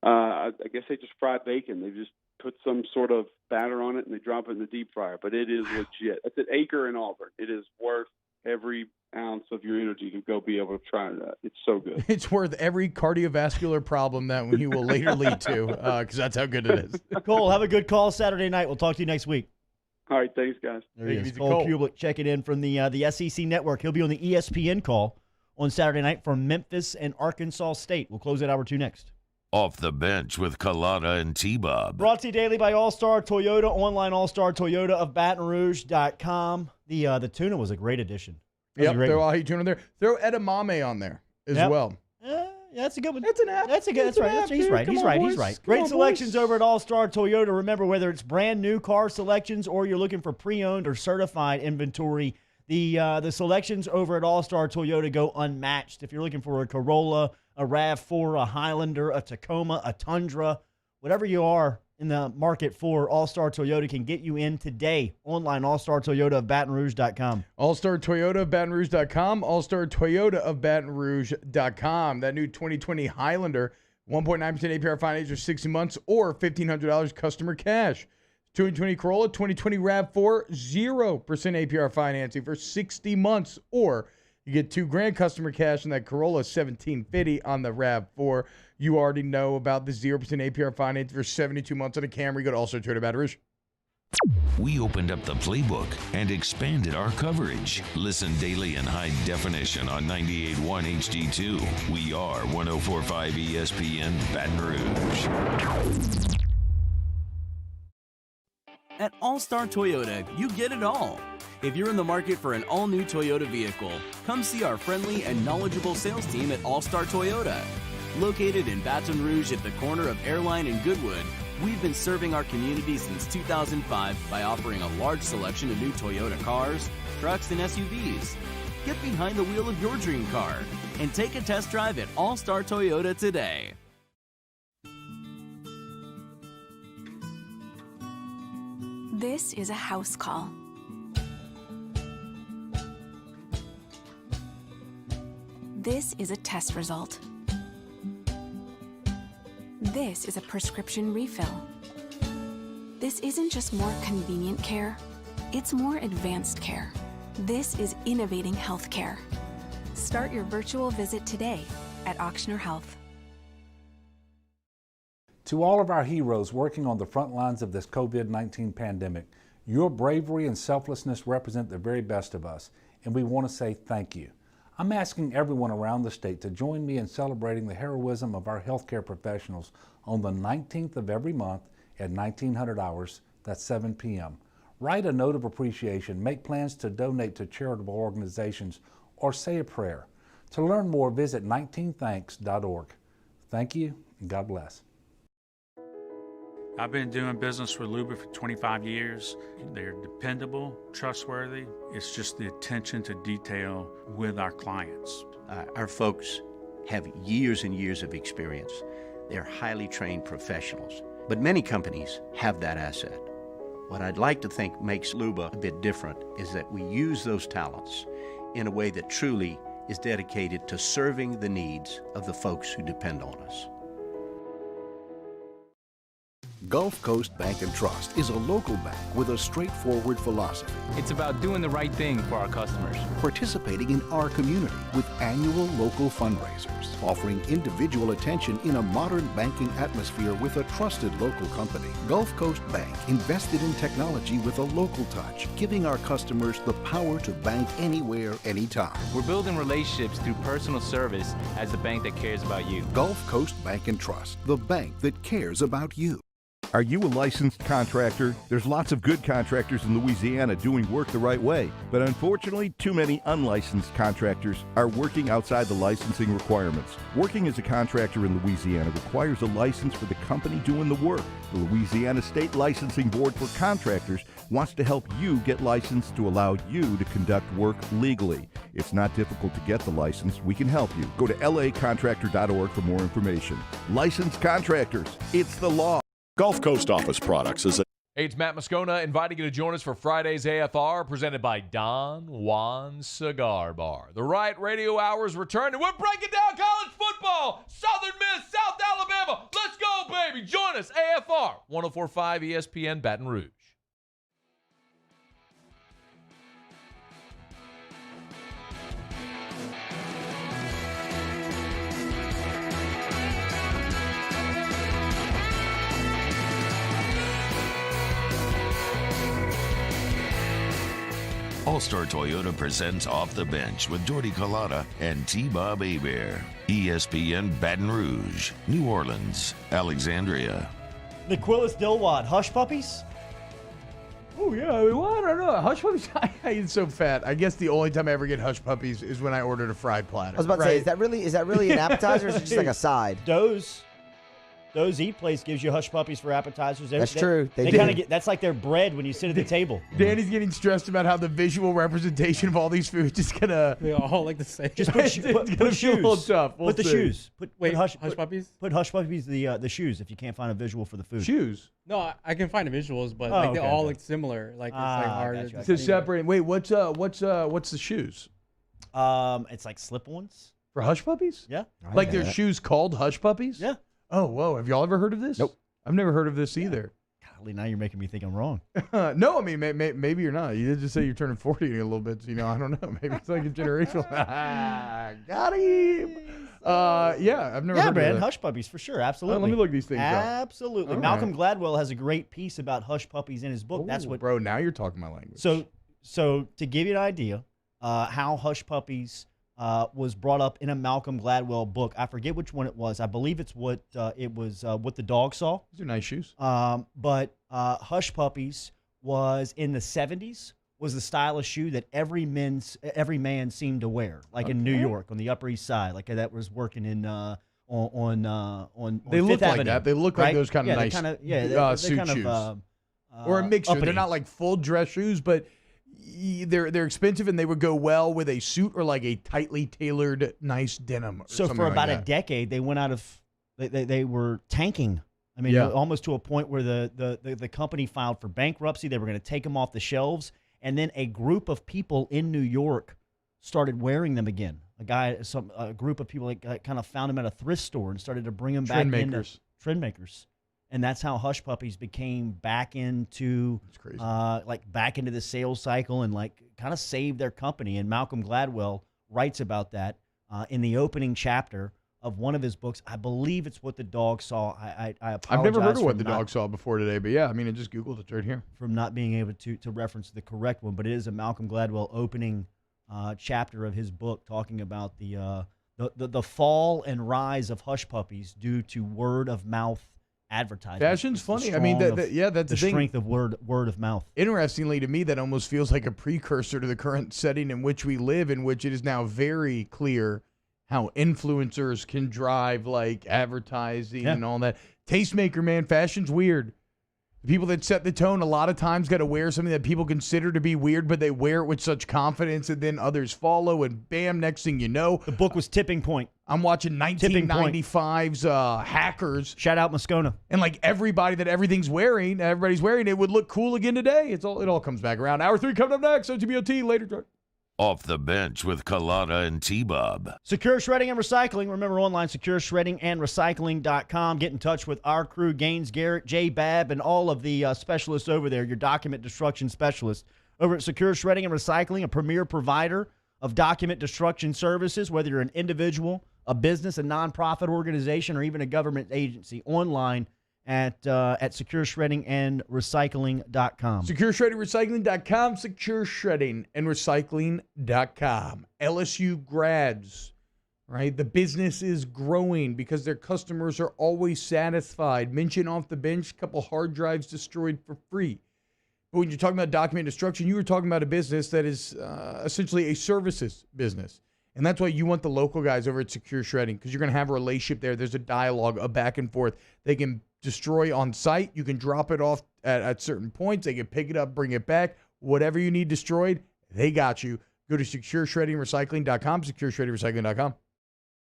I guess they just fry bacon. They just put some sort of batter on it and they drop it in the deep fryer. But it is legit. It's an acre in Auburn. It is worth every ounce of your energy to go be able to try that. It's so good. It's worth every cardiovascular problem that you will later lead to, because that's how good it is. Cole, have a good call Saturday night. We'll talk to you next week. All right, thanks, guys. There he is, Cole Kublik checking in from the SEC Network. He'll be on the ESPN call on Saturday night for Memphis and Arkansas State. We'll close at hour 2 next. Off the bench with Kalana and T-Bob. Brought to you daily by All-Star Toyota, online All-Star Toyota of BatonRouge.com. The tuna was a great addition. Yep, throw all tuna there. Throw edamame on there as well. Yeah, that's a good one. That's an app. That's a good. That's right. He's right. He's right. Great selections over at All-Star Toyota. Remember, whether it's brand new car selections or you're looking for pre-owned or certified inventory, the selections over at All-Star Toyota go unmatched. If you're looking for a Corolla, a RAV4, a Highlander, a Tacoma, a Tundra, whatever you are in the market for, All-Star Toyota can get you in today. Online, All-Star Toyota of BatonRouge.com. All-Star Toyota of BatonRouge.com. All-Star Toyota of BatonRouge.com. That new 2020 Highlander, 1.9% APR finance for 60 months or $1,500 customer cash. 2020 Corolla, 2020 RAV4, 0% APR financing for 60 months, or you get $2,000 customer cash on that Corolla, $1,750 on the RAV4. You already know about the 0% APR finance for 72 months on a Camry. Go to All-Star Toyota Baton Rouge. We opened up the playbook and expanded our coverage. Listen daily in high definition on 98.1 HD2. We are 104.5 ESPN Baton Rouge. At All-Star Toyota, you get it all. If you're in the market for an all-new Toyota vehicle, come see our friendly and knowledgeable sales team at All-Star Toyota. Located in Baton Rouge at the corner of Airline and Goodwood, we've been serving our community since 2005 by offering a large selection of new Toyota cars, trucks, and SUVs. Get behind the wheel of your dream car and take a test drive at All-Star Toyota today. This is a house call. This is a test result. This is a prescription refill. This isn't just more convenient care, it's more advanced care. This is innovating healthcare. Start your virtual visit today at Auctioner Health. To all of our heroes working on the front lines of this COVID-19 pandemic, your bravery and selflessness represent the very best of us, and we want to say thank you. I'm asking everyone around the state to join me in celebrating the heroism of our healthcare professionals on the 19th of every month at 1900 hours, that's 7 p.m. Write a note of appreciation, make plans to donate to charitable organizations, or say a prayer. To learn more, visit 19thanks.org. Thank you, and God bless. I've been doing business with Luba for 25 years. They're dependable, trustworthy. It's just the attention to detail with our clients. Our folks have years and years of experience. They're highly trained professionals, but many companies have that asset. What I'd like to think makes Luba a bit different is that we use those talents in a way that truly is dedicated to serving the needs of the folks who depend on us. Gulf Coast Bank and Trust is a local bank with a straightforward philosophy. It's about doing the right thing for our customers. Participating in our community with annual local fundraisers, offering individual attention in a modern banking atmosphere with a trusted local company. Gulf Coast Bank invested in technology with a local touch, giving our customers the power to bank anywhere, anytime. We're building relationships through personal service as the bank that cares about you. Gulf Coast Bank and Trust, the bank that cares about you. Are you a licensed contractor? There's lots of good contractors in Louisiana doing work the right way, but unfortunately, too many unlicensed contractors are working outside the licensing requirements. Working as a contractor in Louisiana requires a license for the company doing the work. The Louisiana State Licensing Board for Contractors wants to help you get licensed to allow you to conduct work legally. It's not difficult to get the license. We can help you. Go to lacontractor.org for more information. Licensed contractors, it's the law. Gulf Coast Office Products is a... Hey, it's Matt Moscona inviting you to join us for Friday's AFR presented by Don Juan Cigar Bar. The Riot Radio Hours return, and we're breaking down college football. Southern Miss, South Alabama. Let's go, baby. Join us, AFR, 104.5 ESPN Baton Rouge. All-Star Toyota presents Off the Bench with Jordy Collada and T-Bob Hebert. ESPN Baton Rouge, New Orleans, Alexandria. Niquilis Dilwad, Hush Puppies? Oh, yeah. I don't know. Hush Puppies, I eat so fat. I guess the only time I ever get Hush Puppies is when I ordered a fried platter. I was about to say, is that really an appetizer or is it just like a side? Doe's Eat Place gives you Hush Puppies for appetizers. That's true. They kind of get that's like their bread when you sit at the table. Danny's getting stressed about how the visual representation of all these foods is gonna. They all like the same. Just put shoes. A little tough. Put the shoes. Put Hush Puppies. Put Hush Puppies the shoes if you can't find a visual for the food. Shoes. No, I can find the visuals, but they all look similar. Like it's like hard to separate. Wait, what's the shoes? It's like slip-ons for Hush Puppies. Yeah, like their shoes called Hush Puppies. Yeah. Oh, whoa. Have y'all ever heard of this? Nope. I've never heard of this either. Golly, now you're making me think I'm wrong. No, I mean, maybe you're not. You did just say you're turning 40 in a little bit. So, I don't know. Maybe it's like a generational. Got him. Yeah, I've never heard of that. Hush Puppies for sure. Absolutely. Let me look these things up. Absolutely. All Malcolm Gladwell has a great piece about Hush Puppies in his book. Ooh, That's what. Bro, now you're talking my language. So to give you an idea, how Hush Puppies was brought up in a Malcolm Gladwell book. I forget which one it was. I believe it's what what the dog saw. These are nice shoes. But Hush Puppies was in the 70s. Was the style of shoe that every man seemed to wear, like in New York on the Upper East Side, like that was working in on They look Fifth like Avenue, that. They look right? like those kind of nice suit suit shoes. shoes. Or a mixture. Uppity. They're not like full dress shoes, but they're expensive and they would go well with a suit or like a tightly tailored nice denim. Or So for about a decade, they went out of they were tanking. I mean, almost to a point where the company filed for bankruptcy. They were going to take them off the shelves, and then a group of people in New York started wearing them again. A group of people kind of found them at a thrift store and started to bring them back into trend makers. And that's how Hush Puppies became back into back into the sales cycle and kind of saved their company. And Malcolm Gladwell writes about that in the opening chapter of one of his books. I believe it's What the Dog Saw. I apologize. I've never heard of What the Dog Saw before today, but yeah, I mean, I just Googled it right here. From not being able to reference the correct one, but it is a Malcolm Gladwell opening chapter of his book talking about the fall and rise of Hush Puppies due to word of mouth advertising. Fashion's funny. I mean, that's the thing. Strength of word of mouth. Interestingly, to me, that almost feels like a precursor to the current setting in which we live, in which it is now very clear how influencers can drive advertising and all that. Tastemaker, man, fashion's weird. The people that set the tone a lot of times got to wear something that people consider to be weird, but they wear it with such confidence, and then others follow, and bam, next thing you know. The book was Tipping Point. I'm watching 1995's Hackers. Shout out Moscona. And everybody that everybody's wearing, it would look cool again today. It all comes back around. Hour 3 coming up next. OTBOT later, George. Off the Bench with Collada and T-Bob. Secure Shredding and Recycling. Remember, online, secureshreddingandrecycling.com. Get in touch with our crew, Gaines, Garrett, Jay Babb, and all of the specialists over there, your document destruction specialists. Over at Secure Shredding and Recycling, a premier provider of document destruction services, whether you're an individual, a business, a nonprofit organization, or even a government agency. Online at secureshreddingandrecycling.com. Secureshreddingrecycling.com, secureshreddingandrecycling.com. LSU grads, right? The business is growing because their customers are always satisfied. Mention Off the Bench, a couple hard drives destroyed for free. But when you're talking about document destruction, you were talking about a business that is essentially a services business. And that's why you want the local guys over at Secure Shredding, because you're going to have a relationship there. There's a dialogue, a back and forth. They can destroy on site. You can drop it off at certain points. They can pick it up, bring it back. Whatever you need destroyed, they got you. Go to secureshreddingrecycling.com, secureshreddingrecycling.com.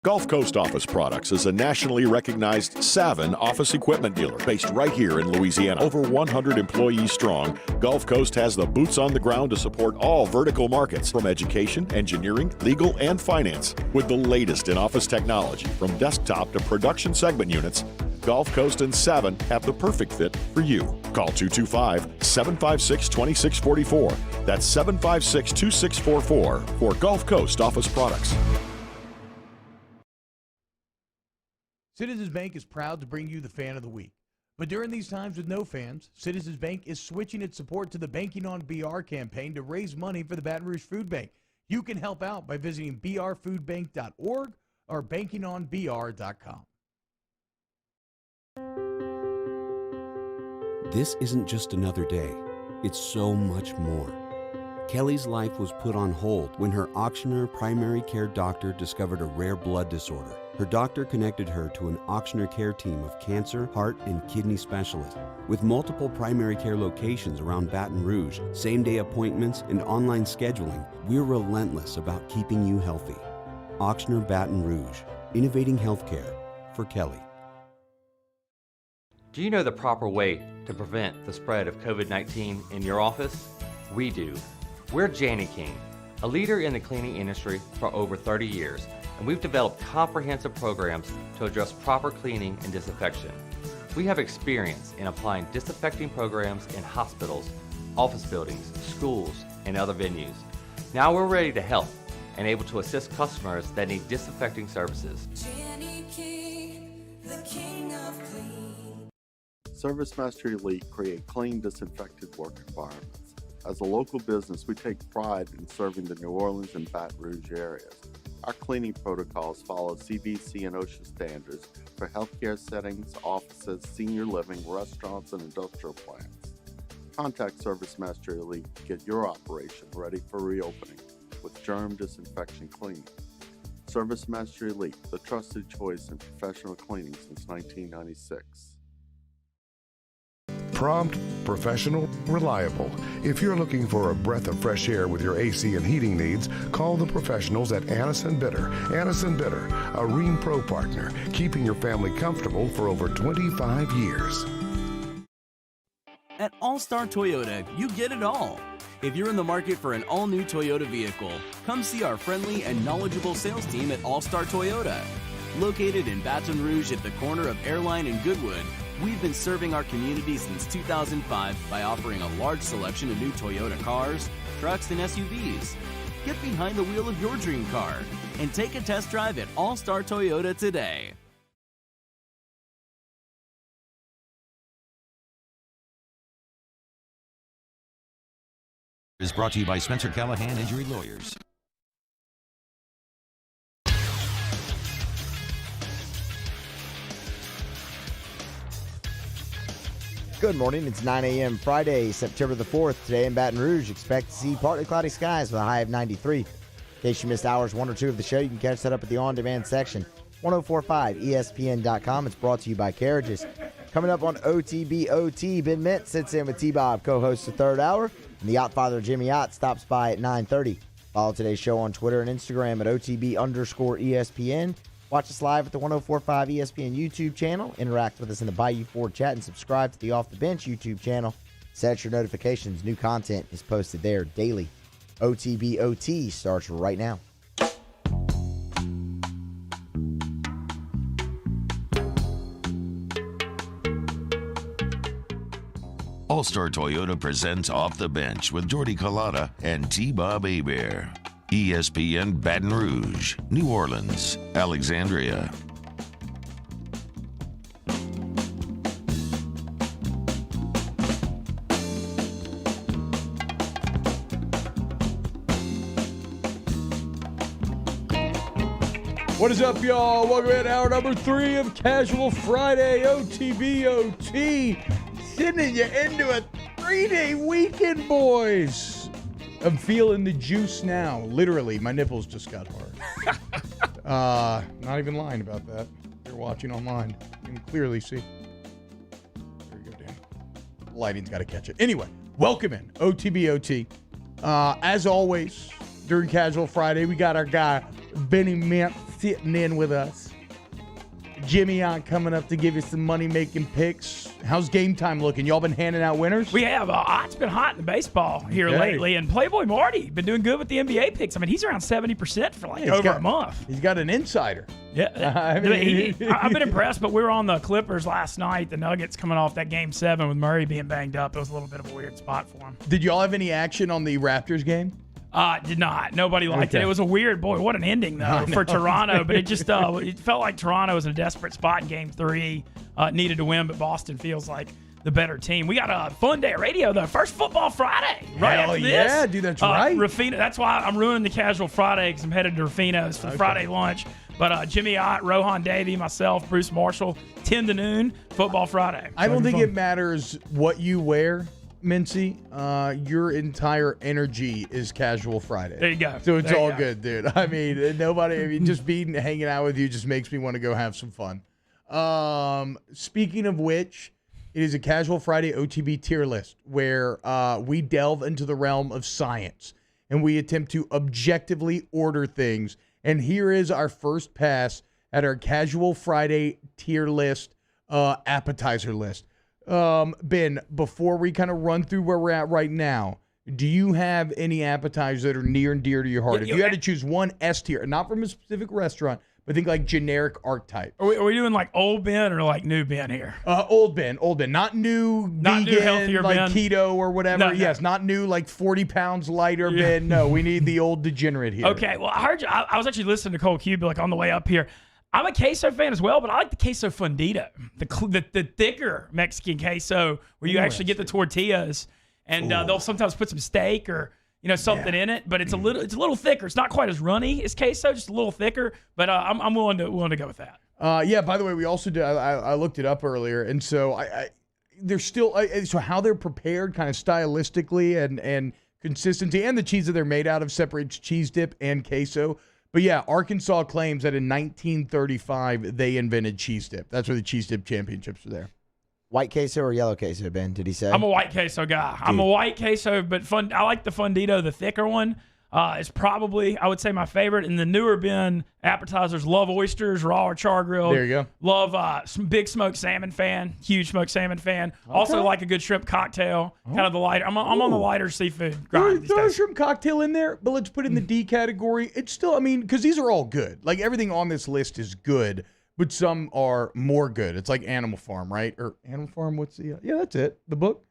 Gulf Coast Office Products is a nationally recognized Savin office equipment dealer based right here in Louisiana. Over 100 employees strong, Gulf Coast has the boots on the ground to support all vertical markets, from education, engineering, legal, and finance. With the latest in office technology, from desktop to production segment units, Gulf Coast and Savin have the perfect fit for you. Call 225-756-2644. That's 756-2644 for Gulf Coast Office Products. Citizens Bank is proud to bring you the Fan of the Week. But during these times with no fans, Citizens Bank is switching its support to the Banking on BR campaign to raise money for the Baton Rouge Food Bank. You can help out by visiting brfoodbank.org or bankingonbr.com. This isn't just another day. It's so much more. Kelly's life was put on hold when her auctioneer primary care doctor discovered a rare blood disorder. Her doctor connected her to an auctioneer care team of cancer, heart, and kidney specialists. With multiple primary care locations around Baton Rouge, same-day appointments, and online scheduling, we're relentless about keeping you healthy. Auctioneer Baton Rouge, innovating healthcare for Kelly. Do you know the proper way to prevent the spread of COVID-19 in your office? We do. We're Jani-King, a leader in the cleaning industry for over 30 years, and we've developed comprehensive programs to address proper cleaning and disinfection. We have experience in applying disinfecting programs in hospitals, office buildings, schools, and other venues. Now we're ready to help and able to assist customers that need disinfecting services. Jani-King, the king of clean. ServiceMaster Elite create clean, disinfected work environments. As a local business, we take pride in serving the New Orleans and Baton Rouge areas. Our cleaning protocols follow CDC and OSHA standards for healthcare settings, offices, senior living, restaurants, and industrial plants. Contact ServiceMaster Elite to get your operation ready for reopening with germ disinfection cleaning. ServiceMaster Elite, the trusted choice in professional cleaning since 1996. Prompt, professional, reliable. If you're looking for a breath of fresh air with your AC and heating needs, call the professionals at Anison Bitter. Anison Bitter, a Rheem Pro partner, keeping your family comfortable for over 25 years. At All-Star Toyota, you get it all. If you're in the market for an all-new Toyota vehicle, come see our friendly and knowledgeable sales team at All-Star Toyota. Located in Baton Rouge at the corner of Airline and Goodwood, we've been serving our community since 2005 by offering a large selection of new Toyota cars, trucks, and SUVs. Get behind the wheel of your dream car and take a test drive at All-Star Toyota today. Is brought to you by Spencer Callahan Injury Lawyers. Good morning. It's 9 a.m. Friday, September the 4th. Today in Baton Rouge, expect to see partly cloudy skies with a high of 93. In case you missed hours 1 or 2 of the show, you can catch that up at the on-demand section, 1045ESPN.com. It's brought to you by Carriages. Coming up on OTBOT, Ben Mint sits in with T-Bob, co-hosts the third hour, and the Yacht Father Jimmy Yacht stops by at 9:30. Follow today's show on Twitter and Instagram at OTB_ESPN. Watch us live at the 1045 ESPN YouTube channel. Interact with us in the Bayou Ford chat and subscribe to the Off the Bench YouTube channel. Set your notifications. New content is posted there daily. OTBOT starts right now. All-Star Toyota presents Off the Bench with Jordy Collada and T-Bob Hebert. ESPN Baton Rouge, New Orleans, Alexandria. What is up, y'all? Welcome in hour number 3 of Casual Friday, OTBOT. Sending you into a 3-day weekend, boys. I'm feeling the juice now. Literally, my nipples just got hard. Not even lying about that. If you're watching online, you can clearly see. There you go, Dan. Lighting's got to catch it. Anyway, welcome in, OTBOT. As always, during Casual Friday, we got our guy, Benny Mint, sitting in with us. Jimmy on coming up to give you some money-making picks. How's game time looking? Y'all been handing out winners? We have. It's been hot in the baseball here lately. And Playboy Marty been doing good with the NBA picks. I mean, he's around 70% for a month. He's got an insider. Yeah. I've been impressed, but we were on the Clippers last night. The Nuggets coming off that Game 7 with Murray being banged up. It was a little bit of a weird spot for him. Did y'all have any action on the Raptors game? Did not. Nobody liked it. It was a weird, boy, what an ending, though, for Toronto. But it just it felt like Toronto was in a desperate spot in Game 3. Needed to win, but Boston feels like the better team. We got a fun day of radio, though. First Football Friday. Right Hell after this. yeah, dude, that's right. Rafino, that's why I'm ruining the casual Friday, because I'm headed to Rafino's for the Friday lunch. But Jimmy Ott, Rohan Davey, myself, Bruce Marshall, 10 to noon, Football Friday. I don't think it matters what you wear, Mincy. Your entire energy is Casual Friday. There you go. So it's There you all go. good, dude. I mean, just hanging out with you just makes me want to go have some fun. Speaking of which, it is a Casual Friday OTB tier list where we delve into the realm of science and we attempt to objectively order things. And here is our first pass at our Casual Friday tier list, appetizer list. Ben, before we kind of run through where we're at right now, do you have any appetizers that are near and dear to your heart? If you had to choose one S tier, not from a specific restaurant, but think like generic archetype. Are we doing like old Ben or like new Ben here? Old Ben, not new, Not vegan, new, healthier like Ben? keto or whatever. No, no. Yes, not new, like 40 pounds lighter Ben. No, we need the old degenerate here. Okay, well, I heard you. I was actually listening to Cole Cuba like on the way up here. I'm a queso fan as well, but I like the queso fundito, the thicker Mexican queso where you actually get the tortillas, and they'll sometimes put some steak or something in it, but it's a little thicker. It's not quite as runny as queso, just a little thicker. But I'm willing to go with that. Yeah. By the way, we also did. I looked it up earlier, and so they're still so how they're prepared, kind of stylistically and consistency, and the cheese that they're made out of separates cheese dip and queso. But yeah, Arkansas claims that in 1935 they invented cheese dip. That's where the cheese dip championships were there. White queso or yellow queso, Ben? Did he say? I'm a white queso guy. I'm a white queso, but I like the fundito, the thicker one. It's probably, I would say, my favorite. And the newer Ben appetizers, love oysters, raw or char grilled. There you go. Love some big smoked salmon fan, huge smoked salmon fan. Also like a good shrimp cocktail, kind of the lighter. I'm on the lighter seafood grind. Throw a shrimp cocktail in there, but let's put it in the D category. It's still, because these are all good. Like everything on this list is good, but some are more good. It's like Animal Farm, right? Or Animal Farm, what's the, yeah, that's it. The book.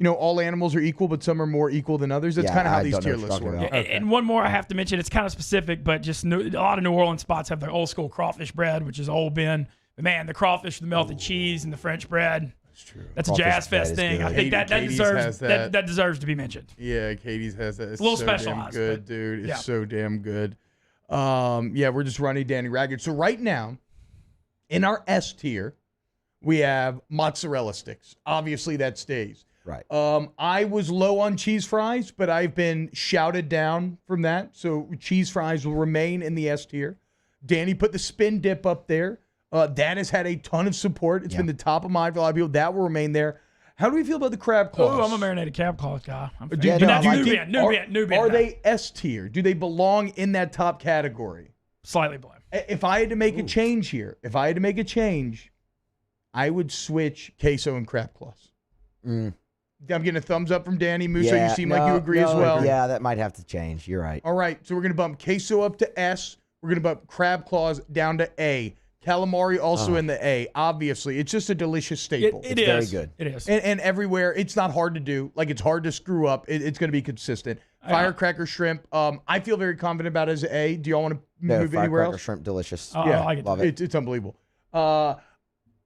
All animals are equal, but some are more equal than others. That's kind of how these tier lists work. And one more I have to mention, it's kind of specific, but just a lot of New Orleans spots have the old school crawfish bread, which is Old Ben. But man, the crawfish, the melted cheese, and the French bread. That's true. That's a Jazz Fest thing. I think that deserves to be mentioned. Yeah, Katie's has that. It's a little so specialized. Damn good, dude. It's so damn good. Yeah, we're just running Danny Ragged. So right now, in our S tier, we have mozzarella sticks. Obviously, that stays. Right. I was low on cheese fries, but I've been shouted down from that. So cheese fries will remain in the S tier. Danny put the spin dip up there. That has had a ton of support. It's been the top of mind for a lot of people. That will remain there. How do we feel about the crab claws? Oh, I'm a marinated crab claws guy. New Ben. Are they S tier? Do they belong in that top category? Slightly below. If I had to make a change here, I would switch queso and crab claws. I'm getting a thumbs up from Danny. Musa, you seem like you agree as well. Yeah, that might have to change. You're right. All right, so we're going to bump queso up to S. We're going to bump crab claws down to A. Calamari also in the A. Obviously, it's just a delicious staple. It's very good. It is. And everywhere, it's not hard to do. Like, it's hard to screw up. It's going to be consistent. Firecracker shrimp, I feel very confident about it as A. Do y'all want to move anywhere else? Firecracker shrimp, delicious. Yeah, I love it. It's unbelievable.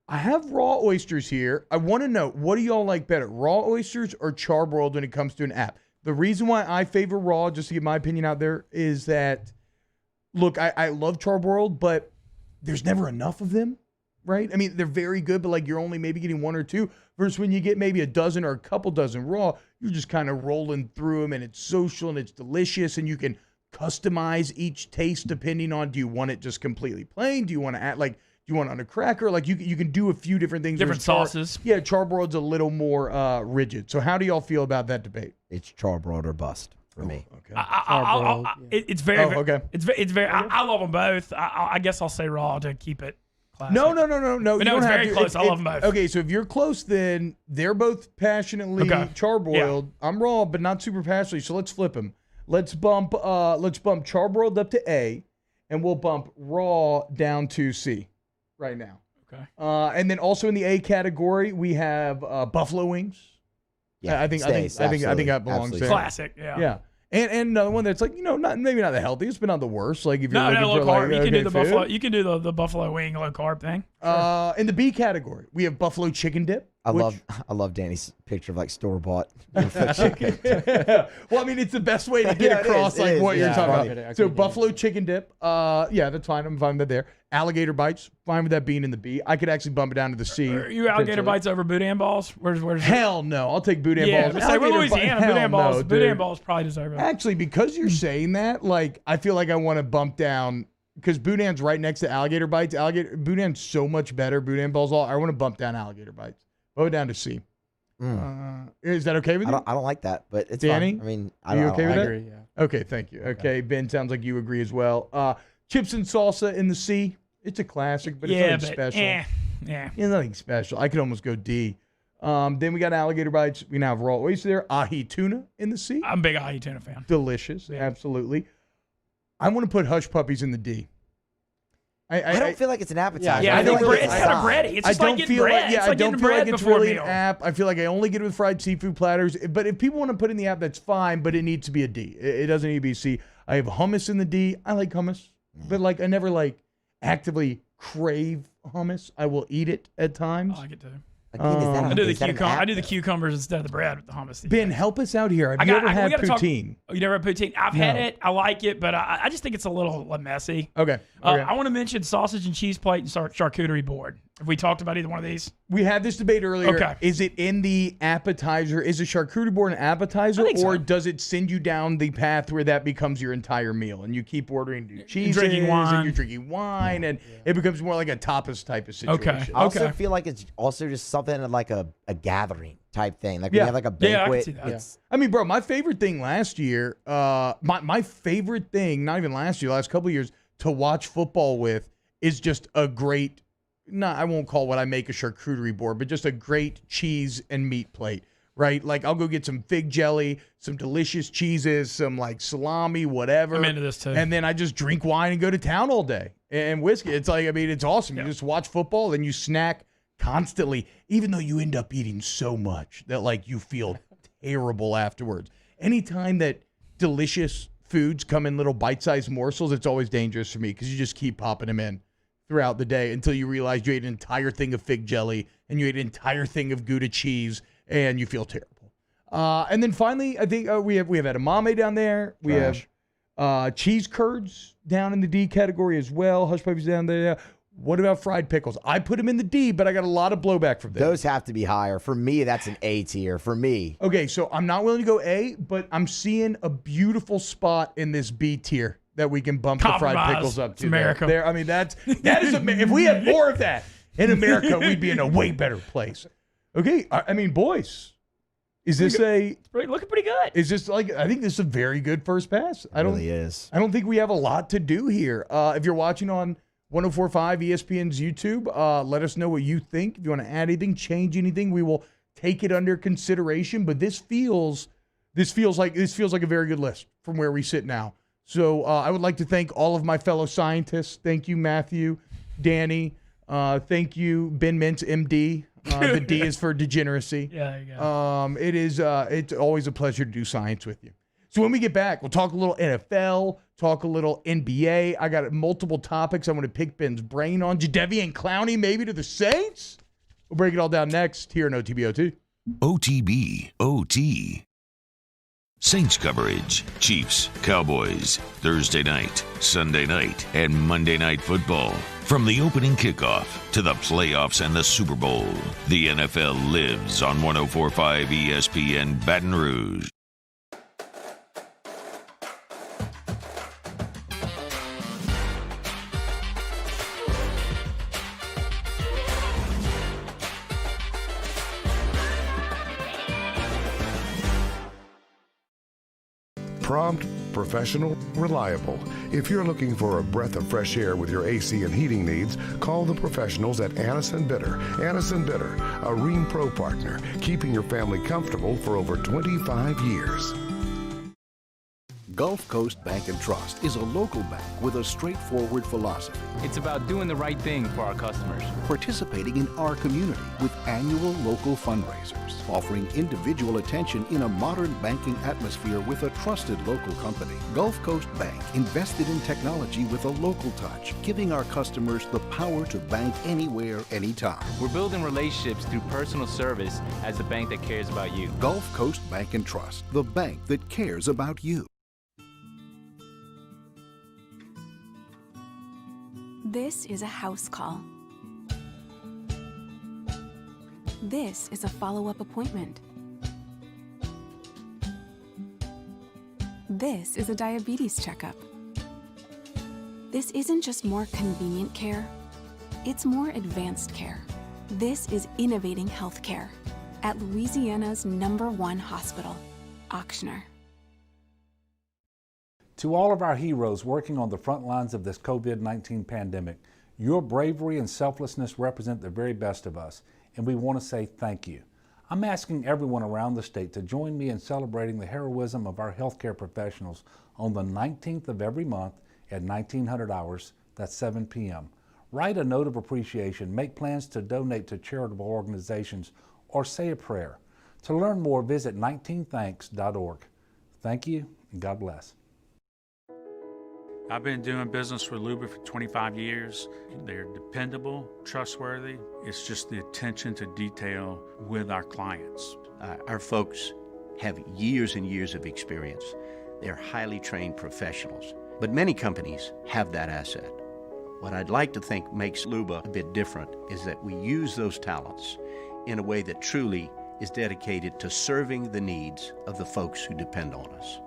I have raw oysters here. I want to know, what do y'all like better, raw oysters or charbroiled when it comes to an app? The reason why I favor raw, just to get my opinion out there, is that, look, I love charbroiled, but there's never enough of them, right? I mean, they're very good, but like you're only maybe getting one or two, versus when you get maybe a dozen or a couple dozen raw, you're just kind of rolling through them, and it's social and it's delicious, and you can customize each taste depending on, do you want it just completely plain? Do you want to add, like, do you want it on a cracker? Like, you can do a few different things. Different sauces. Yeah, charbroiled's a little more rigid. So how do y'all feel about that debate? It's charbroiled or bust for me. Okay. It's very. Okay. It's very. I love them both. I guess I'll say raw to keep it classic. No. But no, it's very close. I love them both. Okay, so if you're close, then they're both passionately charbroiled. Yeah. I'm raw, but not super passionately. So let's flip them. Let's bump charbroiled up to A, and we'll bump raw down to C right now. Okay. And then also in the A category, we have buffalo wings. Yeah, I think that belongs there. Classic. Yeah. Yeah. And another one that's like, maybe not the healthiest, but not the worst. Like if you're looking low for carb. like, You can do the food. buffalo. You can do the buffalo wing low carb thing. In the B category, we have buffalo chicken dip. I love Danny's picture of like store bought chicken. Well, I mean, it's the best way to get across what you're talking about. So buffalo chicken dip, that's fine. I'm fine with that there. Alligator bites, fine with that being in the B. I could actually bump it down to the C. Are you alligator bites over boudin balls? Where's Hell no. I'll take boudin balls. Yeah, we're Louisiana. Boudin balls. dude. Boudin balls probably deserve it. Actually, because you're saying that, like, I feel like I want to bump down because boudin's right next to alligator bites. Boudin's so much better. Boudin balls I want to bump down alligator bites. Go down to C. Is that okay with you? I don't like that, but it's Danny? fine. I mean, Are you okay with that? I agree, yeah. Okay, thank you. Okay, Ben, sounds like you agree as well. Chips and salsa in the C. It's a classic, but it's nothing special. Yeah. It's nothing special. I could almost go D. Then we got alligator bites. We now have raw oyster there. Ahi tuna in the C. I'm a big ahi tuna fan. Delicious, absolutely. I want to put hush puppies in the D. I don't feel like it's an appetizer. Yeah, I feel like it's kind of bready. It's just I like don't getting feel bread. like It's I like don't getting feel like bread it's before a really an meal. app. I feel like I only get it with fried seafood platters. But if people want to put in the app, that's fine. But it needs to be a D. It doesn't need to be a C. I have hummus in the D. I like hummus, but like I never like actively crave hummus. I will eat it at times. I like it too. Again, I do the cucumbers instead of the bread with the hummus. Ben, help us out here. Have you ever had poutine? You never had poutine? I've had it. I like it, but I just think it's a little messy. Okay. I want to mention sausage and cheese plate and charcuterie board. Have we talked about either one of these? We had this debate earlier. Okay. Is it in the appetizer? Is a charcuterie board an appetizer, or does it send you down the path where that becomes your entire meal and you keep ordering new cheeses drinking wine. and you're drinking wine and it becomes more like a tapas type of situation? I also feel like it's also just something like a gathering type thing. Like when you have like a banquet. I mean, bro, my favorite thing last year, my favorite thing, not even last year, last couple of years, to watch football with is just a great, I won't call what I make a charcuterie board, but just a great cheese and meat plate, right? Like I'll go get some fig jelly, some delicious cheeses, some like salami, whatever. I'm into this too. And then I just drink wine and go to town all day and whiskey. It's like, I mean, it's awesome. You just watch football, then you snack constantly, even though you end up eating so much that like you feel terrible afterwards. Anytime that delicious foods come in little bite-sized morsels, it's always dangerous for me because you just keep popping them in throughout the day until you realize you ate an entire thing of fig jelly and you ate an entire thing of Gouda cheese and you feel terrible. And then finally, I think we have edamame down there. We have cheese curds down in the D category as well. Hush puppies down there. What about fried pickles? I put them in the D, but I got a lot of blowback from them. Those have to be higher. For me, that's an A tier. For me. Okay, so I'm not willing to go A, but I'm seeing a beautiful spot in this B tier that we can bump the fried pickles up to. America. There, I mean, that is if we had more of that in America, we'd be in a way better place. Okay, I mean, boys, is this looking pretty good? Is this like? I think this is a very good first pass. It really is. I don't think we have a lot to do here. If you're watching on 104.5 ESPN's YouTube, let us know what you think. If you want to add anything, change anything, we will take it under consideration. But this feels like a very good list from where we sit now. So I would like to thank all of my fellow scientists. Thank you, Matthew, Danny. Thank you, Ben Mintz, MD. The D is for degeneracy. Yeah, there you go. It's always a pleasure to do science with you. So when we get back, we'll talk a little NFL, talk a little NBA. I got multiple topics I want to pick Ben's brain on. Jadeveon Clowney maybe to the Saints? We'll break it all down next here on OTBOT. OTB, OT. Saints coverage, Chiefs, Cowboys, Thursday night, Sunday night, and Monday Night Football. From the opening kickoff to the playoffs and the Super Bowl, the NFL lives on 104.5 ESPN Baton Rouge. Prompt, professional, reliable. If you're looking for a breath of fresh air with your AC and heating needs, call the professionals at Anison Bitter. Anison Bitter, a Rheem Pro partner, keeping your family comfortable for over 25 years. Gulf Coast Bank and Trust is a local bank with a straightforward philosophy. It's about doing the right thing for our customers. Participating in our community with annual local fundraisers, offering individual attention in a modern banking atmosphere with a trusted local company. Gulf Coast Bank invested in technology with a local touch, giving our customers the power to bank anywhere, anytime. We're building relationships through personal service as a bank that cares about you. Gulf Coast Bank and Trust, the bank that cares about you. This is a house call. This is a follow-up appointment. This is a diabetes checkup. This isn't just more convenient care, it's more advanced care. This is innovating healthcare at Louisiana's #1 hospital, Ochsner. To all of our heroes working on the front lines of this COVID-19 pandemic, your bravery and selflessness represent the very best of us, and we want to say thank you. I'm asking everyone around the state to join me in celebrating the heroism of our healthcare professionals on the 19th of every month at 1900 hours, that's 7 p.m. Write a note of appreciation, make plans to donate to charitable organizations, or say a prayer. To learn more, visit 19thanks.org. Thank you, and God bless. I've been doing business with Luba for 25 years. They're dependable, trustworthy. It's just the attention to detail with our clients. Our folks have years and years of experience. They're highly trained professionals. But many companies have that asset. What I'd like to think makes Luba a bit different is that we use those talents in a way that truly is dedicated to serving the needs of the folks who depend on us.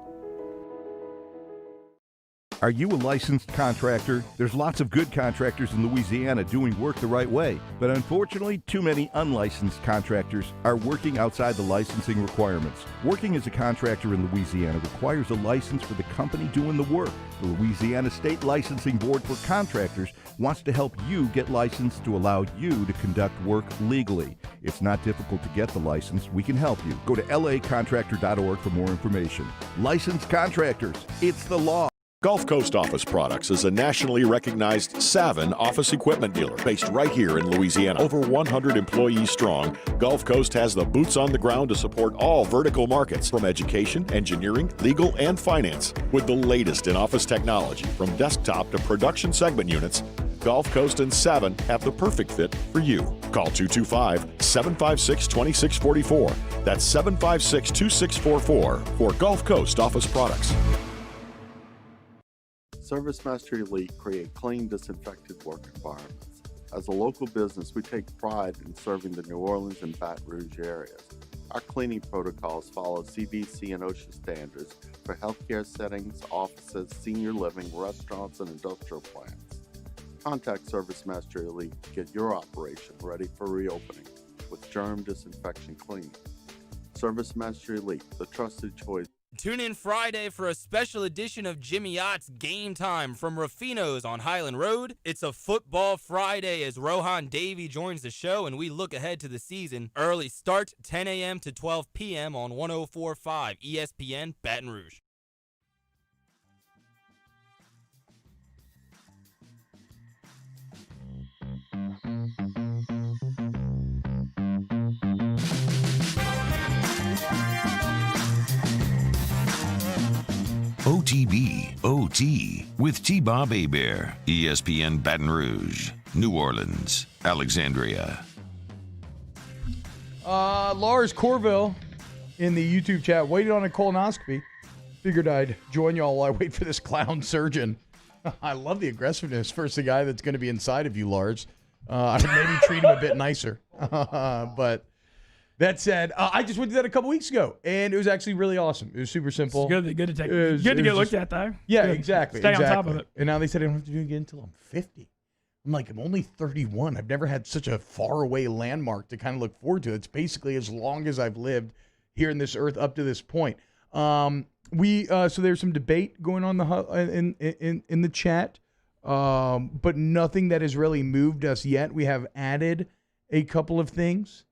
Are you a licensed contractor? There's lots of good contractors in Louisiana doing work the right way, but unfortunately, too many unlicensed contractors are working outside the licensing requirements. Working as a contractor in Louisiana requires a license for the company doing the work. The Louisiana State Licensing Board for Contractors wants to help you get licensed to allow you to conduct work legally. It's not difficult to get the license. We can help you. Go to lacontractor.org for more information. Licensed contractors, it's the law. Gulf Coast Office Products is a nationally recognized Savin office equipment dealer based right here in Louisiana. Over 100 employees strong, Gulf Coast has the boots on the ground to support all vertical markets from education, engineering, legal, and finance. With the latest in office technology from desktop to production segment units, Gulf Coast and Savin have the perfect fit for you. Call 225-756-2644. That's 756-2644 for Gulf Coast Office Products. ServiceMaster Elite create clean, disinfected work environments. As a local business, we take pride in serving the New Orleans and Baton Rouge areas. Our cleaning protocols follow CDC and OSHA standards for healthcare settings, offices, senior living, restaurants, and industrial plants. Contact ServiceMaster Elite to get your operation ready for reopening with germ disinfection cleaning. ServiceMaster Elite, the trusted choice. Tune in Friday for a special edition of Jimmy Ott's Game Time from Rufino's on Highland Road. It's a football Friday as Rohan Davey joins the show and we look ahead to the season. Early start 10 a.m. to 12 p.m. on 104.5 ESPN Baton Rouge. OTB OT with T-Bob Hebert, ESPN Baton Rouge, New Orleans, Alexandria. Lars Corville in the YouTube chat waited on a colonoscopy. Figured I'd join y'all while I wait for this clown surgeon. I love the aggressiveness. First, the guy that's going to be inside of you, Lars. I would maybe treat him a bit nicer. But that said, I just went to that a couple weeks ago, and it was actually really awesome. It was super simple. It's good to take. Good to get looked at, though. Yeah, Good. exactly. Stay on top of it. And now they said I don't have to do it again until I'm 50. I'm like, I'm only 31. I've never had such a faraway landmark to kind of look forward to. It's basically as long as I've lived here in this earth up to this point. So there's some debate going on in the chat, but nothing that has really moved us yet. We have added a couple of things.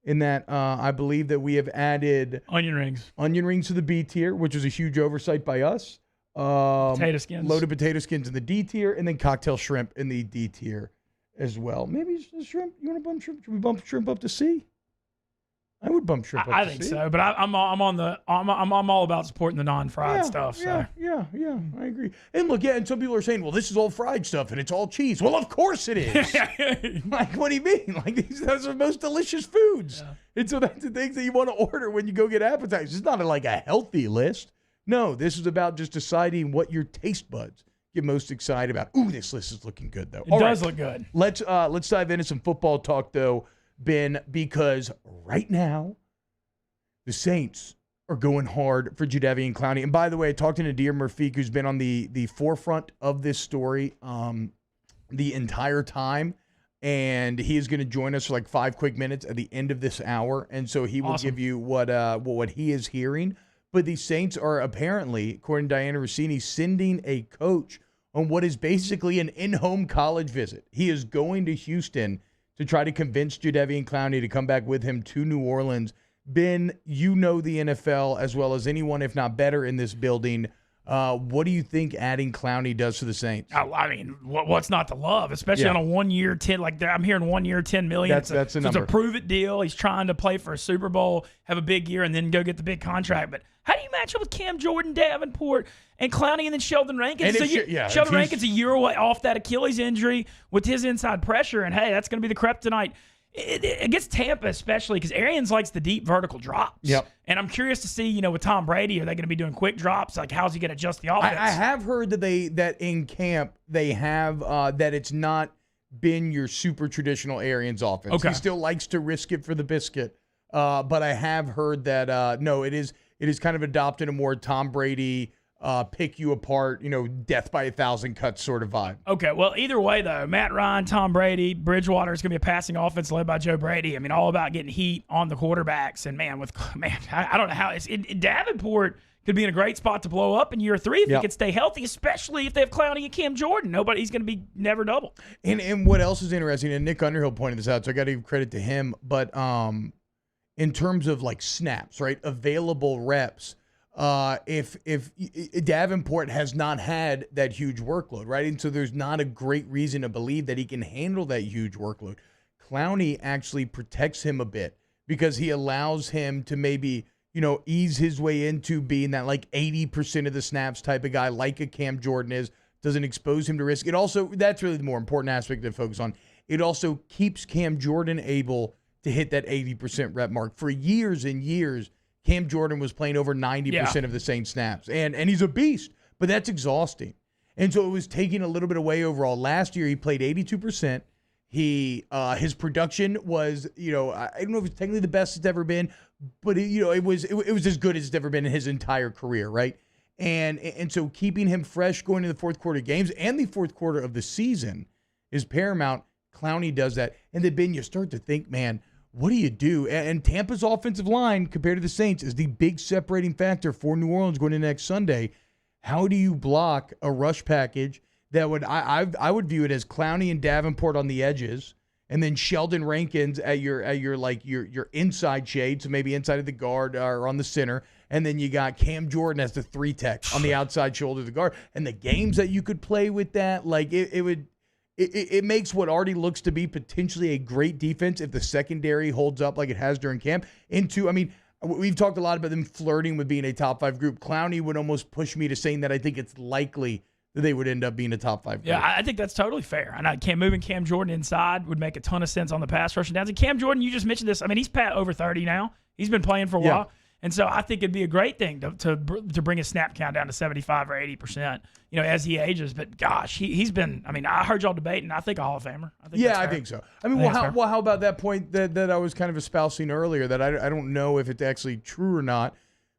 In that, I believe that we have added onion rings to the B tier, which is a huge oversight by us. Potato skins. Loaded potato skins in the D tier, and then cocktail shrimp in the D tier as well. Maybe it's the shrimp. You want to bump shrimp? Should we bump shrimp up to C? I would bump shrimp up I to think C. so, but I'm all about supporting the non-fried stuff. So. Yeah, I agree. And look, and some people are saying, well, this is all fried stuff and it's all cheese. Well, of course it is. Like, what do you mean? Like, those are the most delicious foods. Yeah. And so that's the things that you want to order when you go get appetizers. It's not like a healthy list. No, this is about just deciding what your taste buds get most excited about. Ooh, this list is looking good, though. It does look good. Let's dive into some football talk, though, Ben, because right now the Saints are going hard for Jadeveon Clowney. And by the way, I talked to Nadir Murfiq, who's been on the forefront of this story the entire time. And he is going to join us for like 5 quick minutes at the end of this hour. And so he will give you what he is hearing. But the Saints are apparently, according to Diana Rossini, sending a coach on what is basically an in-home college visit. He is going to Houston to try to convince Jadeveon Clowney to come back with him to New Orleans. Ben, you know the NFL as well as anyone, if not better, in this building. What do you think adding Clowney does for the Saints? I mean, what's not to love, especially on a 1 year 10, like I'm hearing 1 year, $10 million. That's a number. It's a prove it deal. He's trying to play for a Super Bowl, have a big year, and then go get the big contract. But how do you match up with Cam Jordan, Davenport, and Clowney, and then Sheldon Rankins? Sheldon Rankins a year away off that Achilles injury with his inside pressure, and hey, that's going to be the kryptonite. Against Tampa especially, because Arians likes the deep vertical drops. Yep. And I'm curious to see, with Tom Brady, are they going to be doing quick drops? Like, how's he going to adjust the offense? I have heard that in camp they have that it's not been your super traditional Arians offense. Okay. He still likes to risk it for the biscuit. But I have heard that no, it is kind of adopted a more Tom Brady pick you apart, death by 1,000 cuts sort of vibe. Okay, well, either way, though, Matt Ryan, Tom Brady, Bridgewater is going to be a passing offense led by Joe Brady. I mean, all about getting heat on the quarterbacks. And, man, I don't know how Davenport could be in a great spot to blow up in year 3 if he could stay healthy, especially if they have Clowney and Cam Jordan. He's going to be never double. And what else is interesting, and Nick Underhill pointed this out, so I got to give credit to him, but in terms of, like, snaps, right, available reps, if Davenport has not had that huge workload, right? And so there's not a great reason to believe that he can handle that huge workload. Clowney actually protects him a bit because he allows him to maybe, ease his way into being that like 80% of the snaps type of guy like a Cam Jordan is, doesn't expose him to risk. It also, that's really the more important aspect to focus on. It also keeps Cam Jordan able to hit that 80% rep mark. For years and years, Cam Jordan was playing over 90% of the Saints snaps, and he's a beast, but that's exhausting. And so it was taking a little bit away overall. Last year, he played 82%. His production was, I don't know if it's technically the best it's ever been, but it was as good as it's ever been in his entire career, right? And so keeping him fresh going into the fourth quarter games and the fourth quarter of the season is paramount. Clowney does that. And then, Ben, you start to think, man, what do you do? And Tampa's offensive line, compared to the Saints, is the big separating factor for New Orleans going into next Sunday. How do you block a rush package that would I would view it as Clowney and Davenport on the edges, and then Sheldon Rankins at your inside shade, so maybe inside of the guard or on the center, and then you got Cam Jordan as the 3 tech on the outside shoulder of the guard, and the games that you could play with that, like it makes what already looks to be potentially a great defense if the secondary holds up like it has during camp we've talked a lot about them flirting with being a top 5 group. Clowney would almost push me to saying that I think it's likely that they would end up being a top 5 group. Yeah, I think that's totally fair. And moving Cam Jordan inside would make a ton of sense on the pass rushing downs. And Cam Jordan, you just mentioned this. I mean, he's over 30 now. He's been playing for a while. And so I think it'd be a great thing to bring his snap count down to 75 or 80%, as he ages. But gosh, he's been. I mean, I heard y'all debating. I think a Hall of Famer. I think so. I mean, how about that point that I was kind of espousing earlier that I don't know if it's actually true or not,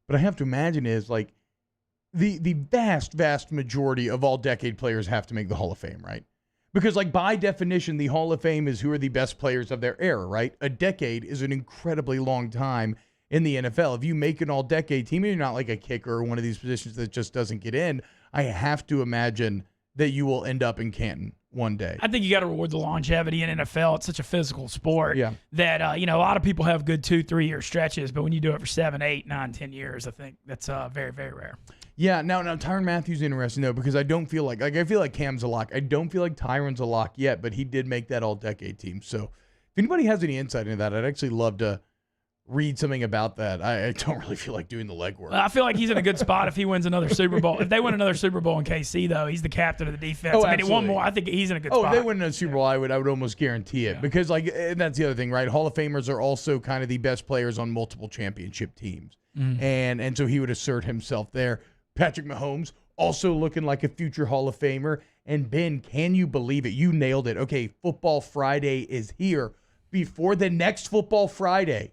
but I have to imagine is like the vast majority of all decade players have to make the Hall of Fame, right? Because like by definition, the Hall of Fame is who are the best players of their era, right? A decade is an incredibly long time in the NFL. If you make an all-decade team and you're not like a kicker or one of these positions that just doesn't get in, I have to imagine that you will end up in Canton one day. I think you got to reward the longevity in NFL. It's such a physical sport that, a lot of people have good 2-3 year stretches, but when you do it for 7, 8, 9, 10 years, I think that's very, very rare. Yeah, now Tyrann Mathieu is interesting, though, because I don't feel like I feel like Cam's a lock. I don't feel like Tyrann's a lock yet, but he did make that all-decade team. So if anybody has any insight into that, I'd actually love to read something about that. I don't really feel like doing the legwork. I feel like he's in a good spot if he wins another Super Bowl. If they win another Super Bowl in KC, though, he's the captain of the defense. Oh, I mean, absolutely. one more. I think he's in a good spot. Oh, if they win a Super Bowl, I would almost guarantee it. Because, and that's the other thing, right? Hall of Famers are also kind of the best players on multiple championship teams. And so he would assert himself there. Patrick Mahomes, also looking like a future Hall of Famer. And Ben, can you believe it? You nailed it. Okay, Football Friday is here. Before the next Football Friday,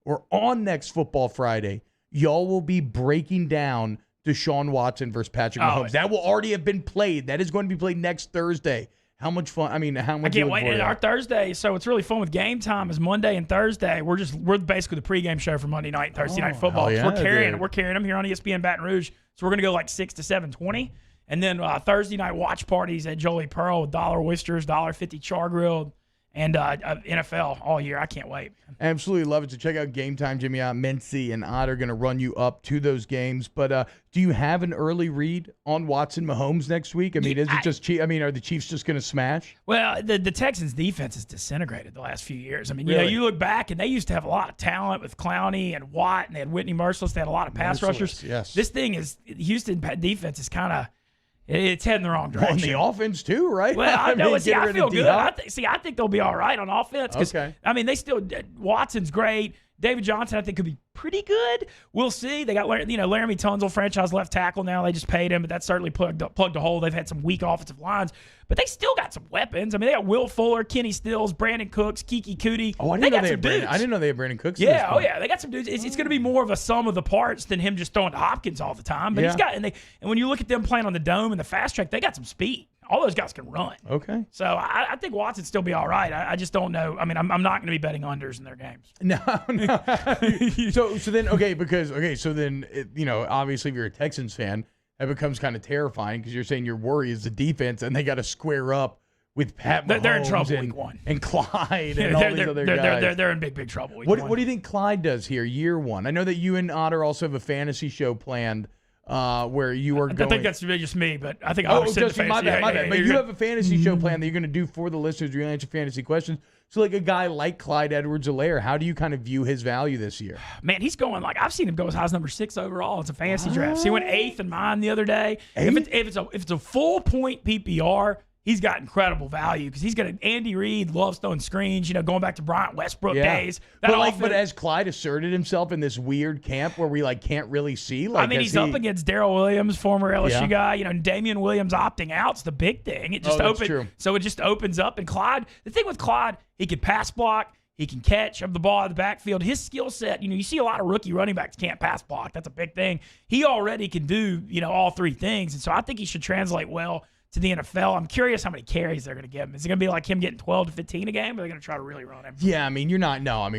or on next Football Friday, y'all will be breaking down Deshaun Watson versus Patrick Mahomes. That will already have been played. That is going to be played next Thursday. How much fun? I mean, how much? I can't wait. And our Thursday, so it's really fun with Game Time is Monday and Thursday. We're basically the pregame show for Monday night and Thursday night football. Yeah, we're carrying them here on ESPN Baton Rouge. So we're gonna go like 6 to 7:20, and then Thursday night watch parties at Jolie Pearl with $1 oysters, $1.50 char grilled, and NFL all year. I can't wait. Absolutely love it. So check out Game Time. Jimmy Mincy and Odd are going to run you up to those games. But do you have an early read on Watson Mahomes next week? I mean, is it just are the Chiefs just going to smash? Well, the Texans' defense has disintegrated the last few years. I mean, Really? you look back, and they used to have a lot of talent with Clowney and Watt, and they had Whitney Merciless. They had a lot of pass rushers. Yes. This thing is Houston defense is kind of it's heading the wrong direction. On the offense too, right? Well, I know. mean, I feel good. I I think they'll be all right on offense. Okay. I mean, they still Watson's great. David Johnson, I think, could be pretty good. We'll see. They got Laramie Tunsil, franchise left tackle now. They just paid him, but that certainly plugged a hole. They've had some weak offensive lines, but they still got some weapons. I mean, they got Will Fuller, Kenny Stills, Brandon Cooks, Kiki Cootie. Oh, I didn't know they had Brandon Cooks. Yeah, they got some dudes. It's going to be more of a sum of the parts than him just throwing to Hopkins all the time. But he's got and when you look at them playing on the dome and the fast track, they got some speed. All those guys can run. Okay. So I think Watson'd still be all right. I just don't know. I mean, I'm not going to be betting unders in their games. No. So then, so then, obviously if you're a Texans fan, that becomes kind of terrifying because you're saying your worry is the defense and they got to square up with Pat Mahomes. They're in trouble week one. And Clyde and all these other guys. They're in big trouble week one. one. What do you think Clyde does here, year one? I know that you and Otter also have a fantasy show planned where you are going. I think that's just me, but I think my bad. But you have a fantasy show plan that you're going to do for the listeners. You're going to answer fantasy questions. So, like a guy like Clyde Edwards-Helaire, how do you kind of view his value this year? Man, he's going I've seen him go as high as number 6 overall. It's a fantasy draft. So he went 8th in mine the other day. If it's a full point PPR, he's got incredible value because he's got Andy Reid loves throwing screens. Going back to Bryant Westbrook days. But as Clyde asserted himself in this weird camp where we can't really see. He's up against Darrell Williams, former LSU guy. Damian Williams opting out's the big thing. It just so it just opens up. And Clyde, the thing with Clyde, he can pass block. He can catch up the ball out of the backfield. His skill set, you see a lot of rookie running backs can't pass block. That's a big thing. He already can do, all three things. And so I think he should translate well to the NFL. I'm curious how many carries they're going to give him. Is it going to be like him getting 12 to 15 a game, or are they going to try to really run him? Yeah, I mean,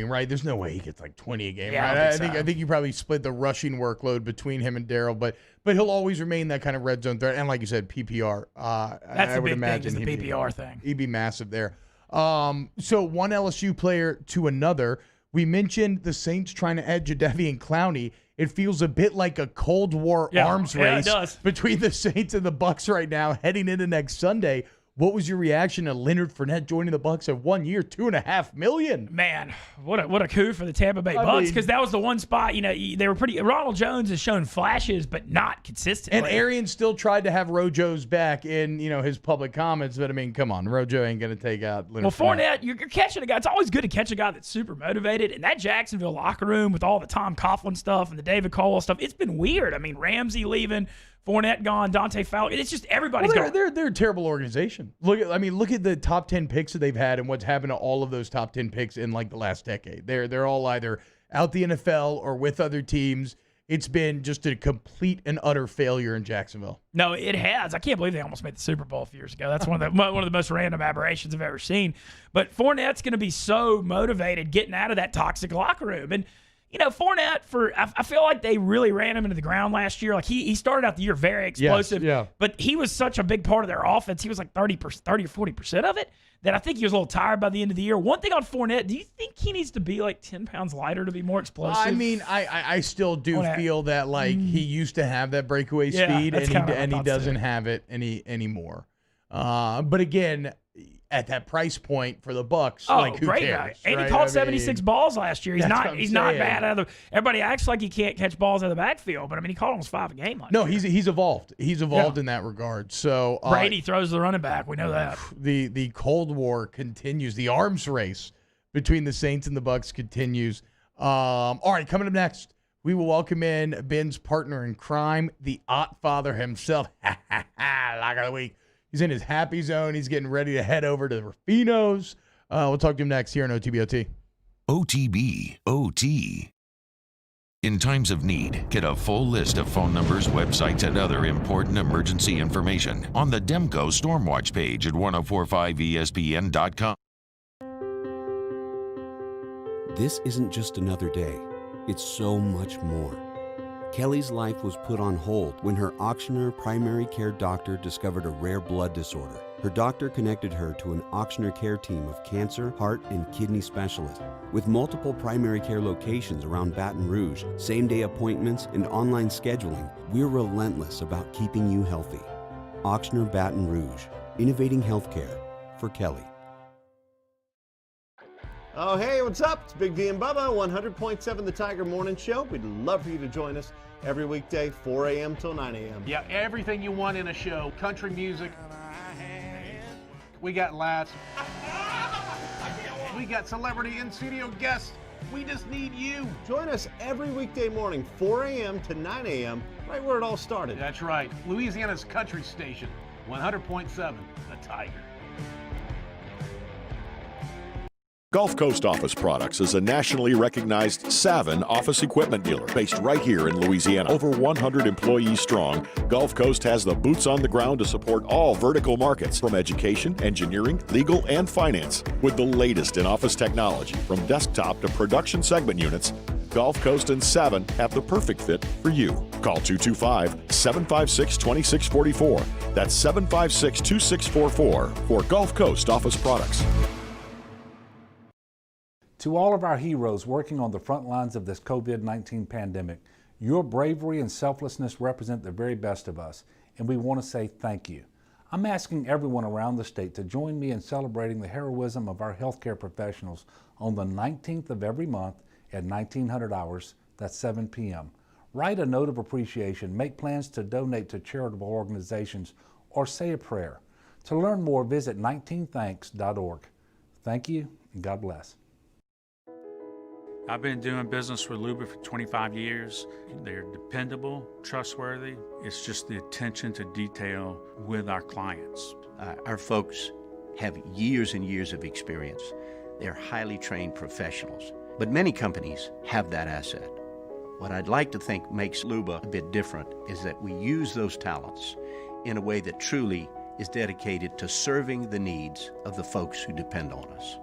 right? There's no way he gets like 20 a game, yeah, right? I think you probably split the rushing workload between him and Darrell, but he'll always remain that kind of red zone threat. And like you said, PPR. That's the big thing, is the PPR thing. He'd be massive there. So one LSU player to another. We mentioned the Saints trying to add Jadeveon Clowney. It feels a bit like a Cold War arms race between the Saints and the Bucs right now, heading into next Sunday. What was your reaction to Leonard Fournette joining the Bucs of 1 year, $2.5 million? Man, what a coup for the Tampa Bay Bucs, because that was the one spot. They were pretty. Ronald Jones has shown flashes, but not consistently. And Arians still tried to have Rojo's back in his public comments, but I mean, come on, Rojo ain't going to take out Leonard Fournette. Well, Fournette, you're catching a guy. It's always good to catch a guy that's super motivated. And that Jacksonville locker room with all the Tom Coughlin stuff and the David Caldwell stuff, it's been weird. I mean, Ramsey leaving. Fournette gone, Dante Fowler. It's just everybody's gone. They're a terrible organization. Look at the top 10 picks that they've had and what's happened to all of those top 10 picks in like the last decade. They're all either out the NFL or with other teams. It's been just a complete and utter failure in Jacksonville. No, it has. I can't believe they almost made the Super Bowl a few years ago. That's one of the most random aberrations I've ever seen. But Fournette's going to be so motivated getting out of that toxic locker room. And Fournette, I feel like they really ran him into the ground last year. Like he started out the year very explosive, but he was such a big part of their offense. He was like 30 or 40% of it that I think he was a little tired by the end of the year. One thing on Fournette, do you think he needs to be like 10 pounds lighter to be more explosive? I mean, I still do feel that like he used to have that breakaway speed and he doesn't have it anymore. But again, at that price point for the Bucs, who great cares? Guy. And he caught 76 balls last year. He's not bad. Everybody acts like he can't catch balls out of the backfield, but I mean, he caught almost 5 a game last year. He's evolved. He's evolved in that regard. So Brady throws the running back. We know that. The Cold War continues. The arms race between the Saints and the Bucs continues. All right, coming up next, we will welcome in Ben's partner in crime, the Ott Father himself. Lock of the week. He's in his happy zone. He's getting ready to head over to the Ruffinos. We'll talk to him next here on OTBOT. OTB, OT. In times of need, get a full list of phone numbers, websites, and other important emergency information on the Demco Stormwatch page at 1045ESPN.com. This isn't just another day. It's so much more. Kelly's life was put on hold when her auctioneer primary care doctor discovered a rare blood disorder. Her doctor connected her to an auctioneer care team of cancer, heart, and kidney specialists. With multiple primary care locations around Baton Rouge, same-day appointments, and online scheduling, we're relentless about keeping you healthy. Auctioneer Baton Rouge, innovating healthcare for Kelly. Oh, hey, what's up? It's Big D and Bubba, 100.7 The Tiger Morning Show. We'd love for you to join us every weekday, 4 a.m. till 9 a.m. Yeah, everything you want in a show. Country music. We got laughs. We got celebrity in-studio guests. We just need you. Join us every weekday morning, 4 a.m. to 9 a.m., right where it all started. That's right. Louisiana's country station, 100.7 The Tiger. Gulf Coast Office Products is a nationally recognized Savin office equipment dealer based right here in Louisiana. Over 100 employees strong, Gulf Coast has the boots on the ground to support all vertical markets, from education, engineering, legal, and finance. With the latest in office technology, from desktop to production segment units, Gulf Coast and Savin have the perfect fit for you. Call 225-756-2644. That's 756-2644 for Gulf Coast Office Products. To all of our heroes working on the front lines of this COVID-19 pandemic, your bravery and selflessness represent the very best of us, and we want to say thank you. I'm asking everyone around the state to join me in celebrating the heroism of our healthcare professionals on the 19th of every month at 1900 hours, that's 7 p.m. Write a note of appreciation, make plans to donate to charitable organizations, or say a prayer. To learn more, visit 19thanks.org. Thank you, and God bless. I've been doing business with Luba for 25 years. They're dependable, trustworthy. It's just the attention to detail with our clients. Our folks have years and years of experience. They're highly trained professionals. But many companies have that asset. What I'd like to think makes Luba a bit different is that we use those talents in a way that truly is dedicated to serving the needs of the folks who depend on us.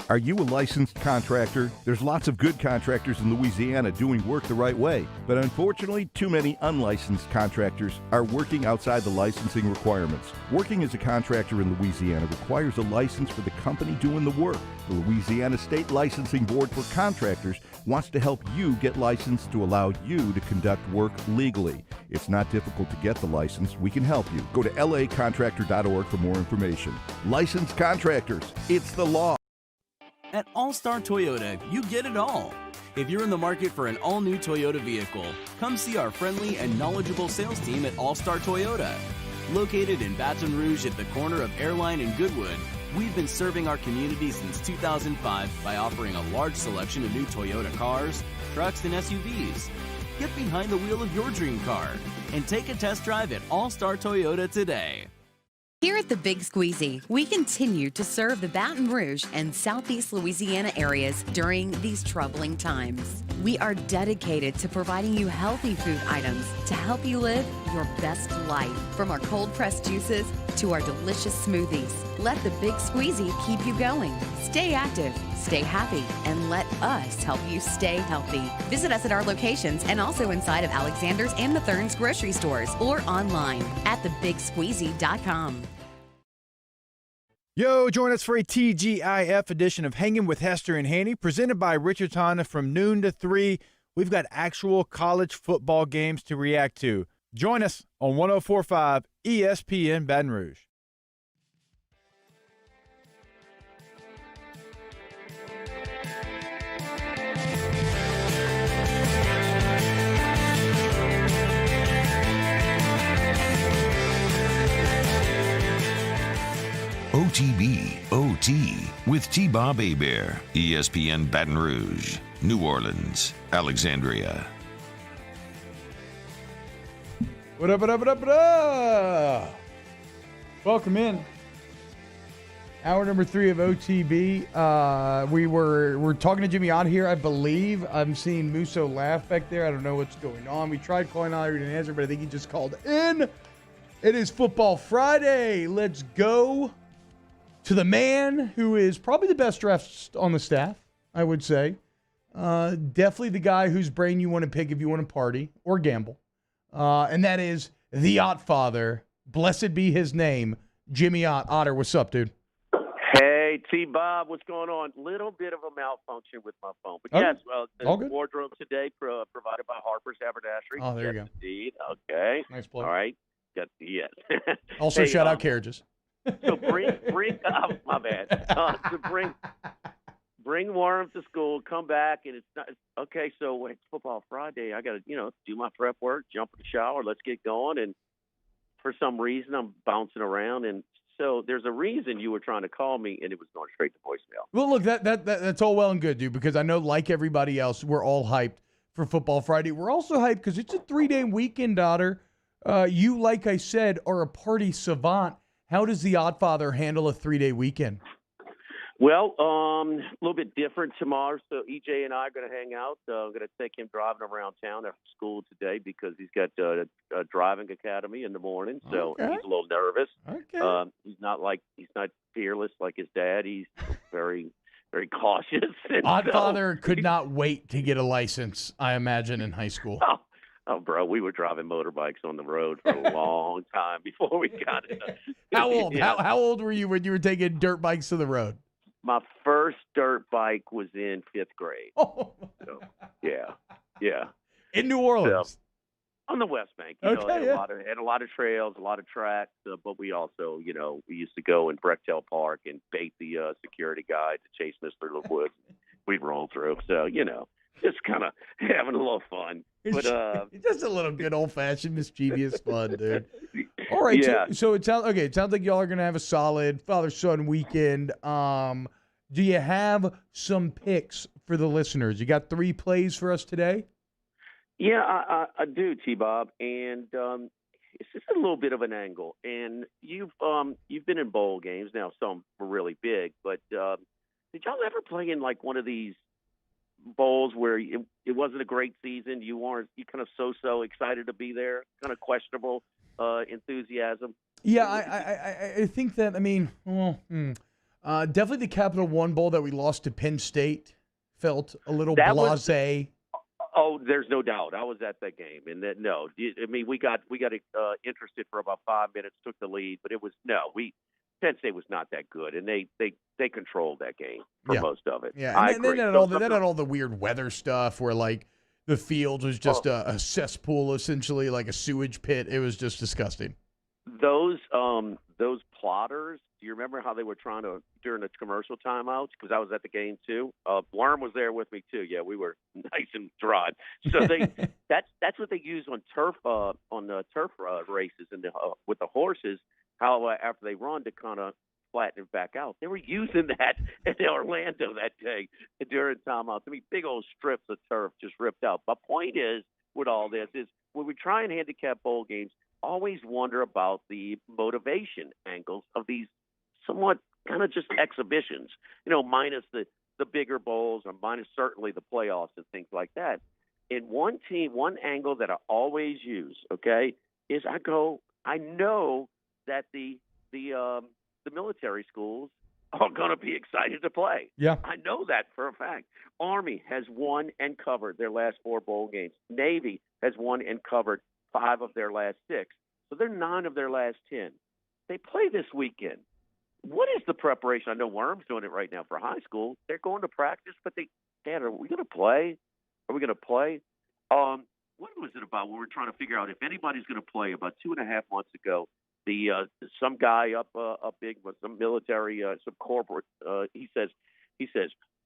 Are you a licensed contractor? There's lots of good contractors in Louisiana doing work the right way, but unfortunately, too many unlicensed contractors are working outside the licensing requirements. Working as a contractor in Louisiana requires a license for the company doing the work. The Louisiana State Licensing Board for Contractors wants to help you get licensed to allow you to conduct work legally. It's not difficult to get the license. We can help you. Go to lacontractor.org for more information. Licensed contractors, it's the law. At All-Star Toyota, you get it all. If you're in the market for an all-new Toyota vehicle, come see our friendly and knowledgeable sales team at All-Star Toyota. Located in Baton Rouge at the corner of Airline and Goodwood, we've been serving our community since 2005 by offering a large selection of new Toyota cars, trucks, and SUVs. Get behind the wheel of your dream car and take a test drive at All-Star Toyota today. Here at the Big Squeezy, we continue to serve the Baton Rouge and Southeast Louisiana areas during these troubling times. We are dedicated to providing you healthy food items to help you live your best life. From our cold-pressed juices to our delicious smoothies. Let the Big Squeezy keep you going. Stay active, stay happy, and let us help you stay healthy. Visit us at our locations and also inside of Alexander's and Mathern's grocery stores or online at thebigsqueezy.com. Yo, join us for a TGIF edition of Hanging with Hester and Haney, presented by Richard Tana from noon to 3. We've got actual college football games to react to. Join us on 104.5 ESPN Baton Rouge. OTB OT with T-Bob Hebert, ESPN Baton Rouge, New Orleans, Alexandria. What up, what up, what up, what up? Welcome in. Hour number 3 of OTB. We're talking to Jimmy Ott here, I believe. I'm seeing Musso laugh back there. I don't know what's going on. We tried calling out, he didn't answer, but I think he just called in. It is Football Friday. Let's go to the man who is probably the best dressed on the staff, I would say. Definitely the guy whose brain you want to pick if you want to party or gamble. And that is the Ott Father. Blessed be his name, Jimmy Ott. Otter, what's up, dude? Hey, T-Bob, what's going on? Little bit of a malfunction with my phone. But yes, all the good. wardrobe today provided by Harper's Haberdashery. Oh, there you Yes, go. Indeed. Okay. Nice play. All right. Yes. Also, Hey, shout out Carriages. So bring my bad. So bring Worm to school, come back, and it's not okay. So it's Football Friday. I got to do my prep work, jump in the shower, let's get going. And for some reason, I'm bouncing around, and so there's a reason you were trying to call me, and it was going straight to voicemail. Well, look, that's all well and good, dude, because I know, like everybody else, we're all hyped for Football Friday. We're also hyped because it's a 3-day weekend, Otter. You, like I said, are a party savant. How does the Oddfather handle a 3-day weekend? Well, a little bit different tomorrow. So EJ and I are going to hang out. I'm going to take him driving around town after school today because he's got a driving academy in the morning. So Okay. he's a little nervous. Okay. He's not fearless like his dad. He's very, very cautious. And Oddfather could not wait to get a license, I imagine, in high school. Oh, bro, we were driving motorbikes on the road for a long time before we got it. How old? Yeah. How old were you when you were taking dirt bikes to the road? My first dirt bike was in 5th grade. Oh. So, yeah. In New Orleans. On the West Bank, Okay, had a lot of trails, a lot of tracks, but we also, we used to go in Brechtel Park and bait the security guy to chase Mr. LeWoods. We'd roll through, so just kind of having a little fun. But just a little good old-fashioned mischievous fun, dude. All right, Yeah. so it sounds okay. It sounds like y'all are gonna have a solid father-son weekend. Do you have some picks for the listeners? You got 3 plays for us today? Yeah, I do, T-Bob, and it's just a little bit of an angle. And you've been in bowl games now. Some were really big, but did y'all ever play in like one of these bowls where it wasn't a great season? You kind of so excited to be there, kind of questionable enthusiasm. Yeah, I think that. I mean, definitely the Capital One Bowl that we lost to Penn State felt a little blasé. Oh, there's no doubt. I was at that game, and we got interested for about 5 minutes, took the lead, but Penn State was not that good, and they controlled that game for most of it. Yeah, I and then agree. they had all the weird weather stuff where like the field was just a cesspool, essentially like a sewage pit. It was just disgusting. Those plotters. Do you remember how they were trying to during the commercial timeouts? Because I was at the game too. Worm was there with me too. Yeah, we were nice and dry. So that's what they use on turf races and with the horses. How after they run to kind of flatten it back out. They were using that in Orlando that day during timeouts. I mean, big old strips of turf just ripped out. My point is, with all this, is when we try and handicap bowl games, always wonder about the motivation angles of these somewhat kind of just exhibitions, minus the bigger bowls or minus certainly the playoffs and things like that. And one angle that I always use, okay, is I know that the the military schools are going to be excited to play. Yeah. I know that for a fact. Army has won and covered their last 4 bowl games. Navy has won and covered 5 of their last 6. So they're 9 of their last 10. They play this weekend. What is the preparation? I know Worm's doing it right now for high school. They're going to practice, but Dad, are we going to play? Are we going to play? What was it about when we were trying to figure out if anybody's going to play? About 2.5 months ago, some guy up big with some military, some corporate, he says,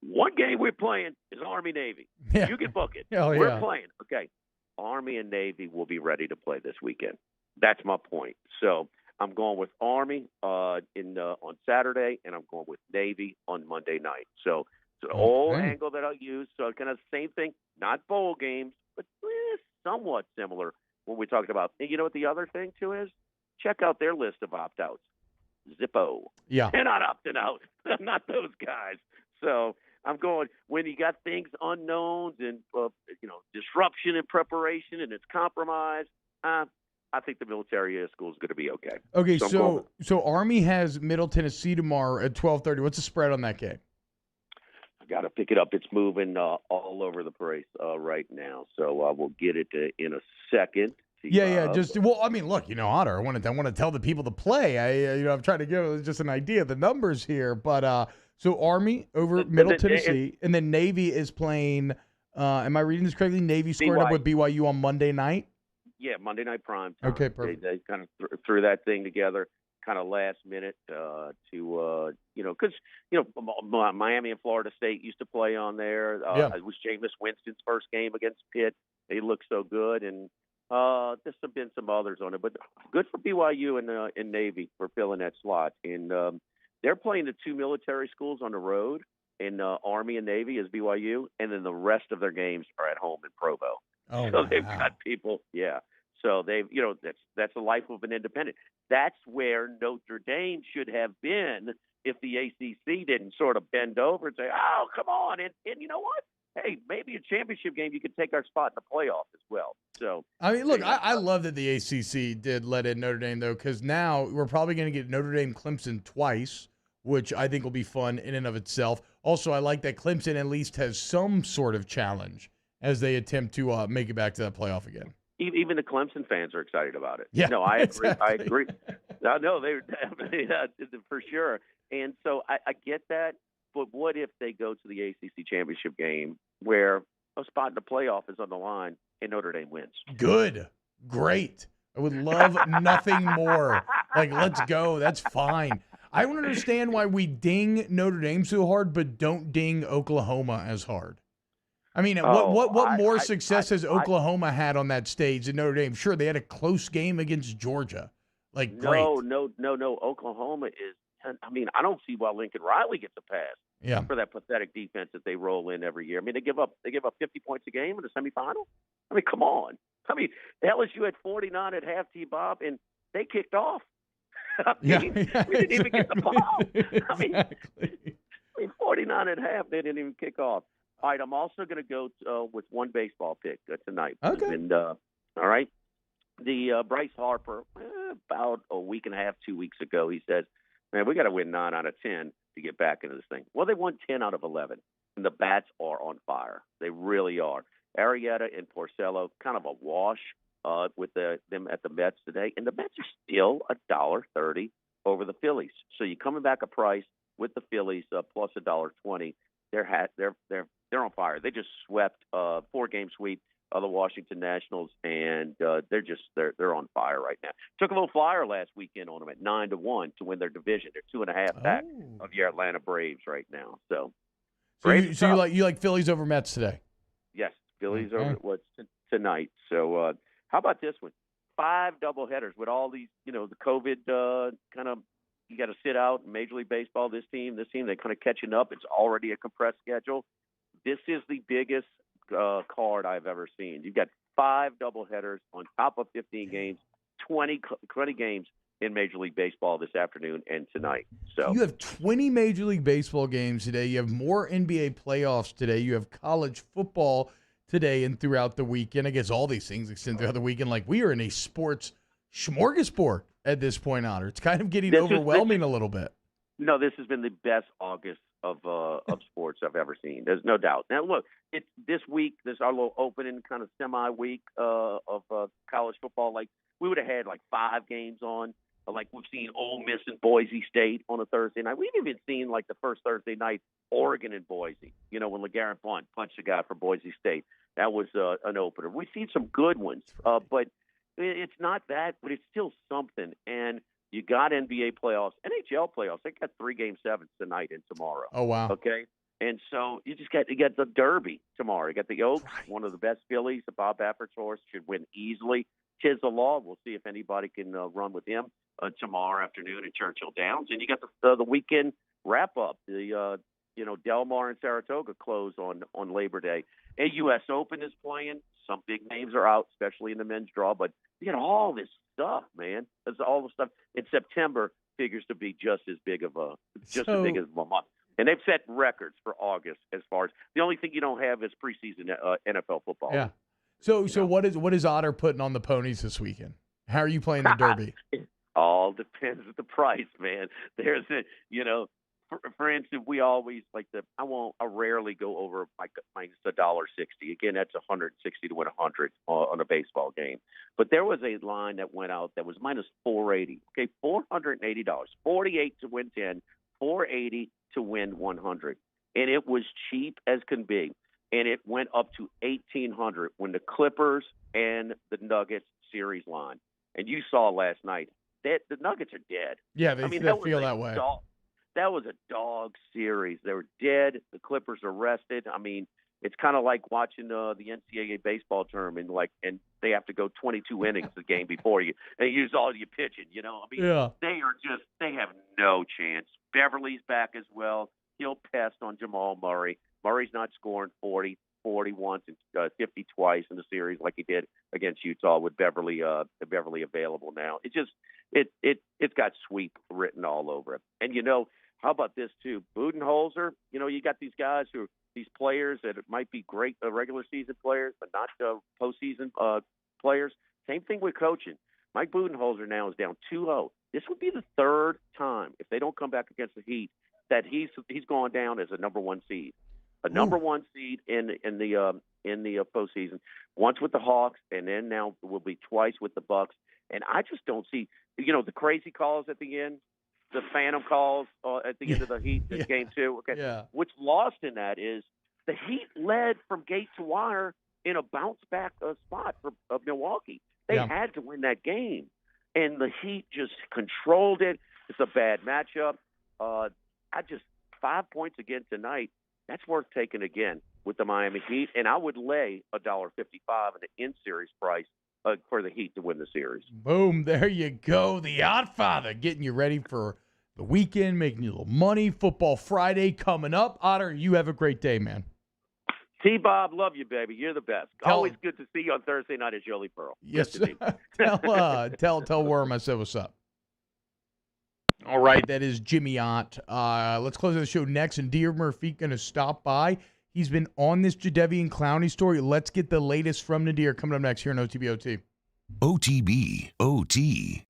one game we're playing is Army Navy. Yeah. You can book it. Oh, We're yeah. playing. Okay. Army and Navy will be ready to play this weekend. That's my point. So I'm going with Army on Saturday, and I'm going with Navy on Monday night. So it's an old angle that I'll use. So kind of same thing, not bowl games, but somewhat similar when we talked about. And you know what the other thing too is? Check out their list of opt-outs. Zippo. Yeah. They're not opting out. Not those guys. So I'm going when you got things unknowns and disruption in preparation and it's compromised. I think the military school is going to be okay. Okay, I'm going so Army has Middle Tennessee tomorrow at 12:30. What's the spread on that game? I got to pick it up. It's moving all over the place right now. So I will get it in a second. Yeah. Look, Otter. I want to tell the people to play. I'm trying to give just an idea of the numbers here, but so Army over Middle Tennessee, and then Navy is playing. Am I reading this correctly? Navy squared up with BYU on Monday night. Yeah, Monday night prime time. Okay, perfect. They kind of threw that thing together, kind of last minute because Miami and Florida State used to play on there. It was Jameis Winston's first game against Pitt. They looked so good, and there's been some others on it, but good for BYU and Navy for filling that slot. And they're playing the 2 military schools on the road, and Army and Navy is BYU, and then the rest of their games are at home in Provo. Oh, so they've got people, So they've, that's the life of an independent. That's where Notre Dame should have been if the ACC didn't sort of bend over and say, "Oh, come on!" And you know what? Hey, maybe a championship game, you could take our spot in the playoff as well. So I mean, look, I love that the ACC did let in Notre Dame though, because now we're probably going to get Notre Dame Clemson twice, which I think will be fun in and of itself. Also, I like that Clemson at least has some sort of challenge as they attempt to make it back to that playoff again. Even the Clemson fans are excited about it. Yeah, no, I agree. exactly. I agree. No, they for sure. And so I get that. But what if they go to the ACC championship game where a spot in the playoff is on the line and Notre Dame wins? Good. Great. I would love nothing more. Like, let's go. That's fine. I don't understand why we ding Notre Dame so hard, but don't ding Oklahoma as hard. I mean, what more success has Oklahoma had on that stage than Notre Dame? Sure, they had a close game against Georgia. Like, great. No. Oklahoma is. I mean, I don't see why Lincoln Riley gets a pass for that pathetic defense that they roll in every year. I mean, they give up 50 points a game in the semifinal. I mean, come on. I mean, LSU had 49 at half, T-Bob, and they kicked off. We didn't even get the ball. I mean, 49 at half, they didn't even kick off. All right, I'm also going to go with one baseball pick tonight. Okay. And, all right, the Bryce Harper, about a week and a half, 2 weeks ago, he said, "Man, we got to win 9 out of 10 to get back into this thing." Well, they won 10 out of 11, and the bats are on fire. They really are. Arrieta and Porcello, kind of a wash with them at the Mets today, and the Mets are still $1.30 over the Phillies. So you're coming back a price with the Phillies plus $1.20. They're on fire. They just swept 4-game sweep of the Washington Nationals, and they're on fire right now. Took a little flyer last weekend on them at 9-1 to win their division. They're 2.5 back of your Atlanta Braves right now. So you like Phillies over Mets today? Yes, Phillies over tonight. So how about this one? 5 doubleheaders with all these, the COVID kind of. You got to sit out in Major League Baseball. This team, they're kind of catching up. It's already a compressed schedule. This is the biggest card I've ever seen. You've got 5 doubleheaders on top of 15 games, 20 games in Major League Baseball this afternoon and tonight. So you have 20 Major League Baseball games today. You have more NBA playoffs today. You have college football today and throughout the weekend. I guess all these things extend throughout the weekend. Like, we are in a sports smorgasbord at this point, Otter. It's kind of getting This is- overwhelming a little bit. No, this has been the best August of sports I've ever seen. There's no doubt. Now, look, it's this week. This our little opening kind of semi-week of college football. Like we would have had like 5 games on. Like we've seen Ole Miss and Boise State on a Thursday night. We've even seen like the first Thursday night Oregon and Boise. You know when LeGarrette Blount punched a guy for Boise State. That was an opener. We've seen some good ones, but it's not that. But it's still something. And you got NBA playoffs, NHL playoffs. They got 3 Game 7s tonight and tomorrow. Oh, wow. Okay, and so you got the Derby tomorrow. You got the Oaks, one of the best fillies. The Bob Baffert's horse should win easily. Tis the Law. We'll see if anybody can run with him tomorrow afternoon at Churchill Downs. And you got the weekend wrap up. The Del Mar and Saratoga close on Labor Day. A U.S. Open is playing. Some big names are out, especially in the men's draw. But you got all this stuff, man. That's all the stuff. In September figures to be just as big of a month. And they've set records for August as far as the only thing you don't have is preseason NFL football. Yeah. So what is Otter putting on the ponies this weekend? How are you playing the Derby? It all depends on the price, man. There's for instance, we always I rarely go over minus $1.60. Again, that's $160 to win 100 on a baseball game. But there was a line that went out that was minus $480. Okay, $480, 48 to win 10, 480 to win 100, and it was cheap as can be. And it went up to 1,800 when the Clippers and the Nuggets series line. And you saw last night that the Nuggets are dead. Yeah, they feel that way. That was a dog series. They were dead. The Clippers are rested. I mean, it's kind of like watching the NCAA baseball tournament, and they have to go 22 innings the game before you and use all your pitching. You know, I mean, they have no chance. Beverly's back as well. He'll pest on Jamal Murray. Murray's not scoring 40 once and 50 twice in the series like he did against Utah with Beverly available now. It's got sweep written all over it. And how about this too? Budenholzer, you got these guys these players that might be great regular season players, but not postseason players. Same thing with coaching. Mike Budenholzer now is down 2-0. This would be the 3rd time if they don't come back against the Heat that he's gone down as a number 1 seed. A number 1 seed in the postseason. Once with the Hawks, and then now will be twice with the Bucks. And I just don't see, the crazy calls at the end, the phantom calls at the end of the Heat game 2. Okay, what's lost in that is the Heat led from gate to wire in a bounce back spot of Milwaukee. They had to win that game, and the Heat just controlled it. It's a bad matchup. 5 points again tonight. That's worth taking again with the Miami Heat, and I would lay $1.55 in the in-series price for the Heat to win the series. Boom, there you go. The Oddfather getting you ready for the weekend, making you a little money. Football Friday coming up. Otter, you have a great day, man. T-Bob, love you, baby. You're the best. Always good to see you on Thursday night at Jolie Pearl. Yes, tell Worm I said what's up. All right, that is Jimmy Ott. Let's close the show next, and Dear Murphy going to stop by. He's been on this Jadeveon Clowney story. Let's get the latest from Nadir coming up next here on OTB OT. OTB.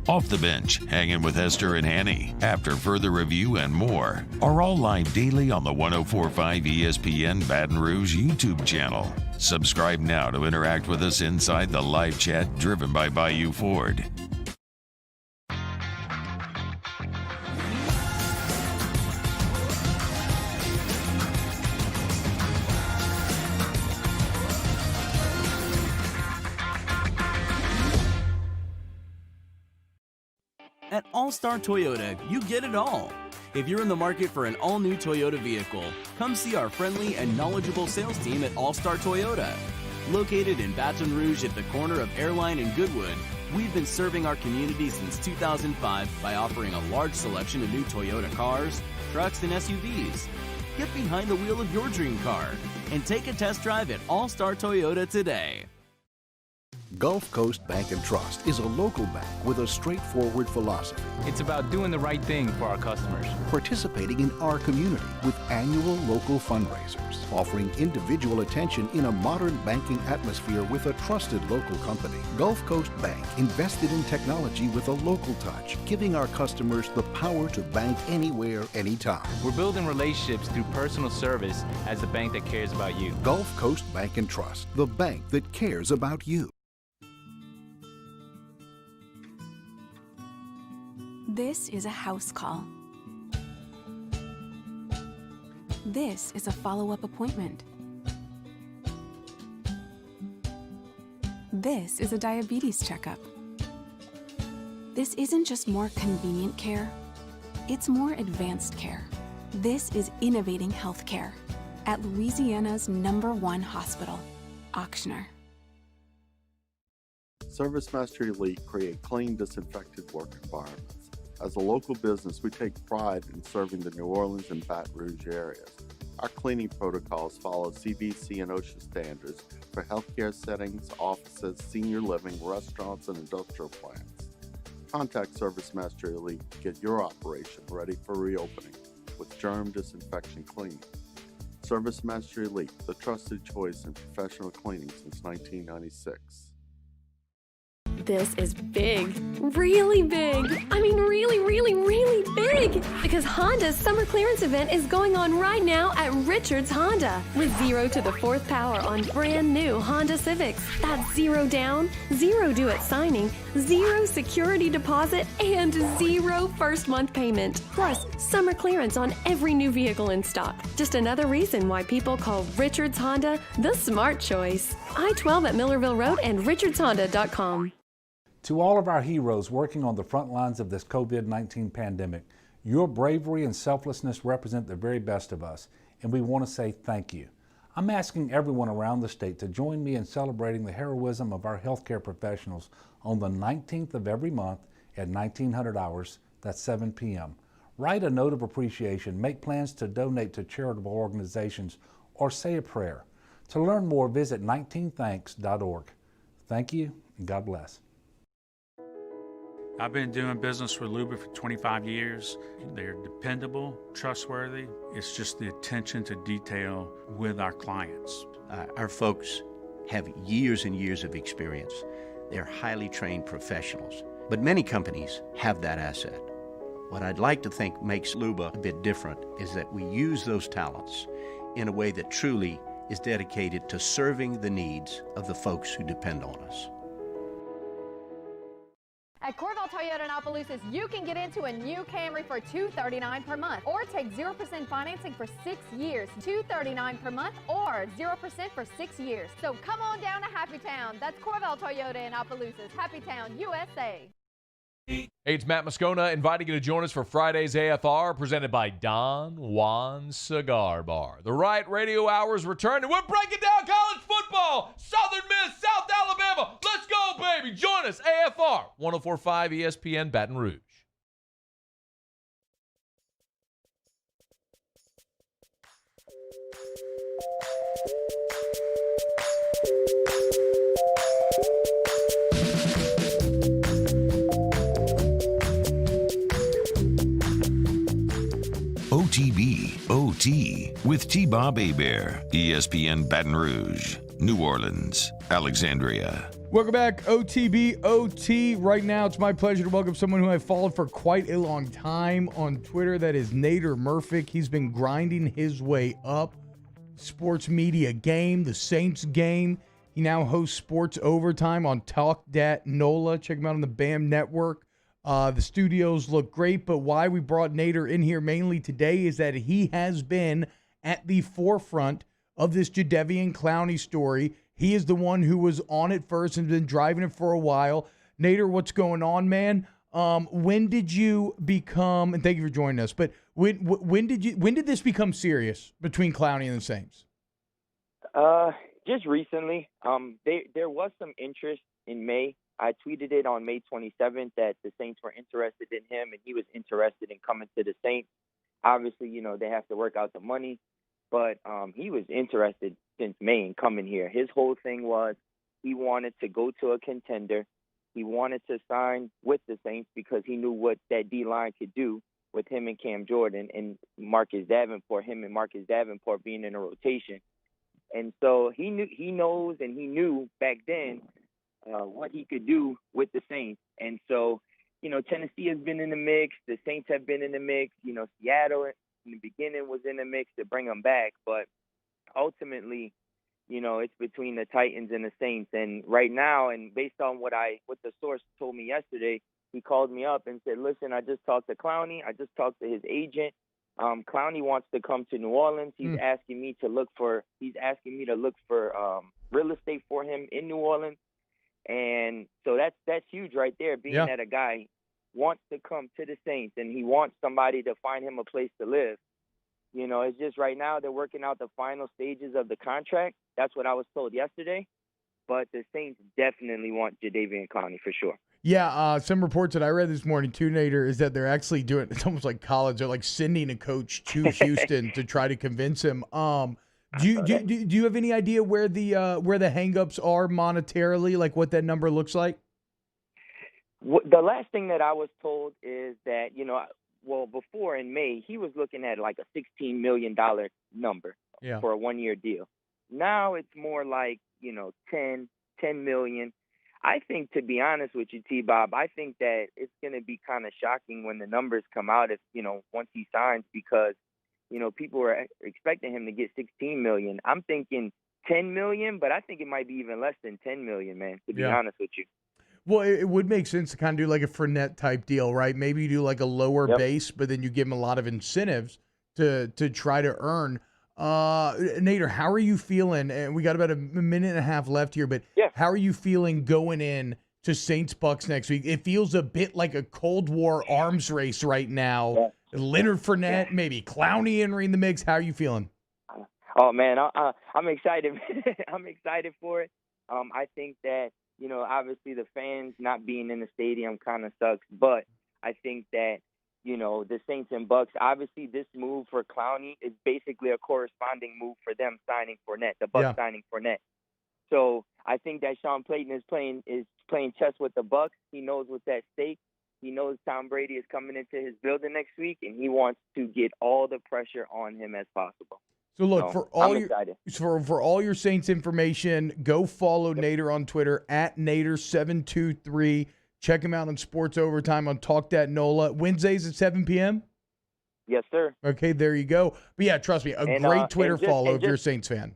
Off the Bench, hanging with Hester and Hanny. After further review and more are all live daily on the 104.5 ESPN Baton Rouge YouTube channel. Subscribe now to interact with us inside the live chat driven by Bayou Ford. At All-Star Toyota, you get it all. If you're in the market for an all-new Toyota vehicle, come see our friendly and knowledgeable sales team at All-Star Toyota. Located in Baton Rouge at the corner of Airline and Goodwood, we've been serving our community since 2005 by offering a large selection of new Toyota cars, trucks, and SUVs. Get behind the wheel of your dream car and take a test drive at All-Star Toyota today. Gulf Coast Bank and Trust is a local bank with a straightforward philosophy. It's about doing the right thing for our customers. Participating in our community with annual local fundraisers. offering individual attention in a modern banking atmosphere with a trusted local company. Gulf Coast Bank, invested in technology with a local touch, giving our customers the power to bank anywhere, anytime. We're building relationships through personal service as the bank that cares about you. Gulf Coast Bank and Trust, the bank that cares about you. This is a house call. This is a follow-up appointment. This is a diabetes checkup. This isn't just more convenient care, it's more advanced care. This is innovating healthcare at Louisiana's #1 hospital, Ochsner. ServiceMaster Elite create clean, disinfected work environments. As a local business, we take pride in serving the New Orleans and Baton Rouge areas. Our cleaning protocols follow CDC and OSHA standards for healthcare settings, offices, senior living, restaurants, and industrial plants. Contact ServiceMaster Elite to get your operation ready for reopening with germ disinfection cleaning. ServiceMaster Elite, the trusted choice in professional cleaning since 1996. This is big. Really big. I mean really, really, really big. Because Honda's summer clearance event is going on right now at Richards Honda. With 0 to the 4th power on brand new Honda Civics. That's 0 down, 0 due at signing, 0 security deposit, and 0 first month payment. Plus, summer clearance on every new vehicle in stock. Just another reason why people call Richards Honda the smart choice. I-12 at Millerville Road and richardshonda.com. To all of our heroes working on the front lines of this COVID-19 pandemic, your bravery and selflessness represent the very best of us, and we want to say thank you. I'm asking everyone around the state to join me in celebrating the heroism of our healthcare professionals on the 19th of every month at 1900 hours, that's 7 p.m. Write a note of appreciation, make plans to donate to charitable organizations, or say a prayer. To learn more, visit 19thanks.org. Thank you, and God bless. I've been doing business with Luba for 25 years. They're dependable, trustworthy. It's just the attention to detail with our clients. Our folks have years and years of experience. They're highly trained professionals. But many companies have that asset. What I'd like to think makes Luba a bit different is that we use those talents in a way that truly is dedicated to serving the needs of the folks who depend on us. At Corval Toyota in Opelousas, you can get into a new Camry for $239 per month, or take 0% financing for 6 years. $239 per month, or 0% for 6 years. So come on down to Happy Town. That's Corval Toyota in Opelousas, Happy Town, USA. Hey, it's Matt Moscona inviting you to join us for Friday's AFR, presented by Don Juan Cigar Bar. The Right Radio Hours return, and we're breaking down college football. Southern Miss, South Alabama. Let's go, baby. Join us, AFR, 104.5 ESPN Baton Rouge. OTB OT with T-Bob Hebert, ESPN Baton Rouge, New Orleans, Alexandria. Welcome back, OTB OT. Right now, it's my pleasure to welcome someone who I've followed for quite a long time on Twitter. That is Nader Murphic. He's been grinding his way up. Sports media game, the Saints game. He now hosts Sports Overtime on Talk Dat NOLA. Check him out on the BAM Network. The studios look great, but why we brought Nader in here mainly today is that he has been at the forefront of this Jadeveon Clowney story. He is the one who was on it first and been driving it for a while. Nader, what's going on, man? When did you become, and thank you for joining us, but when did this become serious between Clowney and the Saints? Just recently. There was some interest in May. I tweeted it on May 27th that the Saints were interested in him and he was interested in coming to the Saints. Obviously, you know, they have to work out the money, but he was interested since May in coming here. His whole thing was he wanted to go to a contender. He wanted to sign with the Saints because he knew what that D-line could do. with him and Cam Jordan and Marcus Davenport, him and Marcus Davenport being in a rotation. And so he knew back then what he could do with the Saints. And so, you know, Tennessee has been in the mix. The Saints have been in the mix. You know, Seattle in the beginning was in the mix to bring them back. But ultimately, you know, it's between the Titans and the Saints. And right now, and based on what the source told me yesterday, he called me up and said, listen, I just talked to Clowney. I just talked to his agent. Clowney wants to come to New Orleans. He's asking me to look for real estate for him in New Orleans. And so that's huge right there, being that a guy wants to come to the Saints and he wants somebody to find him a place to live. You know, it's just right now they're working out the final stages of the contract. That's what I was told yesterday. But the Saints definitely want Jadeveon Clowney for sure. Yeah, some reports that I read this morning too, Nader, is that they're actually doing, it's almost like college. They're like sending a coach to Houston to try to convince him. Do you have any idea where the hangups are monetarily, like what that number looks like? The last thing that I was told is that, you know, well, before in May, he was looking at like a $16 million number for a one-year deal. Now it's more like, you know, 10 million. I think, to be honest with you, T-Bob, I think that it's going to be kind of shocking when the numbers come out if, you know, once he signs, because, you know, people were expecting him to get 16 million. I'm thinking 10 million, but I think it might be even less than 10 million, man, to be honest with you. Well, it would make sense to kind of do like a Fournette type deal, right? Maybe you do like a lower base, but then you give him a lot of incentives to try to earn. Nader, how are you feeling? And we got about a minute and a half left here, but how are you feeling going in to Saints Bucks next week? It feels a bit like a Cold War arms race right now. Leonard Fournette, maybe Clowney entering the mix. How are you feeling? Oh man, I'm excited. I'm excited for it. I think that, you know, obviously the fans not being in the stadium kind of sucks, but I think that, you know, the Saints and Bucks, obviously this move for Clowney is basically a corresponding move for them signing Fournette, the Bucks signing Fournette. So I think that Sean Payton is playing chess with the Bucks. He knows what's at stake. He knows Tom Brady is coming into his building next week, and he wants to get all the pressure on him as possible. So look, for all your Saints information, go follow Nader on Twitter at Nader723. Check him out on Sports Overtime on Talk That NOLA. Wednesdays at 7 p.m.? Yes, sir. Okay, there you go. But yeah, trust me, great Twitter follow if you're a Saints fan.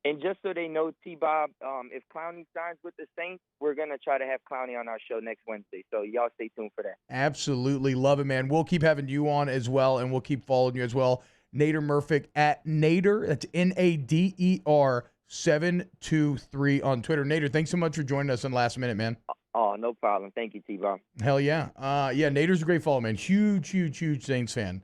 And just so they know, T-Bob, if Clowney signs with the Saints, we're going to try to have Clowney on our show next Wednesday. So y'all stay tuned for that. Absolutely. Love it, man. We'll keep having you on as well, and we'll keep following you as well. Nader Murphic at Nader, that's Nader 723 on Twitter. Nader, thanks so much for joining us on Last Minute, man. Oh, no problem. Thank you, T-Bob. Hell yeah. Nader's a great follow, man. Huge Saints fan.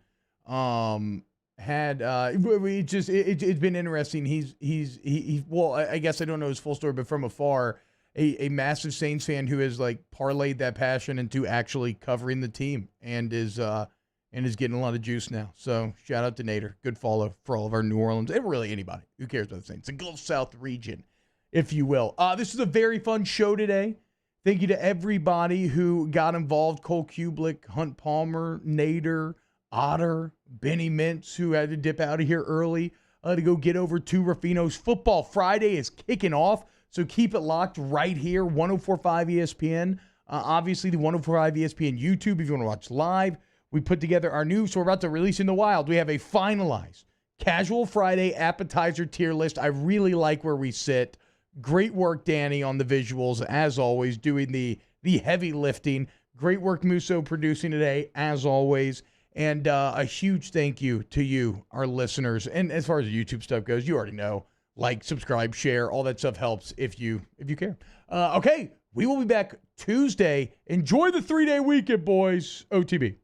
It's been interesting. He's well, I guess I don't know his full story, but from afar, a massive Saints fan who has like parlayed that passion into actually covering the team and is getting a lot of juice now. So shout out to Nader. Good follow for all of our New Orleans and really anybody who cares about the Saints, the Gulf South region, if you will. This is a very fun show today. Thank you to everybody who got involved. Cole Kubelik, Hunt Palmer, Nader, Otter, Benny Mintz, who had to dip out of here early to go get over to Ruffino's. Football Friday is kicking off, so keep it locked right here, 104.5 ESPN. Obviously, the 104.5 ESPN YouTube if you want to watch live. We put together our new, so we're about to release in the wild. We have a finalized Casual Friday appetizer tier list. I really like where we sit. Great work, Danny, on the visuals, as always, doing the heavy lifting. Great work, Musso, producing today, as always. And a huge thank you to you, our listeners. And as far as the YouTube stuff goes, you already know. Like, subscribe, share, all that stuff helps if you care. Okay, we will be back Tuesday. Enjoy the 3-day weekend, boys. OTB.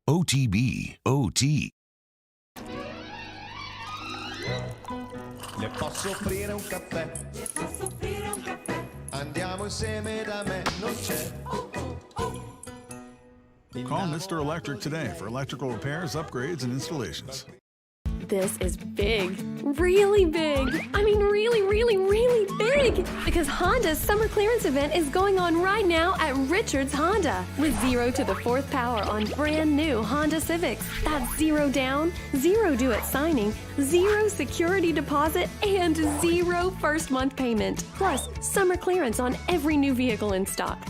OTB. OT. Le posso offrire un caffè? Andiamo insieme da me, non c'è. Call Mr. Electric today for electrical repairs, upgrades, and installations. This is big. Really big. I mean, really, really, really big. Because Honda's summer clearance event is going on right now at Richards Honda. With 0 to the 4th power on brand new Honda Civics. That's 0 down, 0 due at signing, 0 security deposit, and 0 first month payment. Plus, summer clearance on every new vehicle in stock.